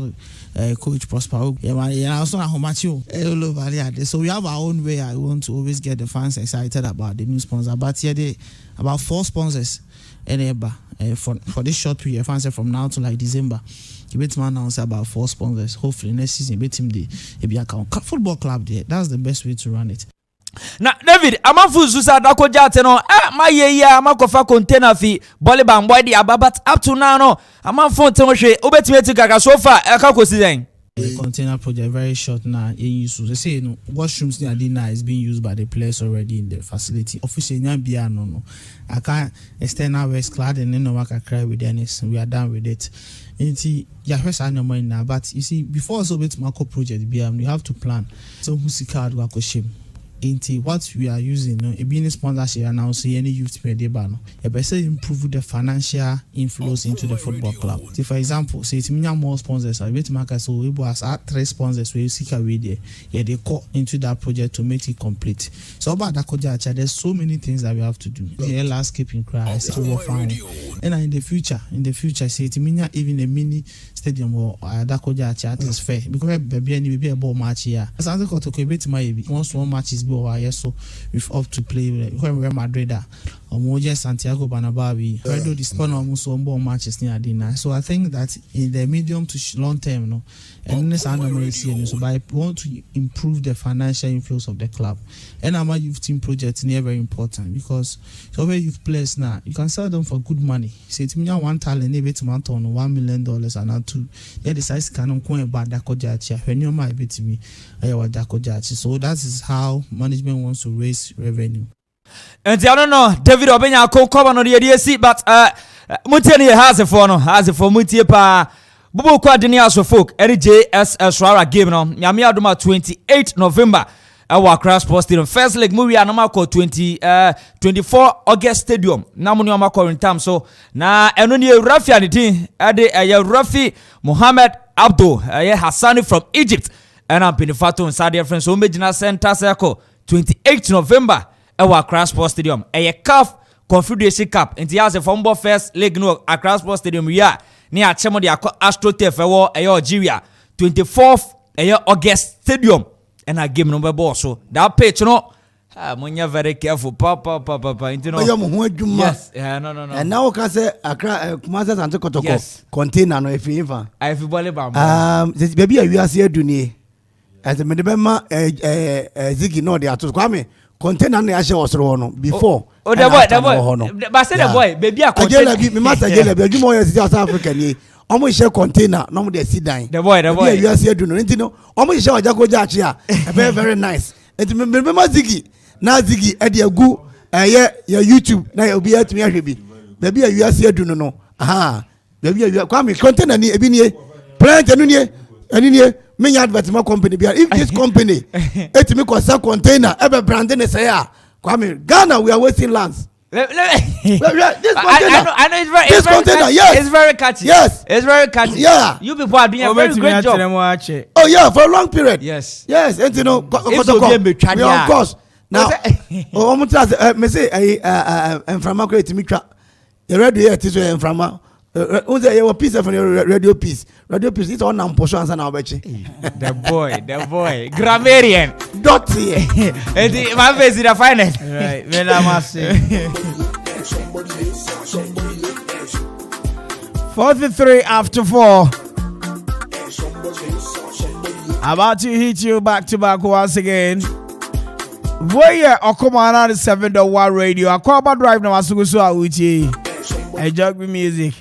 Coach Prosper. Yeah, also how much you all over there. So we have our own way. I want to always get the fans excited about the new sponsor. But here they about 4 sponsors for this short period. Fans from now to like December. You bet man announce about 4 sponsors. Hopefully next season bet him the football club there. That's the best way to run it. Na David amafu susa dako jate no ma ye ya amakofa container fi Boliban boy di ababat up to now no amafu ten hwe obetime kaka so far aka kosi den the container project very short now in use. They say no washrooms now is being used by the players already in the facility. Officially nyambia no I can't external waste clad and no work cry with Dennis. We are done with it. Yeah, now, but you see, before so bit Marco project you have to plan. So who's card work shame. What we are using, a business sponsorship and now see any youth per day ban. You better improve the financial inflows into the football club. See, for example, say it's more sponsors. I bet market so we was at 3 sponsors where you seek away there. Yeah, they call into that project to make it complete. So about that project, there's so many things that we have to do. The landscaping cries, and in the future, say it's even a mini stadium or that project is fair because be a ball match here. As I got to Quebec, my once one match is so we've up to play when Real Madrid or Santiago Bernabéu. I do this one almost one ball matches near dinner. So I think that in the medium to long term, and this anomaly so I want to improve the financial inflows of the club. And our youth team project near very important because so where youth players now you can sell them for good money. Say to me one talent maybe to mount on $1 million and not 2. They decide to come about Dakojachi when you might be to me Dakojachi. So that is how management wants to raise revenue. And I don't know, David Obenya come on the ADC, but Muteni has a for Mutie pa Bubu Quadenia so folk JS Swara game no Yami Aduma 28 November our Accra Sports Stadium first leg movie anoma ko 24 August Stadium na muni amako in time so na eno ni Rafi aniti ade Rafi Mohammed Abdul Hassani from Egypt and I'm Pinifato and Saudi friends so mejina center circle 28 November our Accra Sports Stadium CAF Confederation Cup and has a football first leg no Accra Sports Stadium ya ni achemo de AstroTurf ewo Algeria 24th August Stadium and I game number boss so that page no munya very careful papa you know yes no and now can say Accra Kumasi Santo Kotoko container no if even I feel bam this baby you are here duni as the medebema Ziggy no dey ato Kwame container na share osoro no before the boy but say the boy baby a container me master jela be adwuma o South Africa ni omo share container no mo dey sit down the boy you are here duni enti no omo share ojakoja achi a very nice enti me Ziggy na Ziggy e dey agu ya YouTube na obi atumi ahwe bi baby you are here duni no baby you Kwame container ni ebi nie plant enu nie eni nie many advertisement company if this company it me sell container ever branding is here Kwame Ghana we are wasting lands this container I know it's very yes it's very catchy it's very catchy you people are doing a very great job oh yeah for a long period yes and you know we of course Now, I'm trying me say and from a great mitra. The radio here is where from a piece of radio piece. Radio piece is on Amponsah and Abechi. The boy, grammarian. Dotty. My face is the finest. Right, when I must say. 43 after 4. About to hit you back to back once again. Where Okoman on the 7.1 radio. I call about drive now. I so Uchi. Enjoy the music.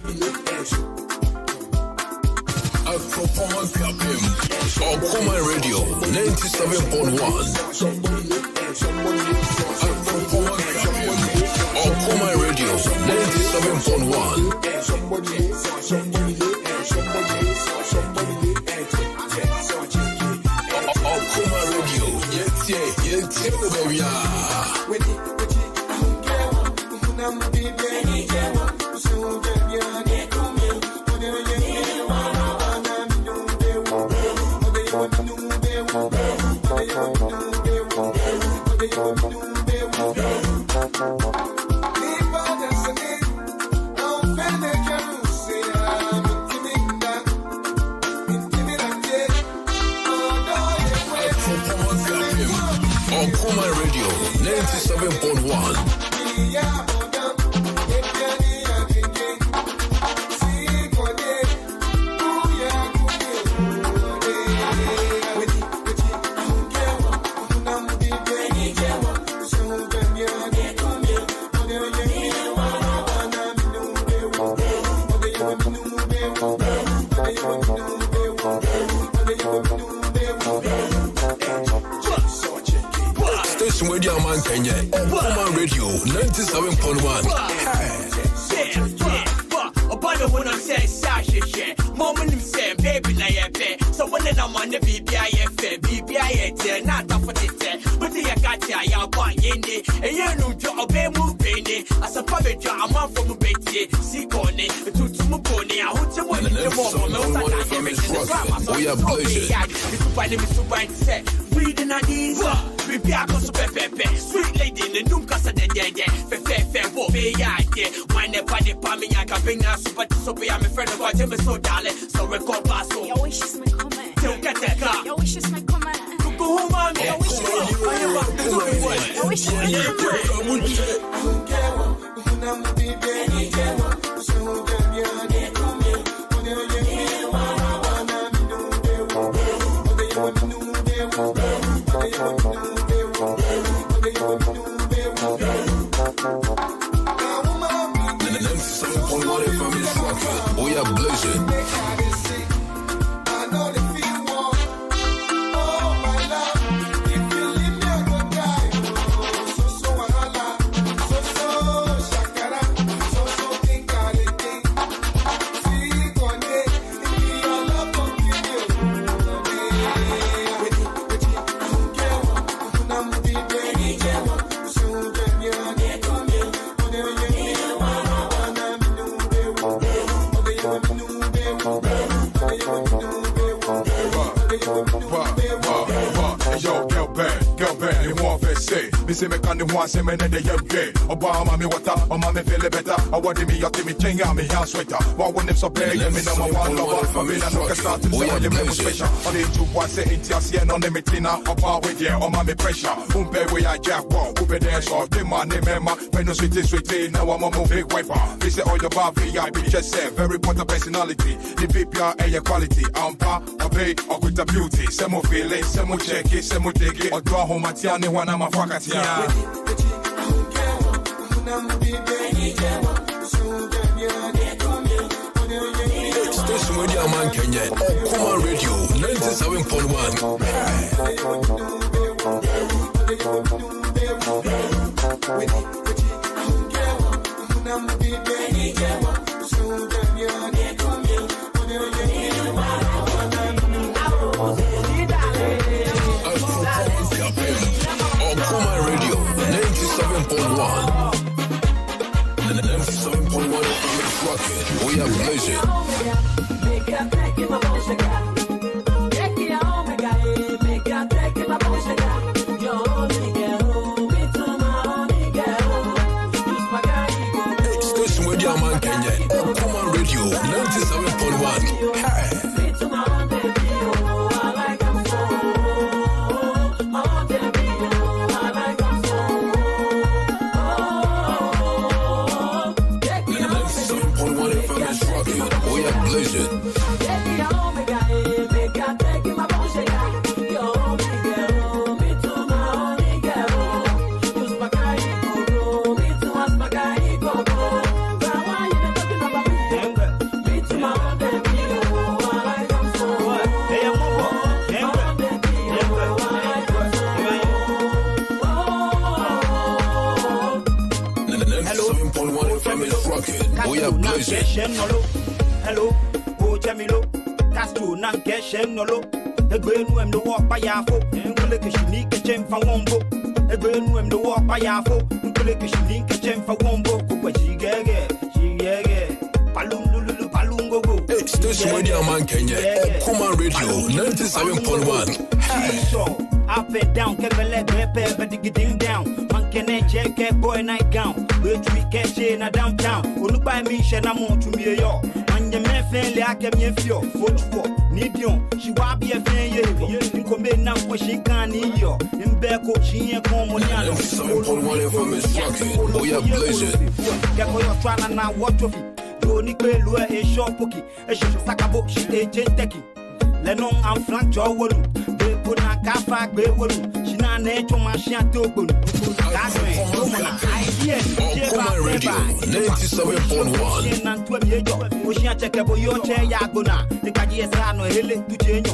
Okoman Radio 97.1. Okoman Radio 97.1. Okoman Radio, Okoman Radio 97.1. Station Radio Man Kenya, Okoman Radio 97.1. Obana when I'm saying Sasha, Moment him saying, baby, na yefe. So when I'm on the BBIF, not for it. But the Akatia, ya one yende, and you know, to obey move penny. As a public job, I'm on from a betty, see Connie, to Muponi, I want to win the moment. Reading a deed, we be a gossip pepe, sweet lady, the new casa de dead, fair, what be I get? Why never the palmy, I can bring us, but so be I'm a friend of what him so darling, so we call Basso. Your wish is my comment. Don't get that car. Your wish is my comment. Go home, man. Your wish is my comment. Your wish is my We are blazing. Me say me can the one say me ne the young gay. Obama me water, Obama me feel better. I want me out me change me hand sweater. Why when them so big, me number one lover. For me no can start to say you me special. On the two one say into see no me tina. Oba with yeah, Obama me pressure. Umpe we a jack wall, upe dance off. The man name member, when no sweet now I'm a move big wiper. They say all your bar VIP just say very important personality. The PPR and your quality. Ampa, obey, or with the beauty. Some more feeling, some more check it, some more take it. Or draw home at Tiani when I'm a fucker. Station Radio Man Kenya, Okoman Radio 97.1. Okoman Radio 97.1. 97.1 we are blazing. media man Kenya. Okoman Radio 97.1. We are blazing. We are blazing. Hello, oh Jamilo, Castro, Nankeshen, Nolo, a green room to walk by Yafo, and will make a unique gem for Wombo, a green room to walk by Yafo, and will make a unique gem for Wombo, but she gaggy, Palungu, Palungo. It's this media man Kenya. Okoman Radio 97.1. Up and down, Kevin Pepe, but getting down. Monkey check, boy, night gown. Which we catch in a downtown. Who buy me, Shanamo to me, yo. And the man fairly, I can be a few. What for? Need you. She will be a fan, you come in now, for she can't need you. In Beko, she ain't home on the We are blazing. Get for your trial and now watch of it. Don't Lua a short pookie. A ship Sakabo, she a chain taking. Lenon and Frank Joe. Put on Kafa, Bay Wood. She not nature my shadow. That's me. Okoman Radio 97.1. And 12 years ago, we shall check about your chair, Yagona. The Kadiasano, Hele, to change.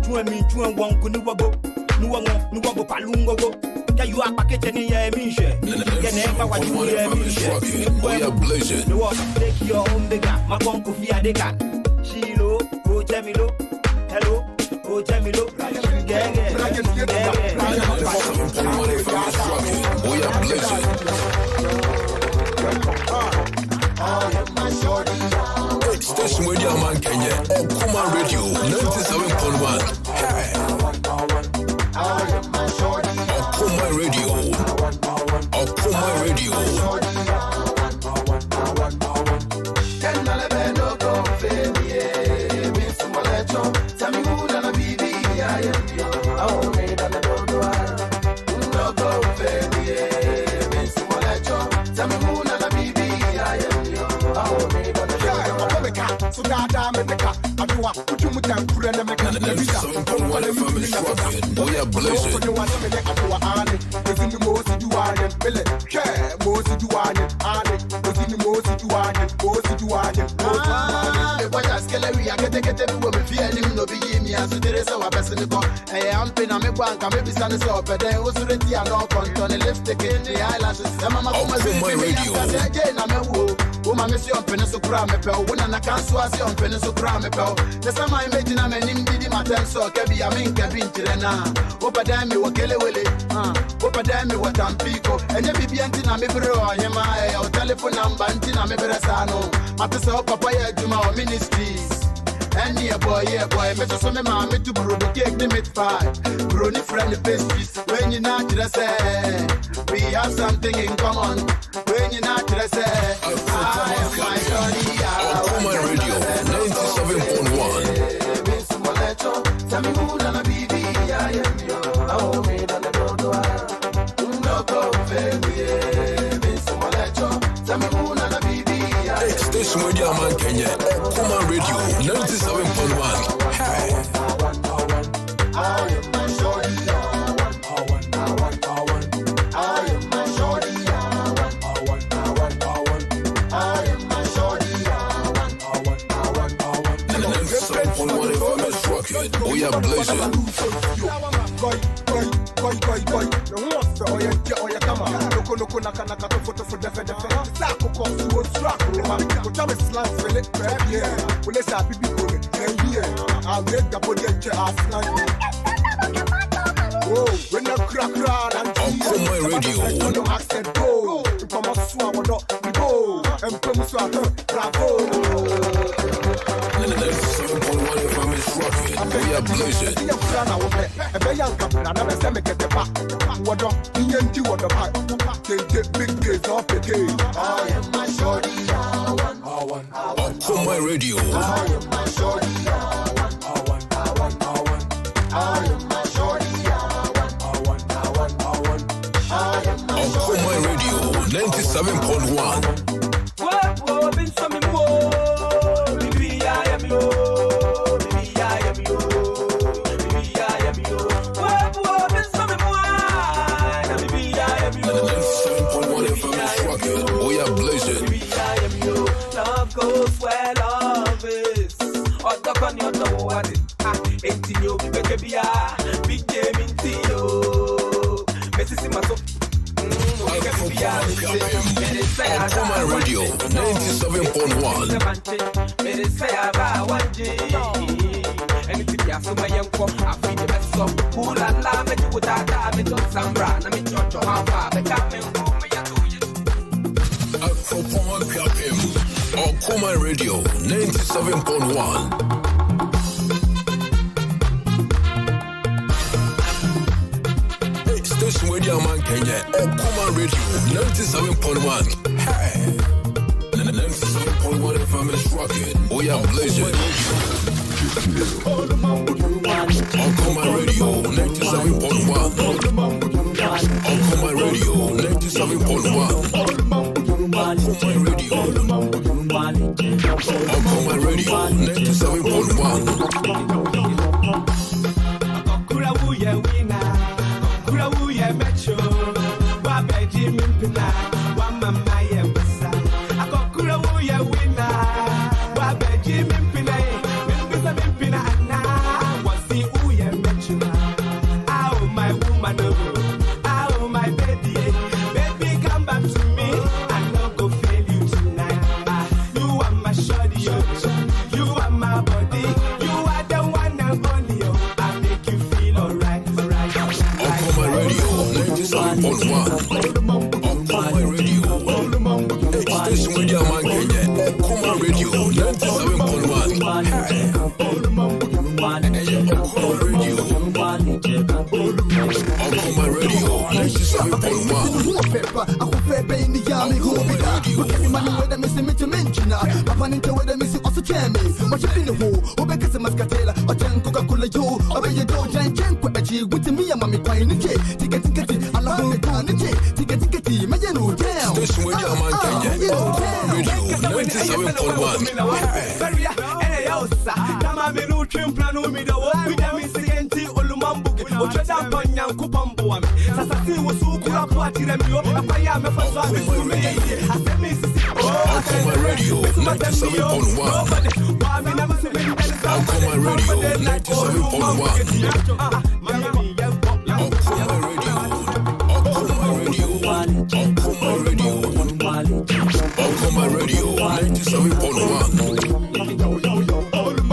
2 and me, 2 and 1 Kunuago. Nuago Palungo. You are packaging in your mission. You never what you hear. We are blazing. You want to take your own bigger. My uncle Fia Dega. Shilo, oh Jamilo. Hello, oh Jamilo. We are blazing. It's this media man Kenya. Okoman Radio 97.1. Okoman Radio. Okoman Radio. Tell me who gonna be the I am. Oh, made on the door. No go, baby. Tell me who gonna be the I am. Oh, made on the door. So that I'm in the car. I do what you would have put in the mechanic. We are blazing. You want to make up to Annie. It's in the most you are in Billy. Yeah, most you are in Annie. It's in the most you are in. Most you are in. Boy, I scale. I get everywhere. Feeling no be me as it is our best in the car. I'm pin on me bank. I'm maybe standing up. But then was already a no control. Lipstick in the eyelashes. I'm a radio. I'm a woo. Woman, Miss Yon Penis Crame Pel. When I can't swaz Yon Penis Crame Pel. The same I imagine I'm an Indian Matel so Kabi. I mean, Kabin Tirena. Opa Dami, what Kelly Willie. Opa Dami, what I'm Pico. And every Biantina Mibro, I am my telephone number. Antina Mibrasano. Matasa Papaya Juma Ministries. And yeah, boy, Mr. Some mammy to brew the cake, the mid 5. Brony friendly pastries. When you're not dressed, we have something in common. When you're not dressed, I am my body. Okoman Radio 97.1. Tell me who gonna be the I am. Oh, made on the door. No go, baby. Tell me who gonna be the I am. It's this media man Kenya. Okoman Radio 97.1. I am my shorty. I am my shorty. I am my shorty. We are blazing. Okoman Radio. We are blazing. What up? ENT what the pack? Take big days off the day. I am my shorty. Okoman Radio. I am my shorty. Okoman Radio 97.1. We are blazing. Love goes where love is. Okoman Radio 97.1. Okoman Radio 97.1. Station where the man Kenya, Okoman Radio 97.1. Hey, 97.1 FM is rocking. We are blazing. Okoman Radio 97.1. Okoman Radio 97.1. Okoman Radio. Okoman Radio 97.1.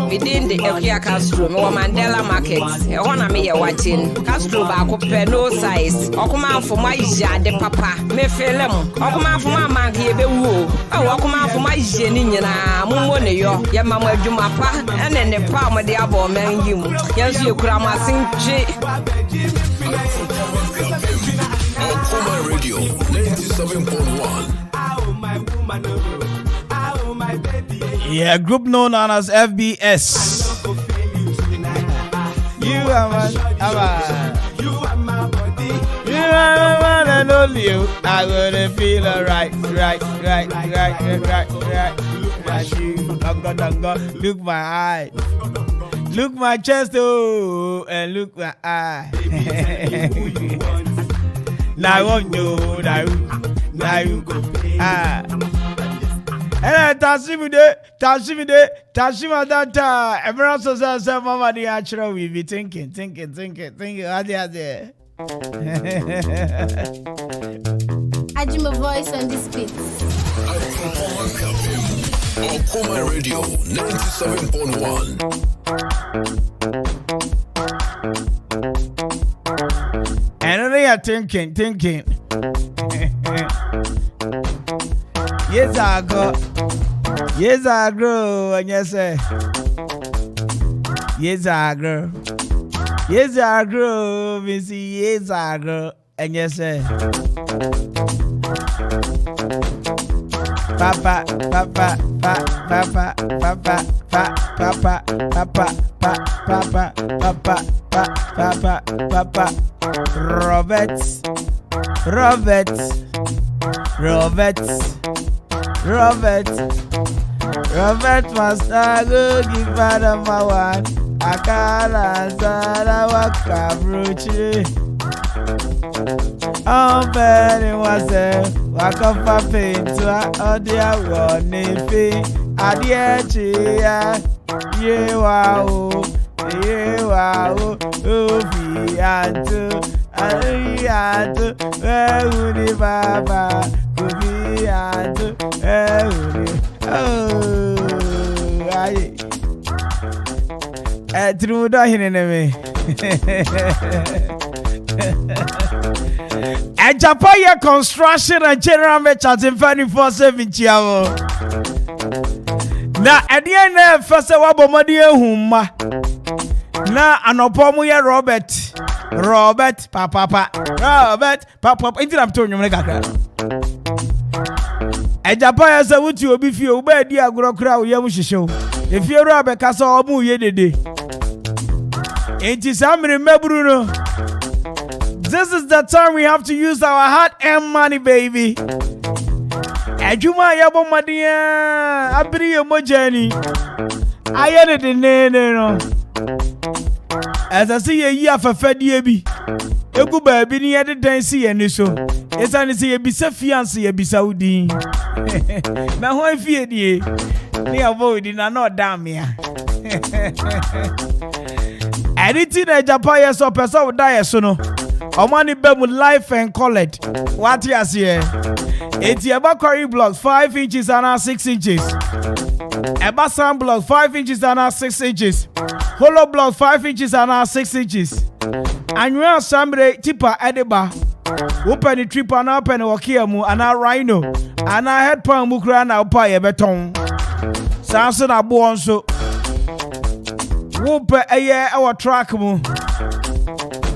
Within the Ekia Castro, or Mandela Market, a one of me watching Castro back no size. Okoman for my de papa, me film. Okoman for my man here, be woo. Okoman for my Jenina, Mumoneyo, Yamama Jumapa, and then the palm of the abo man you. Yes, you could have sing Okoman Radio 97.1. Yeah, group known as FBS. You are my body. You are my one and only you. I wouldn't feel alright, right. Look my eye, look my chest, oh, and look my eye. Now I won't know, now you go. And Tashima Data. Everyone says, Mama, the actual we be thinking. I do my voice on this beat. Okoman Radio 97.1. And they are thinking. Yes, I go, and yes, sir. Yes, I girl. Yes, I girl. Missy, yes, I girl. And yes, sir. Papa, papa, papa, papa, papa, papa, papa, papa, papa, papa, Robert must go give father my one. I can't answer waka bruchi. Very was waka papi to a dear one if I dear chia. Ye wow, Ufi and where would the Baba could be and through the enemy. A Japaya construction and general merchant in 24/7 chiavo. Na at the end, first of all, Bomadia Huma. Na anopomu ya Robert, papa. Inti I'm telling you, Megaka. A Japaya sa wuti obi fi oba di agro kra wo yamu hihyew. If you Robert kasa omu ye dede. Inti samre mebru no. This is the time we have to use our hard-earned money, baby. Ejuma yabo madia abri emojani. Ayene de ne no. As I see a year for Fedi bi. Egu baby ni yede dan si eni so. Esa ni se ye bisa fiance ye bisa udi. Na ho afie die. Ni avoid na no damn ya. Anything that Japan so person would die so no. Omani bemu life and colored. What you see? It's about curry blocks 5 inches and 6 inches. Eba sand blocks 5 inches and 6 inches. Hollow blocks 5 inches and 6 inches. And you are somebody tipper ediba. Open the trip and open the wakiamu and a rhino. And I had pan mukra na upa ye beton. Samson abu onso. Whoop a year our track mu.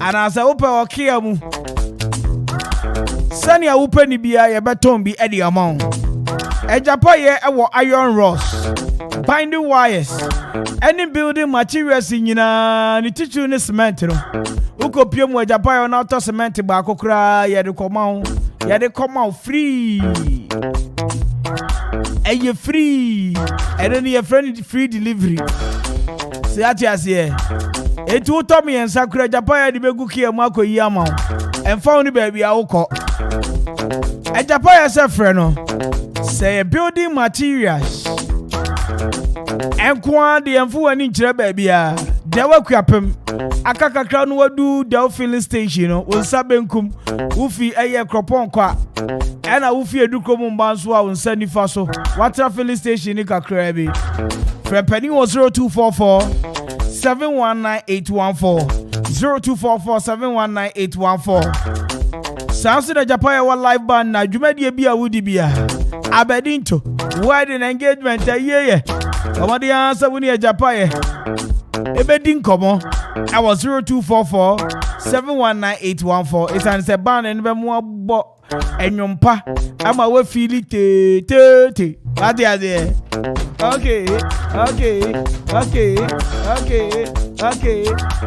And as I open or kill mu, Sunny a open bia ye beton be Eddie amount. A Japaye our iron rods, binding wires, any building materials in ni teach you cement. Uko pium we Japaye on auto cement bako kra ye de come out free. And you free, and then your friend free delivery. See that you see. Etu Tommy and Sakura Japaya di beguki e mako yama and found baby awoko. E Japaya se freno say building materials. En kwa di enfu ani nkyere baby a de wakuapem akakakra no wadu del filling station no wonsa benkum ufi eye kropon kwa ena ufi edukrom mbanso a wonsa nifa so watra filling station ni kakra bi frepani was 0244 719814 0244 719814. Sounds the Japaya one live band na Jumedi bia wudi bia abedinto wedding engagement yeah. Come the answer when you Japaya ebedin komo. I was 0244 719814. It's an se band and be mo bo enyompa ama we feel it te what there. Okay.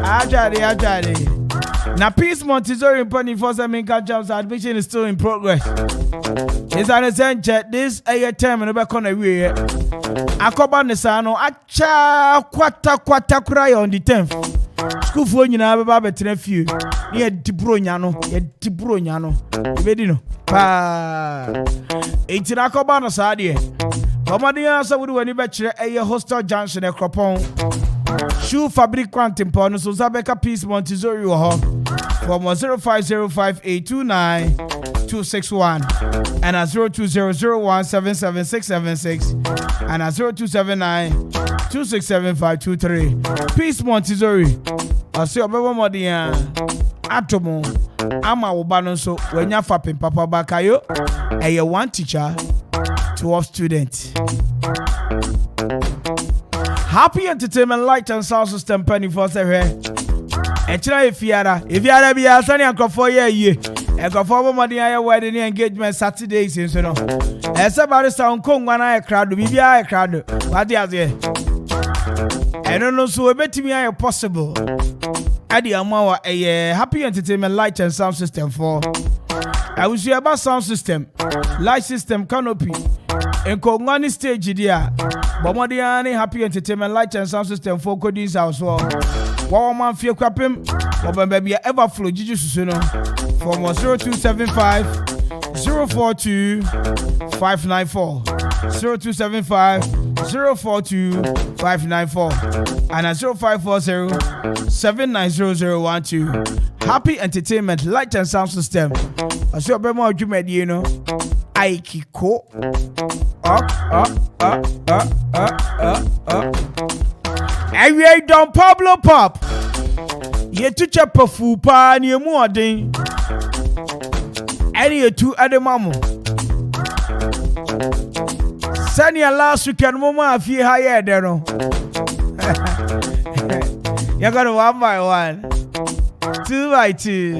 Ajari. Now, Peace Montessori in 24/7 jobs admission is still in progress. It's an essential. This a term in the back on the way. Akoba Nesano, Acha Quata cry on the 10th. School for you now, Baba Tenefew. Near Tibronyano, Bedino. Pa. It's in Akoba Nasadi. Commadia so would when you bet a hostel junction a cropon. Shoe fabric quantum pon so Zabeka Peace Montessori from 0505829261 and at 0200177676 and at 0279267523. Peace Montessori. I say Obama Modia Atomo Ama Ubano so when you fapping Papa Bakayo a one teacher 12 students. Happy Entertainment Light and Sound System penny for here. Echira if be a sunny and for ye. A for money wedding engagement Saturdays in so. As about sound kong when I crowd, be a crowd. What the other? I don't know, so a bit to me I possible. Addi Amawa a Happy Entertainment Light and Sound System for. I was here about sound system, light system, canopy, and Kongani stage there. Bomodiani Happy Entertainment Light and Sound System for Codins house. One man feel crapim, or baby ever flow Gigi Susuno from 0275 042 594 0275 042 594 and at 0540 790012. Happy Entertainment Light and Sound System. I saw Bemo Jumedino. Aikiko. Every Don Pablo Pop. Ye to chap a fupa and ye more ding. Any two at the mamu. Send your last weekend, Mama, if you higher there. You got a 1 by 1. 2 by 2,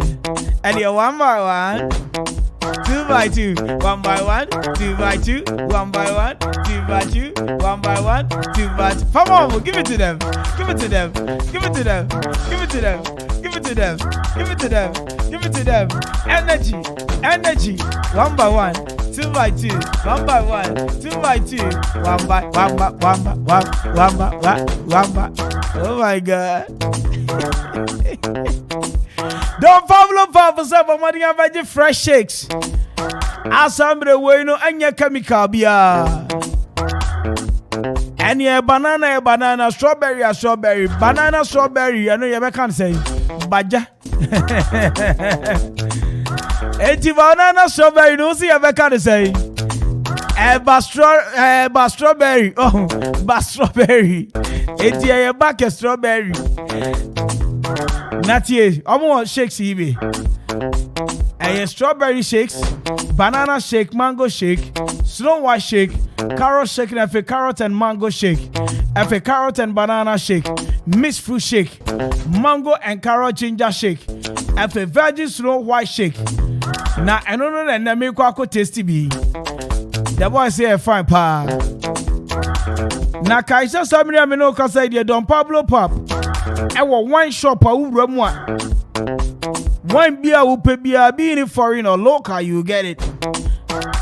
and you're 1 by 1, 2 by 2, 1 by 1, 2 by 2, 1 by 1, 2 by 2, 1 by 1, 2 by 2. Come on, give it to them, give it to them, give it to them, give it to them, give it to them, give it to them, give it to them. Energy, energy, 1 by 1, 2 by 2, 1 by 1, 2 by 2, 1 by 1 by 1 by 1 by 1 by. Oh my God. Don't Pablo Saba money have fresh shakes. Asambre way no anya chemical bia. Any banana, strawberry, banana, strawberry. I know you can say Baja. Eti banana, strawberry, no see ever can say. Strawberry. Oh, strawberry. Eti a back a strawberry. Natie, almost shakes eBay. A strawberry shakes, banana shake, mango shake, snow white shake, carrot shake, and a carrot and mango shake, a carrot and banana shake, mixed fruit shake, mango and carrot ginger shake, a virgin snow white shake. Now I don't know that make quite tasty be. The boy say a fine pa. Now Kaisa Sammy Amino Casa Don Pablo Pop. Our wine shop a wine beer will pay beer being foreign or local, you get it.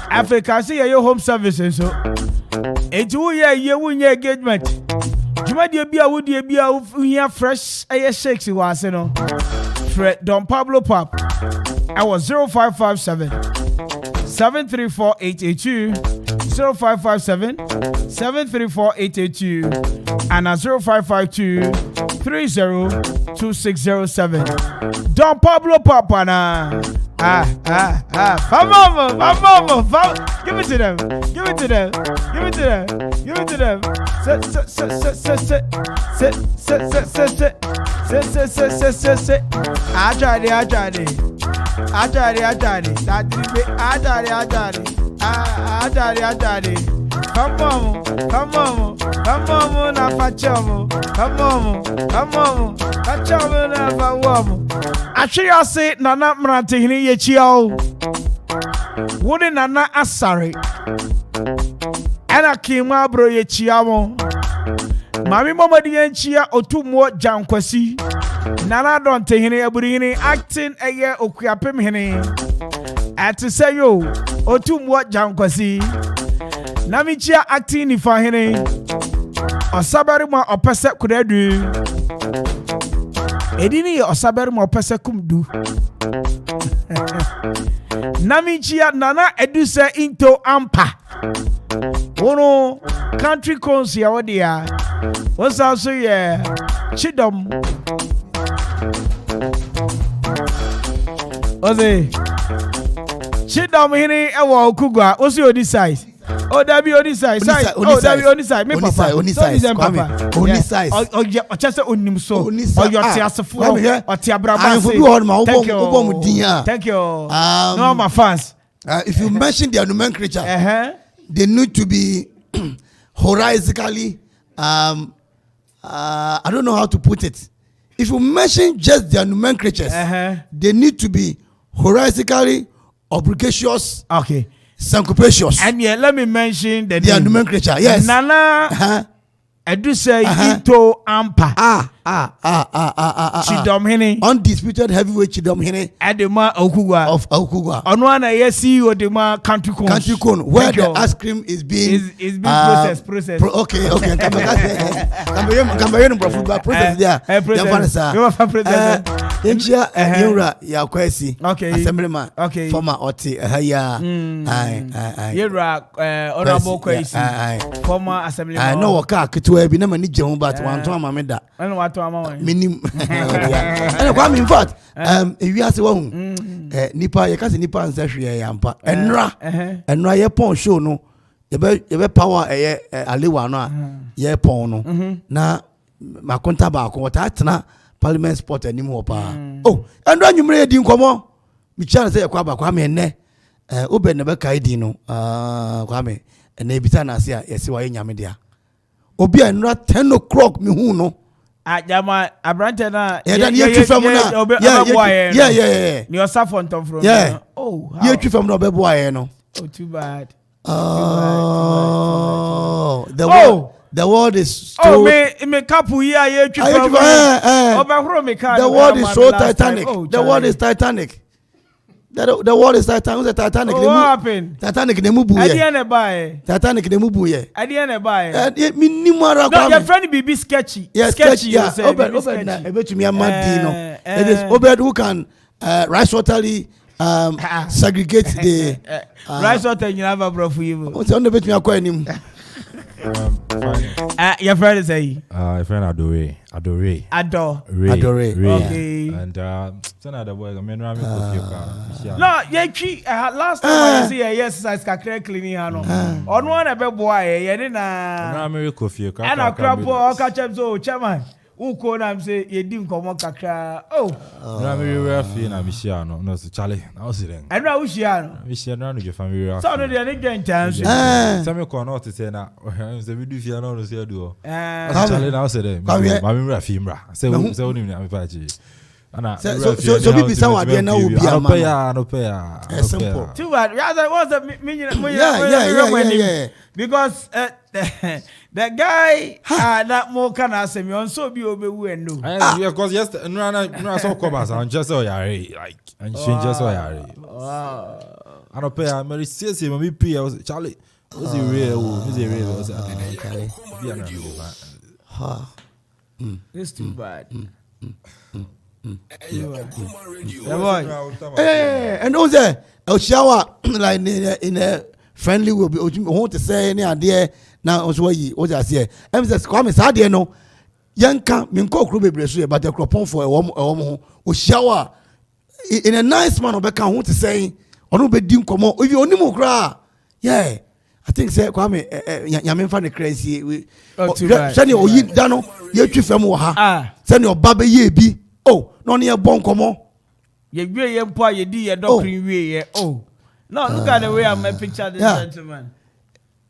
Africa see your home services so it's who you win your engagement. You might be a wood here fresh air shakes you was no Fred Don Pablo Pop. I was 0557 734 882 0557 734 882 and at 0552 302607. Don Pablo Papana. Give it to them. Give it to them. Give it to them. Give it to them. Sit. I tried it. Come on, na fachamo. Come on, fachamo na fawamo. Actually, I say Nana Mrantini Yechio. Wouldn't Nana Asari? And I came bro Yechiamo. Mami Mama Dienchia or 2 more Jankwasi. Nana don't take any abrini acting a year or Quiapim Henny. At to say yo or 2 more Jankwasi. Namichia acting if I hene or Sabarima or Pesek could I do. Edini or Sabarima or Pesekum do. Namichia Nana Eduse into Ampa. Ono country consia odia. What's also yeah Chidom. Oze Chidom hene ewa okugwa. What's your size? Oh, that be on this side. That be on this side. Me papa. On this side. Oh, just on him so. Oh, your teaserful. Or teabraba. Thank you. No, my fans. If you mention their nomenclature, they need to be horizontally I don't know how to put it. If you mention just their nomenclatures, they need to be horizontally obligacious. Okay. Syncopacious. And yeah, let me mention their nomenclature. Yes. Nana. Edu say Ito Ampa. Chidomhene. Undisputed heavyweight Chidomhene. Adema Okugwa. Of Okugwa. Onwana CEO Dema Country Cone. Country Cone. Where the ice cream is being processed. Okay. Cambayon process there. Yura Yakwesi. Okay. Assemblyman. Okay. Former Oti. Yura Honorable Kwesi. Former Assemblyman. I know to be never need John, but one time I made that. I know what I'm Minim. And in fact, if you ask one, Nipa, you can't see Nipa and Session Yampa, and Ra, ye pon show no, you be power a Aliwana, ye pono. Na, my contact, what I Parliament spot anymore. Oh, and then you made him come on. Michelle say, Kwame, ne, Uber never kaidino, Kwame, and Nebitana say, yes, you are in Yamidia. Obi anra 10 o'clock me hu no ajama abrante na yeah ni osafo ntom from oh ye twifam na obebo aye no oh too bad the world is so me kapu here ye twifam obehoro me car the world is so titanic the world is titanic. The world is Titanic. The Titanic. What happened? Titanic ne mubu ye. Titanic ne mubu ye. No, your friend be sketchy. Yeah, sketchy. Yeah. Obed na ebetumi amadi no. It is Obed who can rice-waterly segregate the rice-water you have a bro for you. What's on the betumi akwa enim? Your friend is a your friend Adore. Okay. And some other boys, I mean, no, last time I see a exercise kakra cleaning hano. On one a bad boy, ye na. I'm a coffee. And a crab or catch up so chairman. Who call am say ye didn't come on kakra. Oh. I'm very feeling I'm Michiano. No, Charlie. I was sitting. And now Michiano. Michiano, your family. So no, they are getting chance. Some call not to say now. The video if you know to say do. Charlie now said them. I'm Rafimra. Say only I'm Pachi. So be someone there now will be a no pay. Simple. Too bad. What's the meaning? Yeah. Because the guy that more can ask me on so be obe no. Yeah, because yes, no so covers and just so yari like and she just so yari. Wow. I don't pay. I'm very serious. Me pay. I was Charlie. Was it real? It's too bad. And also, a shower like in a friendly will be want to say any idea now. Also, what I say, says, Kwame Amponsah no. Yanka minko krube bresu but the cropon for a woman who shower in a nice man of Becca want to say, or no bedim come on. If you only more cry, yeah. I think say Kwame Yamin fan the crazy. Send your dano, you twifam wo ha. Send your baby ye bi. Oh, no near bon come ye gray ye poor ye di ye doctrine way. Oh, no, look at the way I may picture this gentleman.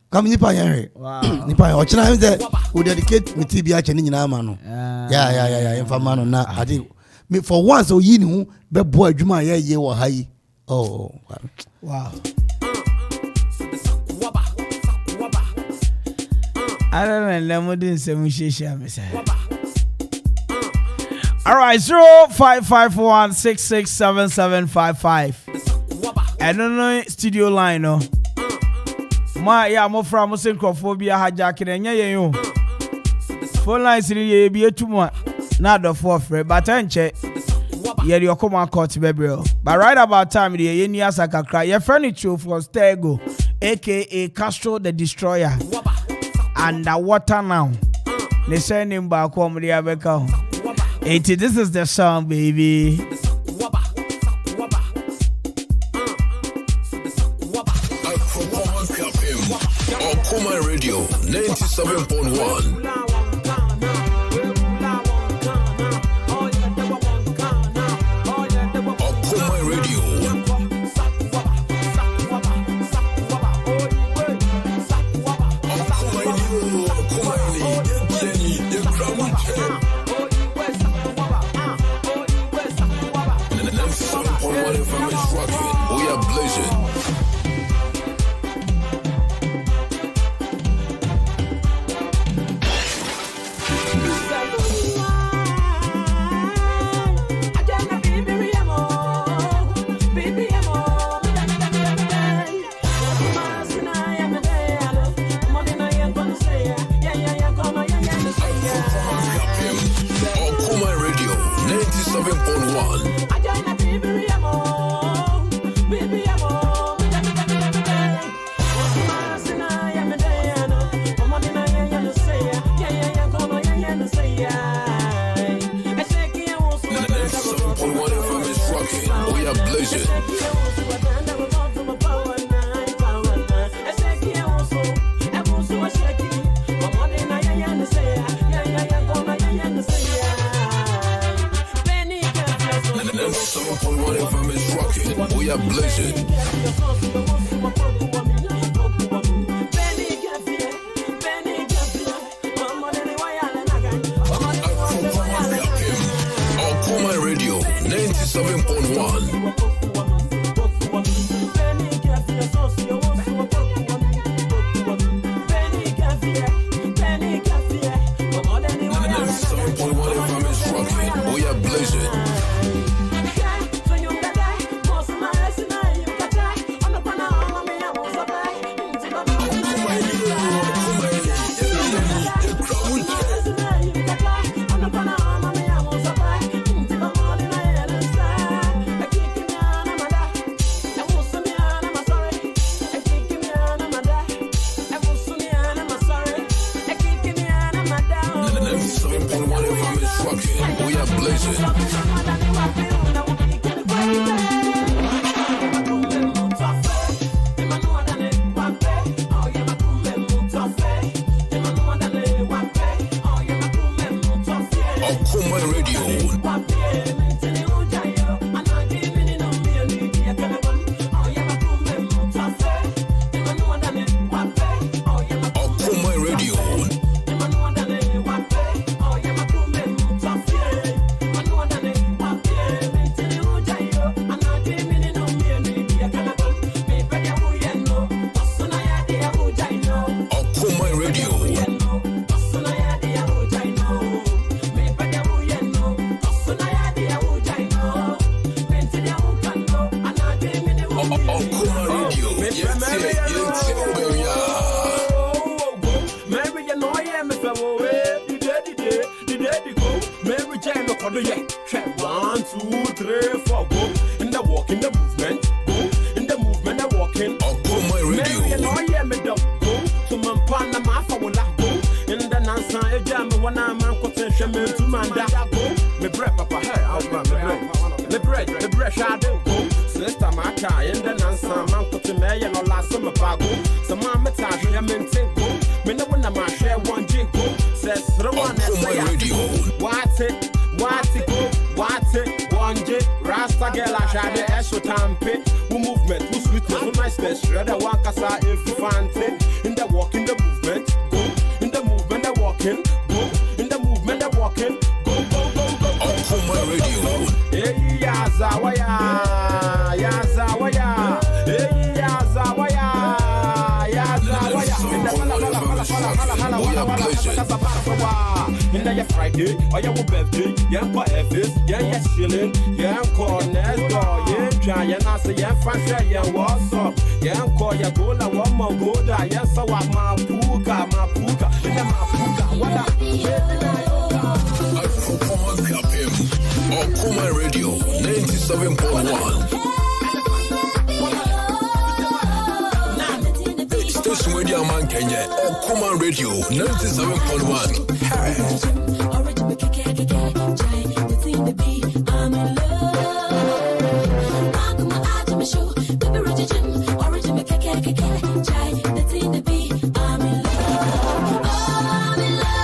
Come Nipa Henry. Wow. Nipa, or China that would dedicate me to be a Chinese man. Yeah. In fact, man, na I think me for once, so you know, be boy, Juma, ye were high. Oh, wow. I don't know, let me say, all right, 0551667755. I don't know studio line, no. I'm from Musincophobia hijacking and yo. Phone line 3 be a 2 months, not the 4th, but I check. Yeah, you come on court, baby. But right about time, the Yeniasaka cry. Your furniture for Stego, aka Castro the Destroyer. Underwater now. They send him back home, the Abeka. This is the song, baby. Okoman Radio 97.1. 97.1. We are blazing. We are blazing. Okoman Radio 97.1. We are blazing. We are blazing. Okoman Radio. Okoman Radio. Okoman Radio. One, two, three, four, go in the walk, in the movement, go in the movement, the walking. Okoman Radio. Go to Mampana, Mafa will go in the Nansan, a jam, one man quotation to Manda go. Me bread, papa, hey, I'll run the bread, shadow go. Sister Maka in the Nansan, man quoting me and all last summer pago. Some mamma tash, I mean, take go. Me no one of my share one jig go. Says, Okoman Radio. What's it? What's it? One J, Rasta girl, I shot the extra tampe. Who movement, who sweetness, who niceness, rather walk as I if you fancy. In the walk, in the movement, go. In the movement, the walking, go. In the movement, the walking, go. Okoman Radio. Hey, Yazawaya, Yazawaya. Hey, Yazawaya, Yazawaya. In the Friday, or your birthday, young for F's, young shilling, young call next door, young try, and I say, young fancy, young what's up, young call your goal, I want more gold, yes, so I'm my puka, in the mapuka, what up, Okoman Radio 97.1. Station Radio Man Kenya, Okoman Radio 97.1. I'm in love.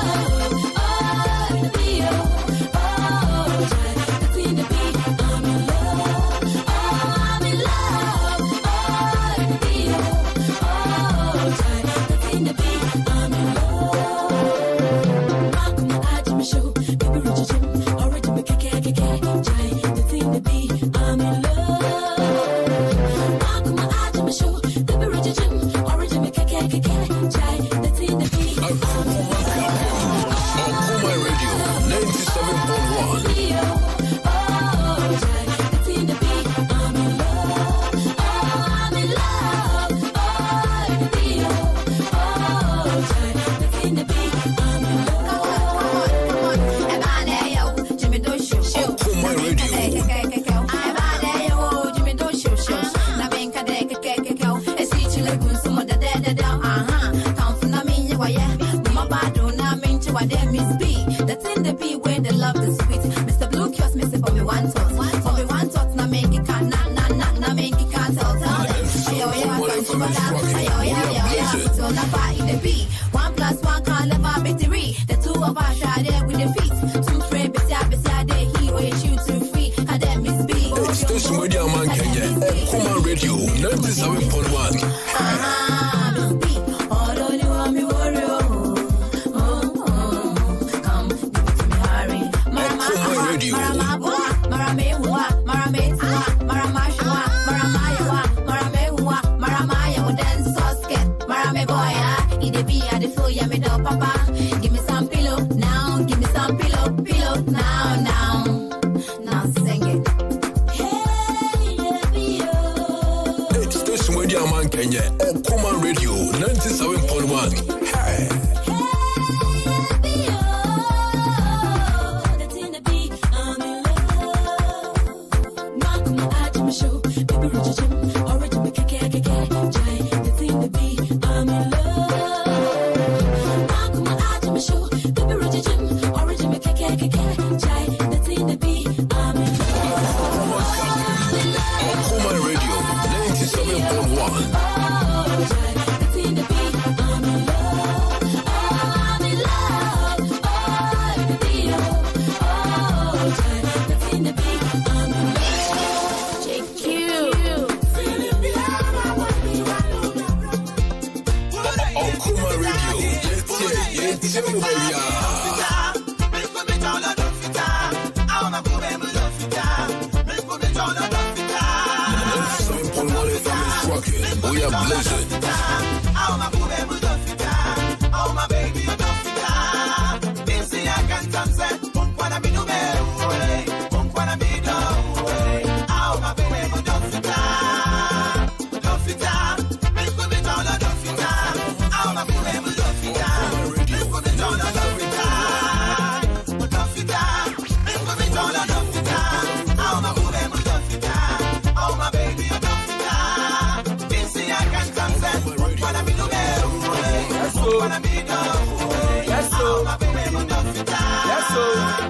Okoman Radio. what them is be. The thing they be where the love is sweet. Mr. Blue Kiosk, Mr. For me one tot. For me one tot, na make it can, na make it can't tell. Ayo, yeah, so na buy the B. 1 + 1 can't never be 3. The two of us are there with the feet. 2 3 beside there, he or you shoot 2 3. And them is B. Station Media Man Kenya, Okoman Radio, 97.1. Miss B, although you want me worry, come, give it to me, hurry. Marama, Papa, give me some pillow now, give me some pillow now, sing it. Hey, Station Media Man Kenya, Okoman Radio, 97.1. Hey. We are blessed.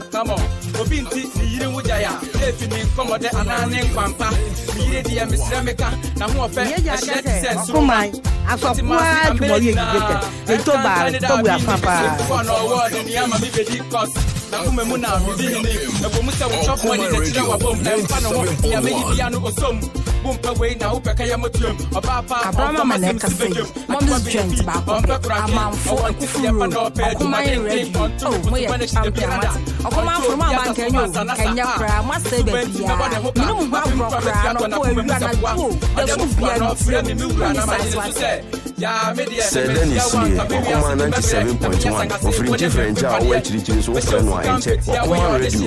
Come on, Obinti, you would die. If you need come on the Anani Pampa, you did Miss Remeka, now more fair. Okoman, I saw quite more you get. They told by Papa. One award in Yamami Bedicos. Nakumuna, the Bomusa will chop money that you are bomb and Pano, Yamiano or some. Away now, Pekayamutum, or Papa, Abraham Maneka say, Mom's joint back on Amam for Okoman Radio. Oh, my champion, Okoman from my Kenya, must say that no one broke around or you are not cool. Said Dennis Lee, Okoman 97.1, offering different job where to reach his work and wine check. Okoman Radio,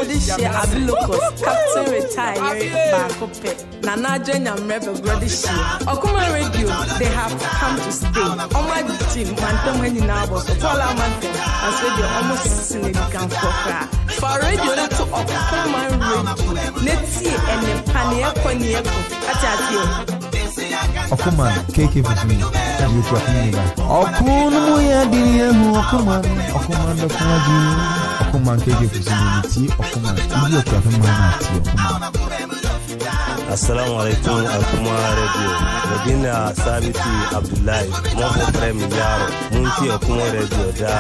this year Abilokos, Captain retired Bakope. Nana Jenya Rebel this year. Okoman Radio, they have come to stay. On my team, Mantom when you now was a Paula Manton, and so they almost significant for radio to Okoman Radio. Let's see and the Pania Konyako. Okoman, KK for me. You got me back. Okoman, Okoman, Okoman, KK for me. Okoman, you got me. Assalamu alaikum Okoman Radio. Medina Sabiti Abdullahi, Moko Premi Yaro, Munti Okoman Radio da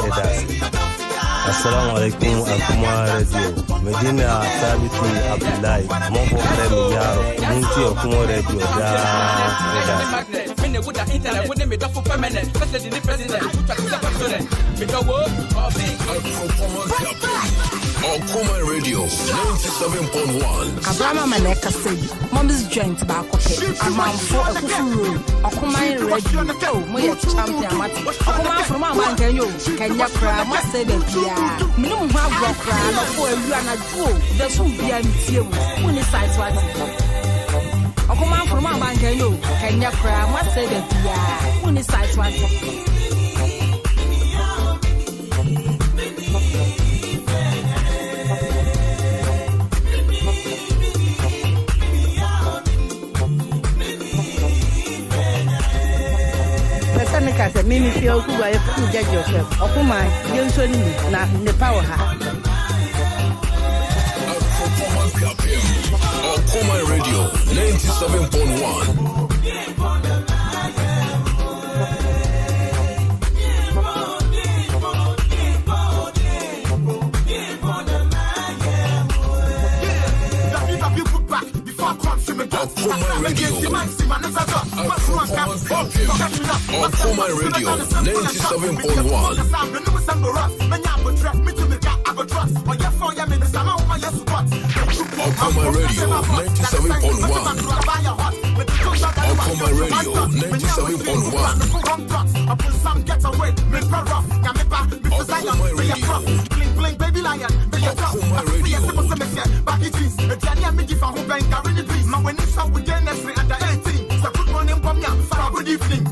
Edasi. Assalamu alaikum Okoman Radio. Medina Sabiti Abdullahi, Moko Premi Yaro, Munti Okoman Radio da Edasi. Okoman Radio 97.1. Abraham Maneka say, Mom's joint back up. Amam for a Kufuru. Okoman Radio. Oh, my champion. Okoman from my man, Kenya cry, must say that yeah. Minimum have rock cry, for you and a go. There should be a museum. Who is size what? Okoman from my man, Kenya cry, must say that yeah. Who is size what? ka say me feel Okuba if you judge yourself. Okoman, you so ni na ne power ha. Okoman Radio 97.1. Okoman Radio 97.1. Good evening.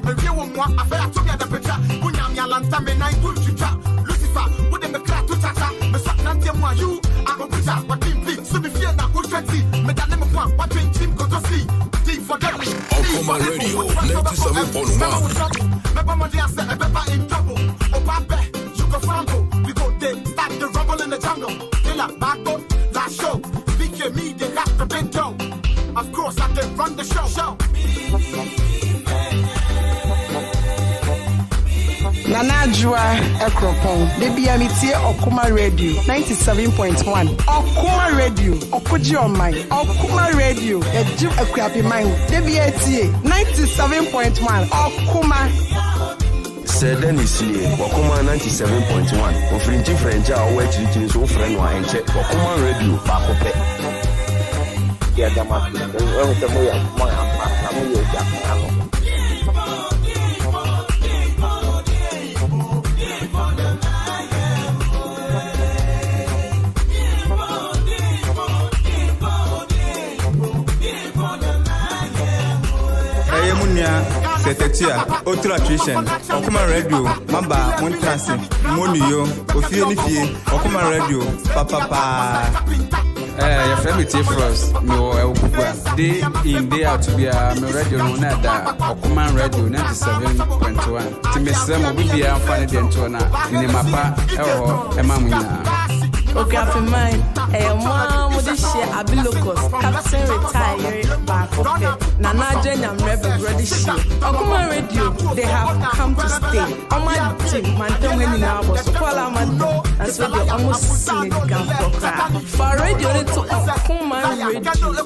I feel to get the picture. Kunyami alanta me na good chicha. Lucifer, put them the crack to chacha. Me sat nanti mwa you. I go picture. What team please? So me fear na good twenty. Me that name one. What team go to see? Deep for them. Okoman Radio 97.1. Me mama dia say a pepper in trouble. Obabe, you go frambo. We go there, start the rumble in the jungle. Killer, backbone, last show. BK me, they got the big dough. Of course, I can run the show. Nana Jua Ekropon, DBMT Okoman Radio 97.1. Okoman Radio, Okuji on mine. Okoman Radio, a Jew Equiapi mine. DBT 97.1. Okoman. Seden is here, Okoman 97.1. Offering different jar, wet reaching so friend and check Okoman Radio, Bakope. Yeah, the Setetia, Otra Tuition, Okoman Radio, Mamba, Montasi, Monio, Ofie, Okoman Radio, Papa. Your friend T Frost, no Okuba. Day in, day out to be a radio Nada, Okoman Radio 97.1. Timesem will be a funny dentona, in the Mapa, Emamina. Okay, for mine, a mom with this share, I be locals, Captain retired back of it. Nana Jen and Rebel Brother Ship. Okoman Radio, they have come to stay. On my team, man, don't let me know about so call I'm and so they almost sing it down for radio to Okoman Radio.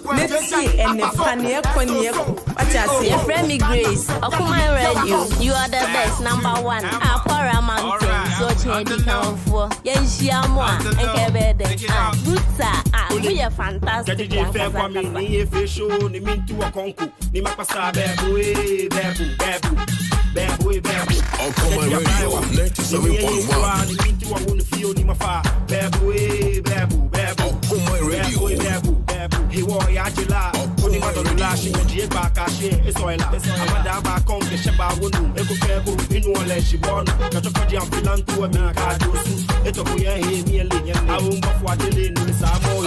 Let's see, and the Pania Coniaco. What I say, your friend me Grace, Okoman Radio, you are the best, number one. Our Mountain, so Chedi come for. Yes, Yamwa, and Kebede. Buta, we are fantastic. Fair for me, ni official, ni mean to a conco, ni Macasa, babu. Okoman Radio 97.1. Ni mean to a wound feel ni mafa, babu. Okoman Radio. He wore Yajila, only Madonna, she went to Bakashi, it's oil. Amadaba, Kong, the Shaba, Wunu, Eco Fabu, in one she born, Katapaji, and Filan to America, it's a boy, he nearly, I won't go for the lane, Miss Amo,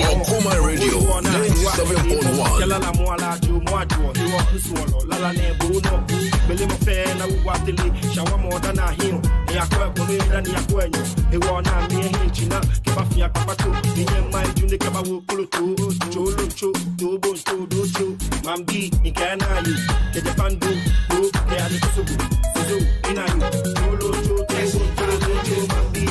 Okoman Radio 97.1. Kelala Moala, Jumoado, he walked to swallow, Lala Nebuno, Belimo Fair, Watili, Shawa more than a hero, Yakwa, and Yakwa, he won a mere Hinchina, Kafia Papato, my junior Kabawu, Cholo, Dobo, Mambi, in Ghana, you, the Japan do, they are the Subu, in a Cholo, Mambi,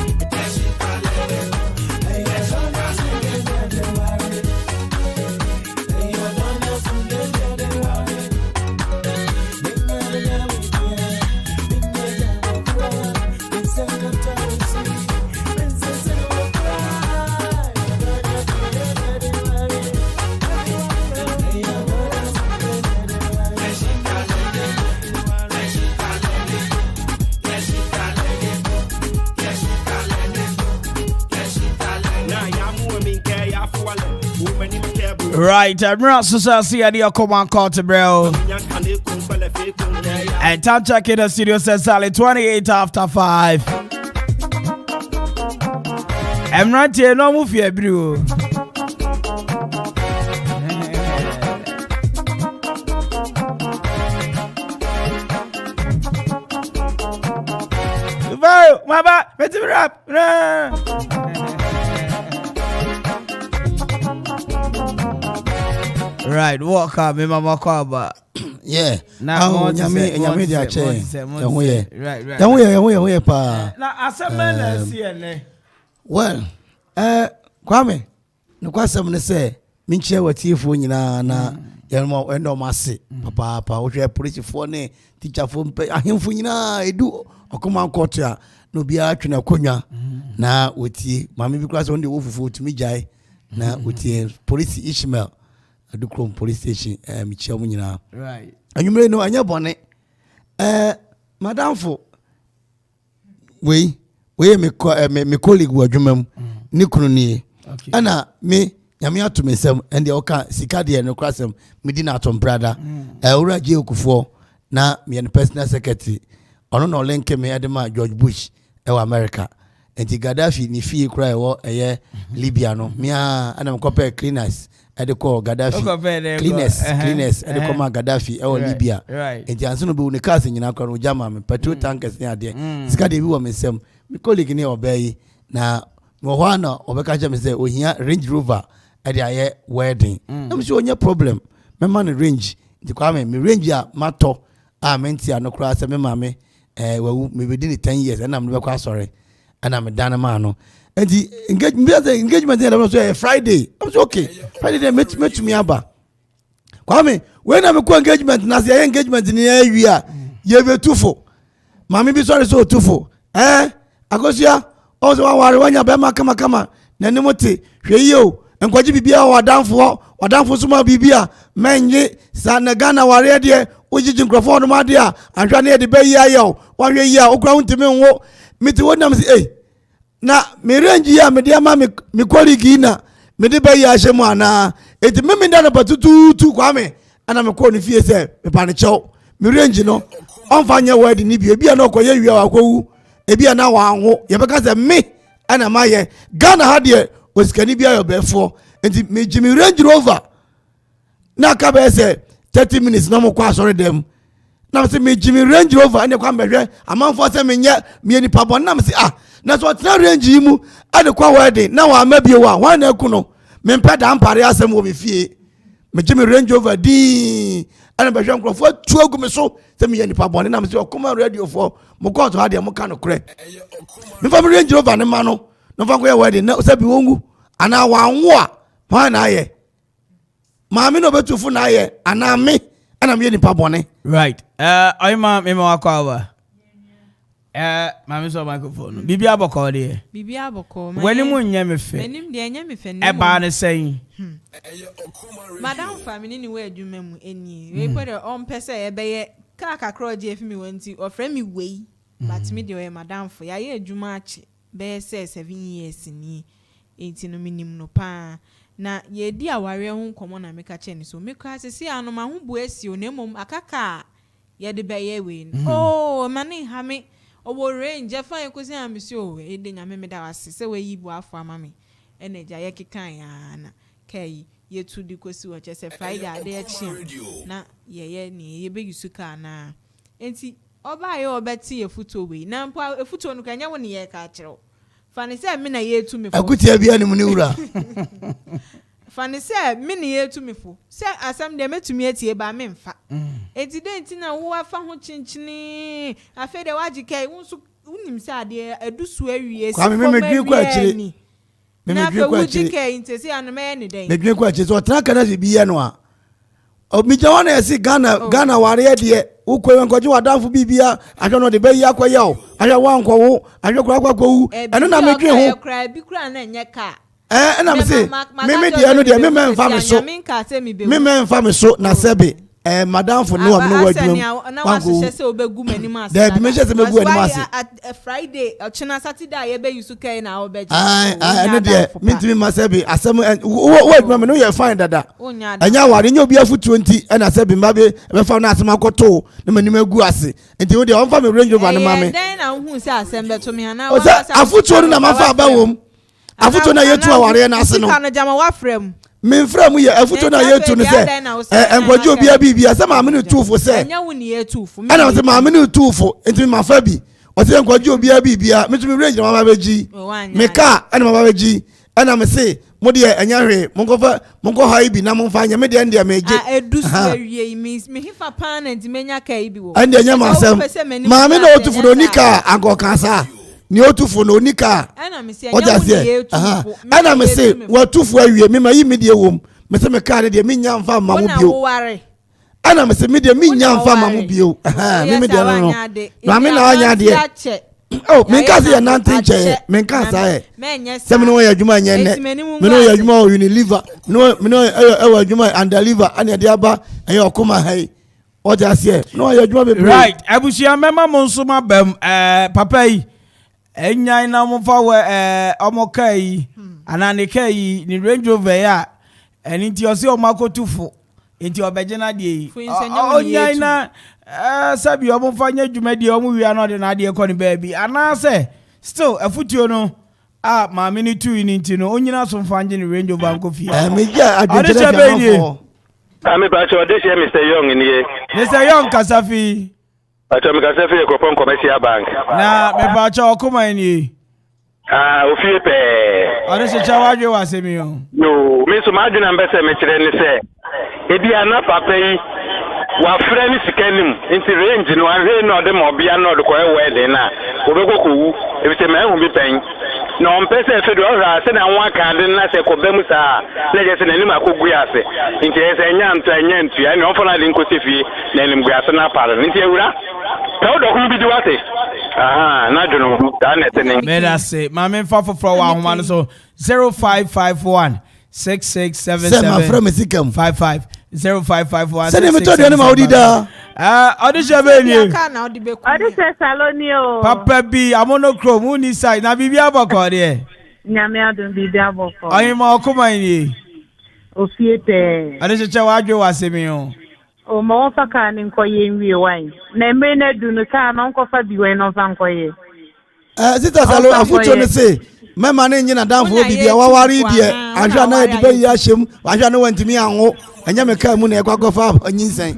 Right, I'm not so see the Okoman Court, bro. And time check in the studio says Sally 28 after 5. I'm not here, no move here, bro. Hey, my bad. Let me rap. Right, walk up, me mama kwaba. Yeah. Now, nyame dia che. Right. Yawo pa. Na asema na CNA. Well, Kwame, no kwasem ne say, minche watifo nyina na yɛn endo mase. Papa, wo hwe police fo ne teacher fo mpe ahemfo nyina edu Okoman court a no bia atwena konwa na wotie mame bi kwase wonde wo fufu tumi jai na wotie police Ishmael Adukrom police station michia mu nyina. Right. Anwumre no anya bone madam fo we me colleague wa dwumam ni kunu ni ana me nyame atomesem ende oka sika de no kwasem medina atom brother ewura je okufo na me personal secretary ono no link me adema George Bush ewa America enti Gaddafi ni fie kura ewo eye Libya no me ana me copy cleaners ede ko Gaddafi cleaners ede ko ma Gaddafi ewo Libya enti anso no be woni cars nyina kwa no jama me petrol tankers ni ade sika de bi wo mesem me colleague ni obey na mo hwana obeka je me say ohia Range Rover ede aye wedding na me say onya problem me man range enti kwa me range a mato a menti anokra se me mame wawu me within 10 years and am no be sorry and am done man no and the engagement dey Friday I'm so okay Friday dey meet me aba Kwame when am ko engagement na say engagement ni awi a ye be tufo mame bi sorry so tufo agosia o so ware wanya be makama na ni mote hwe yi o enkwaji bibia wadanfo suma bibia menye sa na Ghana ware de ojiji nkrofo no made a anhwa na de be yi ayo wahwe yi a okra huntime nwo miti wonam si na me range ya me de ama me colleague na me de be yi ahye mu ana eti me nda no batutu Kwame ana me ko no fie se me pa ne chew me range no onfanya word ni bi ebia na okoye wi akwu ebia na wa anwo ye be ka se me ana maye Ghana ha de osikani bia yo befo enti me Jimmy Range Rover na ka be se 30 minutes na mo kwa sorry dem na se me Jimmy Range Rover ene kwa mbehwe amanfo se me nya me ni pabon na me se na so tra range yi mu ade kwa wedding na wa mabie wa na ku no me mpeda ampare asem wo me fie me Jimmy Range Rover di ane behwe nkrofo tu agu me so se me ni pabon na me se Okoman radio for mo court ha de mo ka no kre me fa me Range Rover ne ma no no fa ko wedding na se bi wongu ana wa anwo a pa na ye Mami no betufu na ye ana me ana me nipa bone right oyma me ma akwa mami so microphone bibi aboko de bibi aboko wani mu nya me fe enim de nya me fe e ba ne sen madam family ni we adwuma mu eni we put on pese e be ye kaka kroje fi mi wanti ofre mi wei but me de madam fo ya ye adwuma achi be say 7 years ni enti no minim no pa na ye di aware ho komo na meka che ni so meka sesi anu ma ho bu esi o na mom akaka ye de be ye we mani ha me owo range fa ye kosi amisi o we de nya me da wase se we yi bu afo ama me eneja ye kekan ya na kai ye tu di kosi wo che se Friday ade e chi na ye ni ye be yusuka na enti oba ye obeti ye futo we na mpo efuto no kanya wo ni ye ka kire Fani say me na ye tu me fo. Akuti abia ni mu ni wura. Fani say me na ye tu me fo. Say asam de metumi atie ba me mfa. Enti de enti na wo afa ho chinchini. Afa de wajikai wonso unim say ade adusu awie si. Kwa me medwi kwa akire. Me medwi kwa akire. Na fa wujikai enti say anu me ne den. Medwi kwa akire so tra kana bi ye no a. O mi jawana esi Ghana ware de ukwe nkoji wadanfu bibia ahwe no de be yi akoye o ahwe wankwo wo ahwe kura kwawu eno na medwe ho kura bi kura na enye ka na me se me de eno de me mfa me so me mfa me so na sebe madam for no am no wadwum na wa se se obegu manim ase da bi me se megu anim ase Friday china Saturday ye be yusu kai na obeji eno de mintimi ma sebe asem wadwum me no ye fine dada anya ware nya obi afu 20 na sebe mbabe be fa na asem akoto na manim egu ase enti wo de on fa me Range Rover na ma me den na hu se asem be to me na wa afu to na ma fa ba wom afu to na yetu aware na ase no kan jama wa frem me mfra mu ye afuto na yetu ne se enkwaji obi abibia se ma me ne tufo se enya wo ne yetu fo ana se ma me ne tufo enti ma fa bi ɔsɛ nkɔgye obia bibia metumi range na mama bɛgyi meka ɛna mama bɛgyi ɛna me se mo deɛ ɛnyɛ hwee monkɔ ha yi bi na momfa nyɛ me deɛ ndeɛ megye edu so awie me hifa pan and menya ka yi bi wo ɛndeɛ nyɛ masɛm maame na otufo no nika agɔka saa ni otufo no nika ɛna me se ɛna me se watufo awie me ma yi me deɛ wom me se me ka deɛ menya mfa ma mo bio ɛna me se me deɛ menya mfa ma mo bio me deɛ no maame na anya deɛ oh menka se ya nantin che menka sa e se me no ya adwuma nya ne me no ya adwuma o Unilever me no e wa adwuma and deliver ane de aba e Okoman hai o ja se no ya adwuma be right abusia mema mo nso ma bam papa yi enyan na mo fa we omoka yi anane kai ni Range Rover ya eni ti o se o makotufo enti obegena de yi onyan na sabi omo fanya dwumadi omo wi ano de na de ekọ ni baabi anase still afutuo no maame ni tu ni nti no onyina so mfanje ni Range Rover anko fie meja adwetele jamafo ami ba cho de Mr. Young ni ye Mr. Young kasafi acho mi kasafi e kopon commercial bank na me ba cho Okoman ni ofie pe ade se cha wadwe wa semi yo no me so ma dwuna mbese me kire ni se ebi ana papa yi wa frɛ ni sikanim nti range no ahwe no de mobia no de koe wedding na obekokowu ebite ma hu bi pen na on pese efe do ora se na nwa ka de na se ko bemu sa na je se na nim akogu ase nti ese nya ntu ya na on fola de nkosi fie na nim gu ase na pare nti ewura tawo do hu bi di wate na dunu da na tene me da se ma me fa foforo wa homa no so 0551 6677 55 0551 send me to the name audida audition be ni audition salonio papa bi amonochrome uni side na bibia aboko de nyame adon bibia aboko oyin ma Okoman ni ofie pe audition cha wadwe wa semi o ma won fa ka ni nkoye nwie wan na me na dunu ka na nko fa biwe no fa nkoye sister salo afucho ne say mema ne nyina danfo bibia wawari die ahwa na de be ya hyem ahwa na wantimi anwo anya meka mu na ekwagofa anyinsan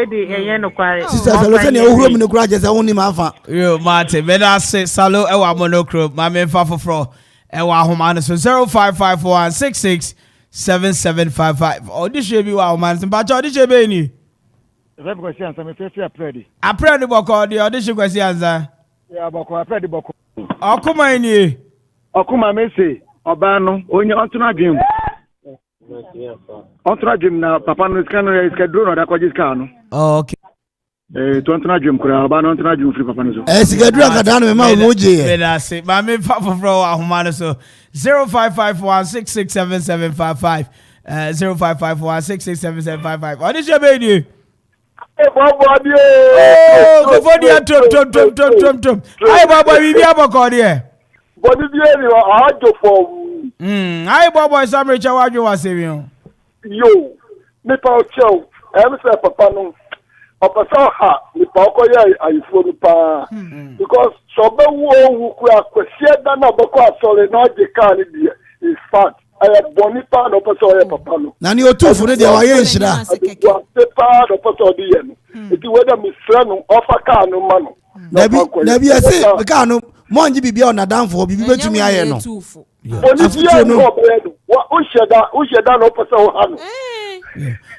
edi eye no kware sister salo se ne ohuro mu ne kura je se woni ma afa yo mate beda se salo e wa monochrome ma me fa foforo e wa homa no so 0551667755 audition bi wa homa no ba cha audition be ni Rev kwesi ansa me fe apredi boko de audition kwesi ansa ya boko apredi boko Okoman ni Okoman mese oba no onye ontuna dwem na papa no scan drone na da kwaji scan no okay ontuna dwem kura oba no ontuna dwem free papa no so siga drone ka da no me ma o moje me da se ma me fa foforo ahoma no so 0551667755 0551667755 audition be ni go for the tom. Ai baba bibi aboko de. Body bi ni ajo for. Ai baba Samuel Chawadwe wa semi o. Yo, me pa o cheo. Em se papa no. Opasa ha, me pa ko ye ayifo ni pa. Because so be wo ku akwese da na boko asole na je kan ni is fat. Bonipa no person papa no na ni otufu ne de wa ye nhira pa no person di ye no eti weda mi sra no ofa ka no ma no na bi ase ka no monji bibia ona danfo bibi betumi aye no bonipa no wa o sheda no person ha no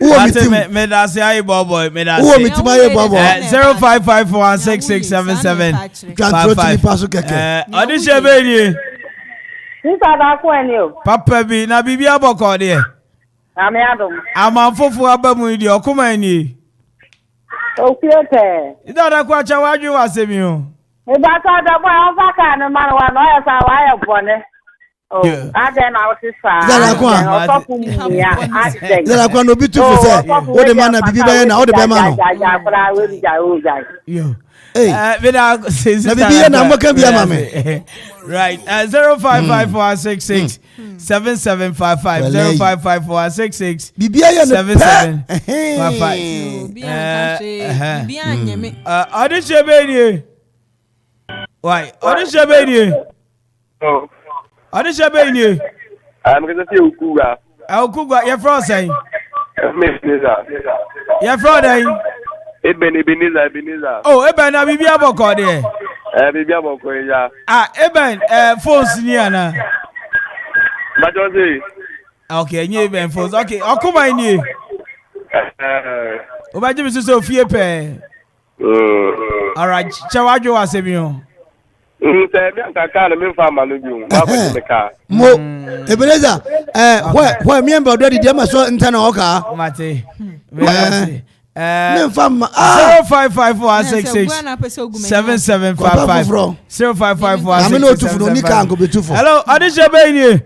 Uwo mitim me da se ayi boy me da se uwo mitim ayi bobo 0551667755 kan paso keke audition be ni Sisa da ko eni o. Papa bi na bibi aboko de. Ame adom. Amanfofo abamu di Okoman ni. Ofiete. Ida da kwa cha wadwe wa semi o. E ba ka da bo an fa ka no man wa no ya sa wa ya bone. Oh, ade na o sisa. Ida da kwa. Ida da kwa no bi tu fo se. O de man na bibi ba na o de be man no. Ja bra we ja o ja. Yo. Hey, na bibi na mo kan bi ama me. Right, 055466 7755 055466 Bibia ya 7755 Bibia nyeme audition be ni why audition be ni audition be ni am gonna see Okugwa your friend say Miss Lisa your friend Ebenezer. Oh, Eben na bibi aboko de. Bibi aboko ya. Ah, Eben phones ni ana. Bajozi. Okay, nye Eben phones. Okay, Okuma ni. Obaje mi so fie pe. All right, chawajo wasemi o. Say me anka na me fa ma no bi o. Ba ko me ka. Mo Ebenezer, where me and brother dey ma so ntana oka. Mate. 055166775 Hello, Adisha Baini.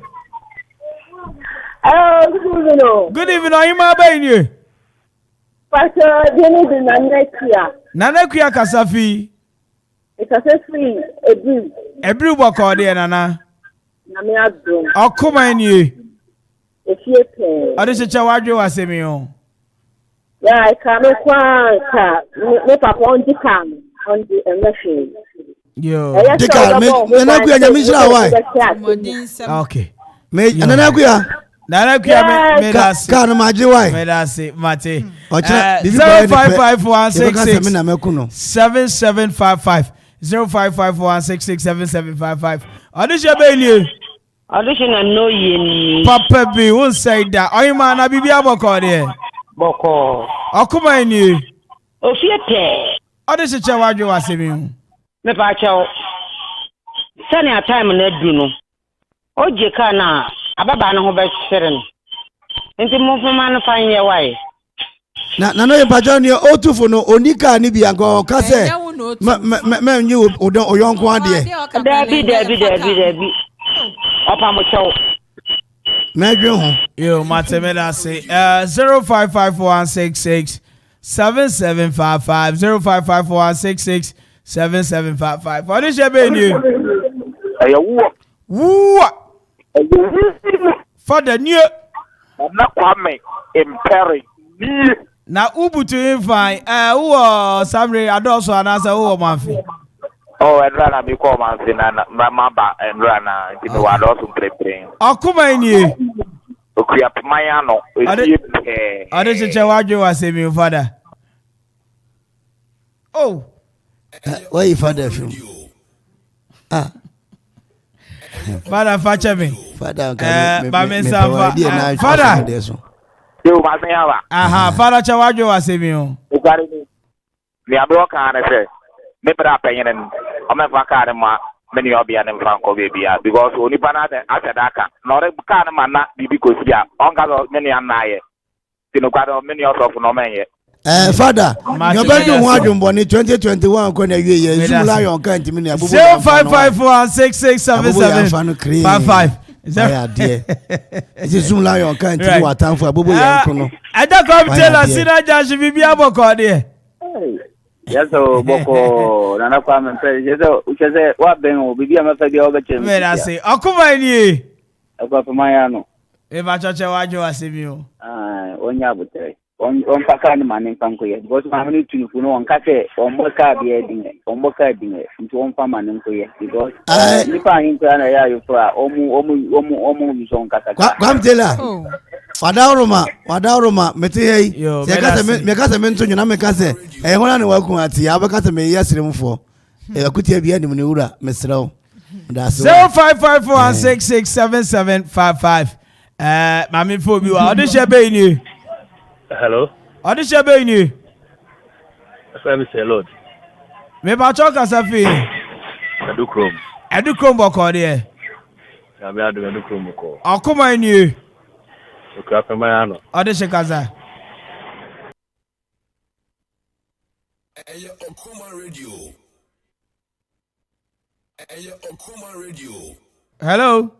Hello, good evening. Good evening, Oyima Baini. Pastor Jenny de Nanekia. Nanekia Kasafi. It's a free Ebru. Ebru boko de nana. Name Abdul. Okuma ni. Efiepe. Adisha chawajo wasemi o. Yeah, I can't me papa on the can on the machine. Yo. Okay. Me Nanakuya. Nanakuya me das. Can maji why? Me das mate. 055166775 055166775 Adisha Baini. Addition no yin. Papa B won't say that. Oyima na bibi aboko de. Boko. Okuma ni. Ofiete. Adisha chawajo wasemi. Me pa chawo. Sani a time na du no. Oje ka na ababa na ho be hwere no. Enti mo foma no fan ye wai. Na no ye pa ni otufo no onika ni bi anko ka se. Me nyi odon oyonko ade. Dabi. Opa mo chawo. Yo, Matemeda say 055166 7755 055166 7755. What is your baby? Woo! For the new Kwame Amponsah Addi. Na ubutu infine who Samre Adoso anasa who manfi. Oh, and run me call man na mama and run into the water also preparing. Okuma ni. Okuya mayano. Adisha chawajo wasemi father. Oh. Where you father from? Father facha me. Father Father. You must have. Aha, Father chawajo wasemi o. Ukari ni. Ni abro kan se. Me bra penyen en. O me fa kan ma many obia nem franco baby because oni bana de atedaka. No re kan ma na bibi ko sia. Onga do many anaye. Tinu kwado many of no menye. Father, your bedroom wadum boni 2021 ko na wie ye zoom lion kan timi na abubu 0554667755 ya dear. It's zoom lion kan timi watanfo abubu yanko no. Ada come tell us sina jashi bibi aboko de. Yes, Boko, Nana Kwame Amponsah. Yes, ucheze wa bengo bibi amafabi obeche. Me na say okuma ni. Akwa pamayano. E ba choche wajo asemi o. Onya butere. On paka ni manin kanko ye. Because mamani tunifu no on kase on boka bi edin. On boka edin. Nti on pa manin ko ye. Because nipa hin ko na ya yo fra omu mi so on kasa. Kwamtela. Wadauruma meti hei. Me kase mento nyuna me kase. Hona ne waku ati ya bakase me yasremfo. Akutia bia nim ne wura mesrew. 0554667755 mami fo bi wa odisha be ni. Hello. Odisha be ni. Afemi say Lord. Me ba choka safi. Edu Chrome boko de. Ya me adu Edu Chrome boko. Akoma ni. Okra pamayano. Odisha kaza. Okoman Radio. Okoman Radio. Hello.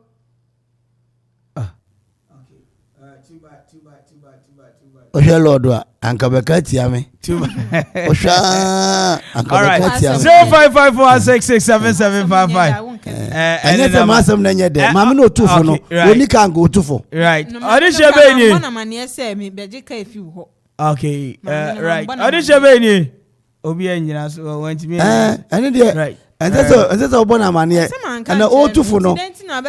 Osha Lord wa ankabeka tiame. Osha ankabeka tiame. 0554667755. Anya te masem na nye de. Mama no tufo no. Oni kan go tufo. Right. Odisha be ni. Na mane se me beje ka efi ho. Okay. Right. Odisha be ni. Obi anyina so want me. Ani de. Right. Enzese obona mane. Na o tufo no.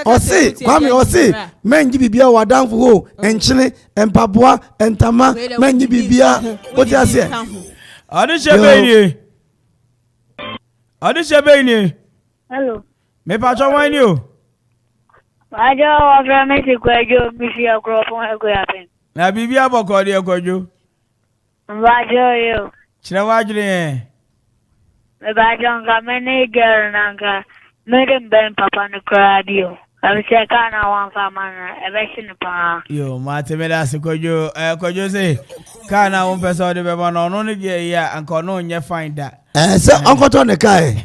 Osi, Kwame osi, menji bibia wadanfo ho, enchine, empaboa, entama, menji bibia. What you say? Adishebeni. Hello. Me patron wine you. Ajo wa fra me ti kwajo mi fi akro fun e ko yapen. Na bibi aboko de kwajo. Wajo yo. Chira wajire. Me bajo nga me girl nanga. Me dem ben papa no kradio. I'm saying kana wan famana e be shin pa. Yo, mate me da se kwajo say kana won person de be ma no ne ge ya anko no nye find that. So uncle to ne kai.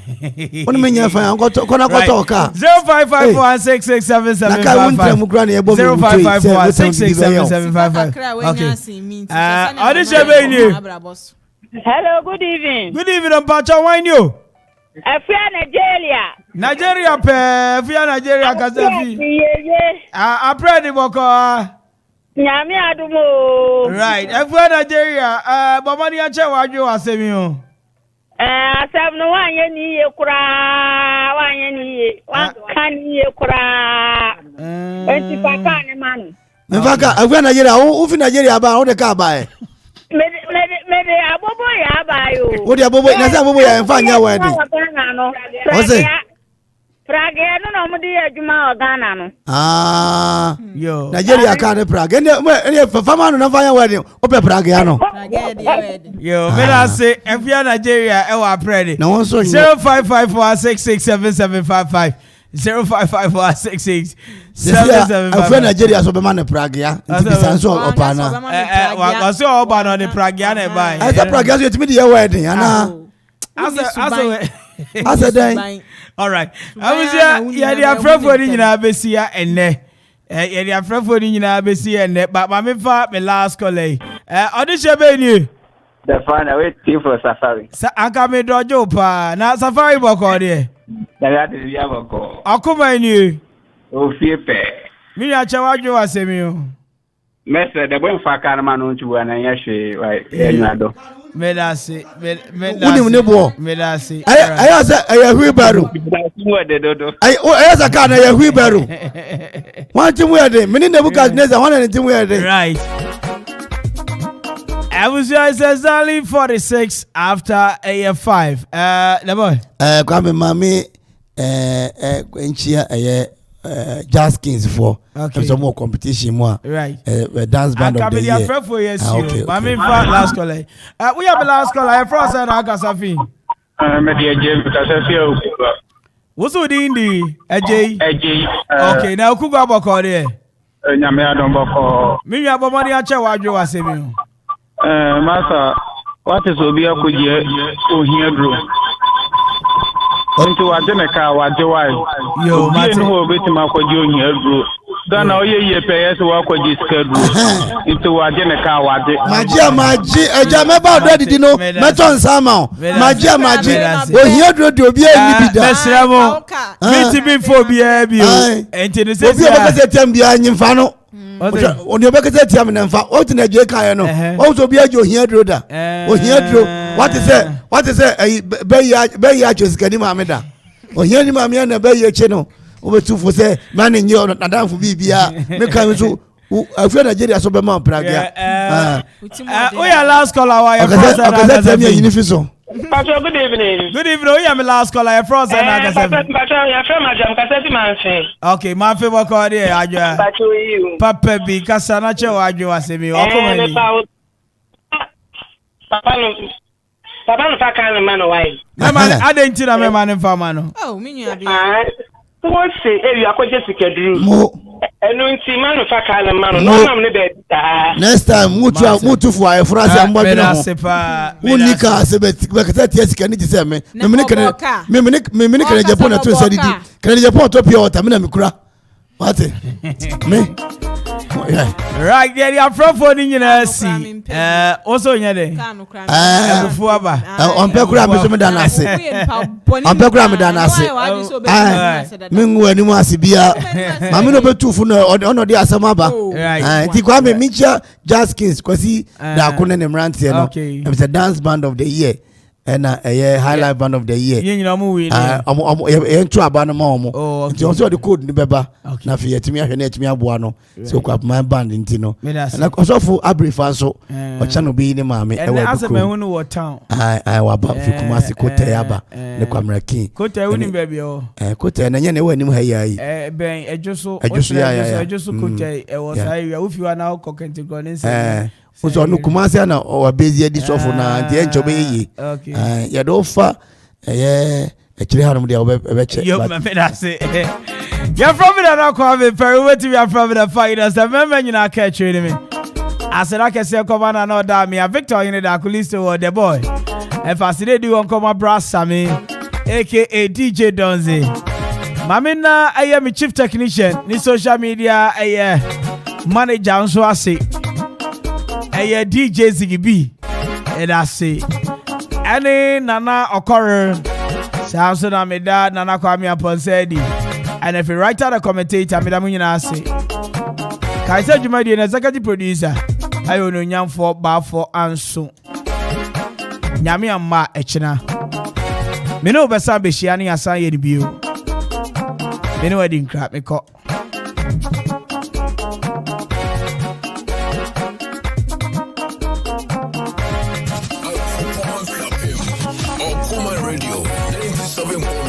Oni me nya fine uncle to kona koto ka. 0554667755. Hello, good evening. Good evening, Pacha wine you. Afia Nigeria pe, Afia Nigeria kasafi. I pray the boko. Nyame adumo. Right, Afia Nigeria, baba ni ache waju asemi o. Asem no wanye ni ye kura, wanye ni ye. Wan kan ye kura. Enti papa ne manu. Mfaka, Afia Nigeria, u fi Nigeria ba, o de ka ba e. Mede abobo ya bayo. Odi abobo na say abobo ya mfa nya wedding. Ose. Prague no mo di adwuma o Ghana no. Yo. Nigeria ka ne Prague. Ene fama no na fa nya wedding. O pe Prague ya no. Yo, me na say Afia Nigeria e wa pray. Na won so 0554667755. 0554667755. Afia Nigeria so be man Prague ya. Nti bisanso opana. Wa so oba no de Prague ya na buy. Asa Prague so yetimi di wedding ana. Asa den. All right. Abusia ya di afrafo ni nyina besia enne. Ya di afrafo ni nyina besia enne. Ba ma me fa me last call eh. Odishebe ni. The fan away team for Safari. Sa anka me dojo pa na Safari boko de. Daga de ya boko. Okoman ni. O fie pe. Mi ya chawajo asemi o. Mese de bon fa kan ma no ntu ana ya hwe wai enwado. Medasi. Uni ne bo. Medasi. Aya say aya wheelbarrow. Ay aya say kan aya wheelbarrow. One thing we dey, me ne buka neza one anything we dey. Right. I was exactly 46 after AF5. The boy. Kwame mami enchia Jazz Kings for some more competition more. Right. Dance band of the year. Okay. Mami last call. We have a last call. For us and Agasafi. Media James Kasafi. What's with Indi? AJ. Okay. Now Kuga Boko there. Nyame adon boko. Me ya bomani ache waju wasemi. Master, what is obi akuje ohia Into Ademeka, Wajawai. Yo, Martin, who will be to my junior group. Then all ye pay us work with this schedule into Ademeka. Maji, a jamaba already did know, Meton Samo, Maji, well, here to be a Mesramo, Miti for BAB, and to the same behind Infano. On your back at the time and for alternate Jacano, also be a Joe here, Droda. Oh, here, what is it? What is it? A Bayachus Ganimameda. Or here, Mamiana Bay channel over 2 for say, manning your Nadam for BBA, make I to I feel Nigeria Sobama Prague. We are last call our unifiso. Good evening. Good evening. We are last call our frost and okay, my favorite call here. Papa B. Casanacho, I do as a me. Papa, no, I can't man away. I didn't tell a man in Famano. Oh, me, won't say, you are quite Jessica Drew. And no, see, man of a kind of man. Next time, Mutu for a phrase and what Unica said, yes, can it say me? Mimic Japan to say, can Japan to pure Tamina what me? Right there, you are from for the also in your on Pekram than I say. On Pekram than I say. Mingu and Masibia. Mamino Betufuno or the Asamaba. Kwame Micha Jazz Kings, because he Dakunen and Ranty. Okay, it's a dance band of the year. and a highlight band of the year. You know, movie. Entry about the mom. Oh, also the code in the beba. Now, for yet me, I net me a buano. So, my band in Tino. And I also for Abri Faso, or channel be in the mammy. And as a man who town. I was about Fukumasi Koteaba, the Kwame King. Kote winning baby. Kote and then when you hey, Ben, I just so Kote. It was if you are now cooking to go inside. So no Kumasi na or busy this offer na the enjoy ye. Okay. Ya do fa actually hanum dia obeche. Yo me that's it. You're from it na Kwame Perry wetin we are from the fighters. The member you na catch me. I said I can say Okoman na no da me Victor in the Akulisto the boy. If I see they do Okoman brass Sammy aka DJ Donze. Mami na aye me chief technician ni social media aye manager nso ase. Aye DJ Ziggy and I say any Nana Okoro Samson Amida Nana Kwame Amponsah Addi. And if you write out a commentator Madam Yuna say Kaisa Jumadi and executive producer I own Nyam for Bar for Anso Nyami Amma Echina Mino Bessa Beshiani Asan Yedibu Mino wedding crap me call Okoman Radio 97.1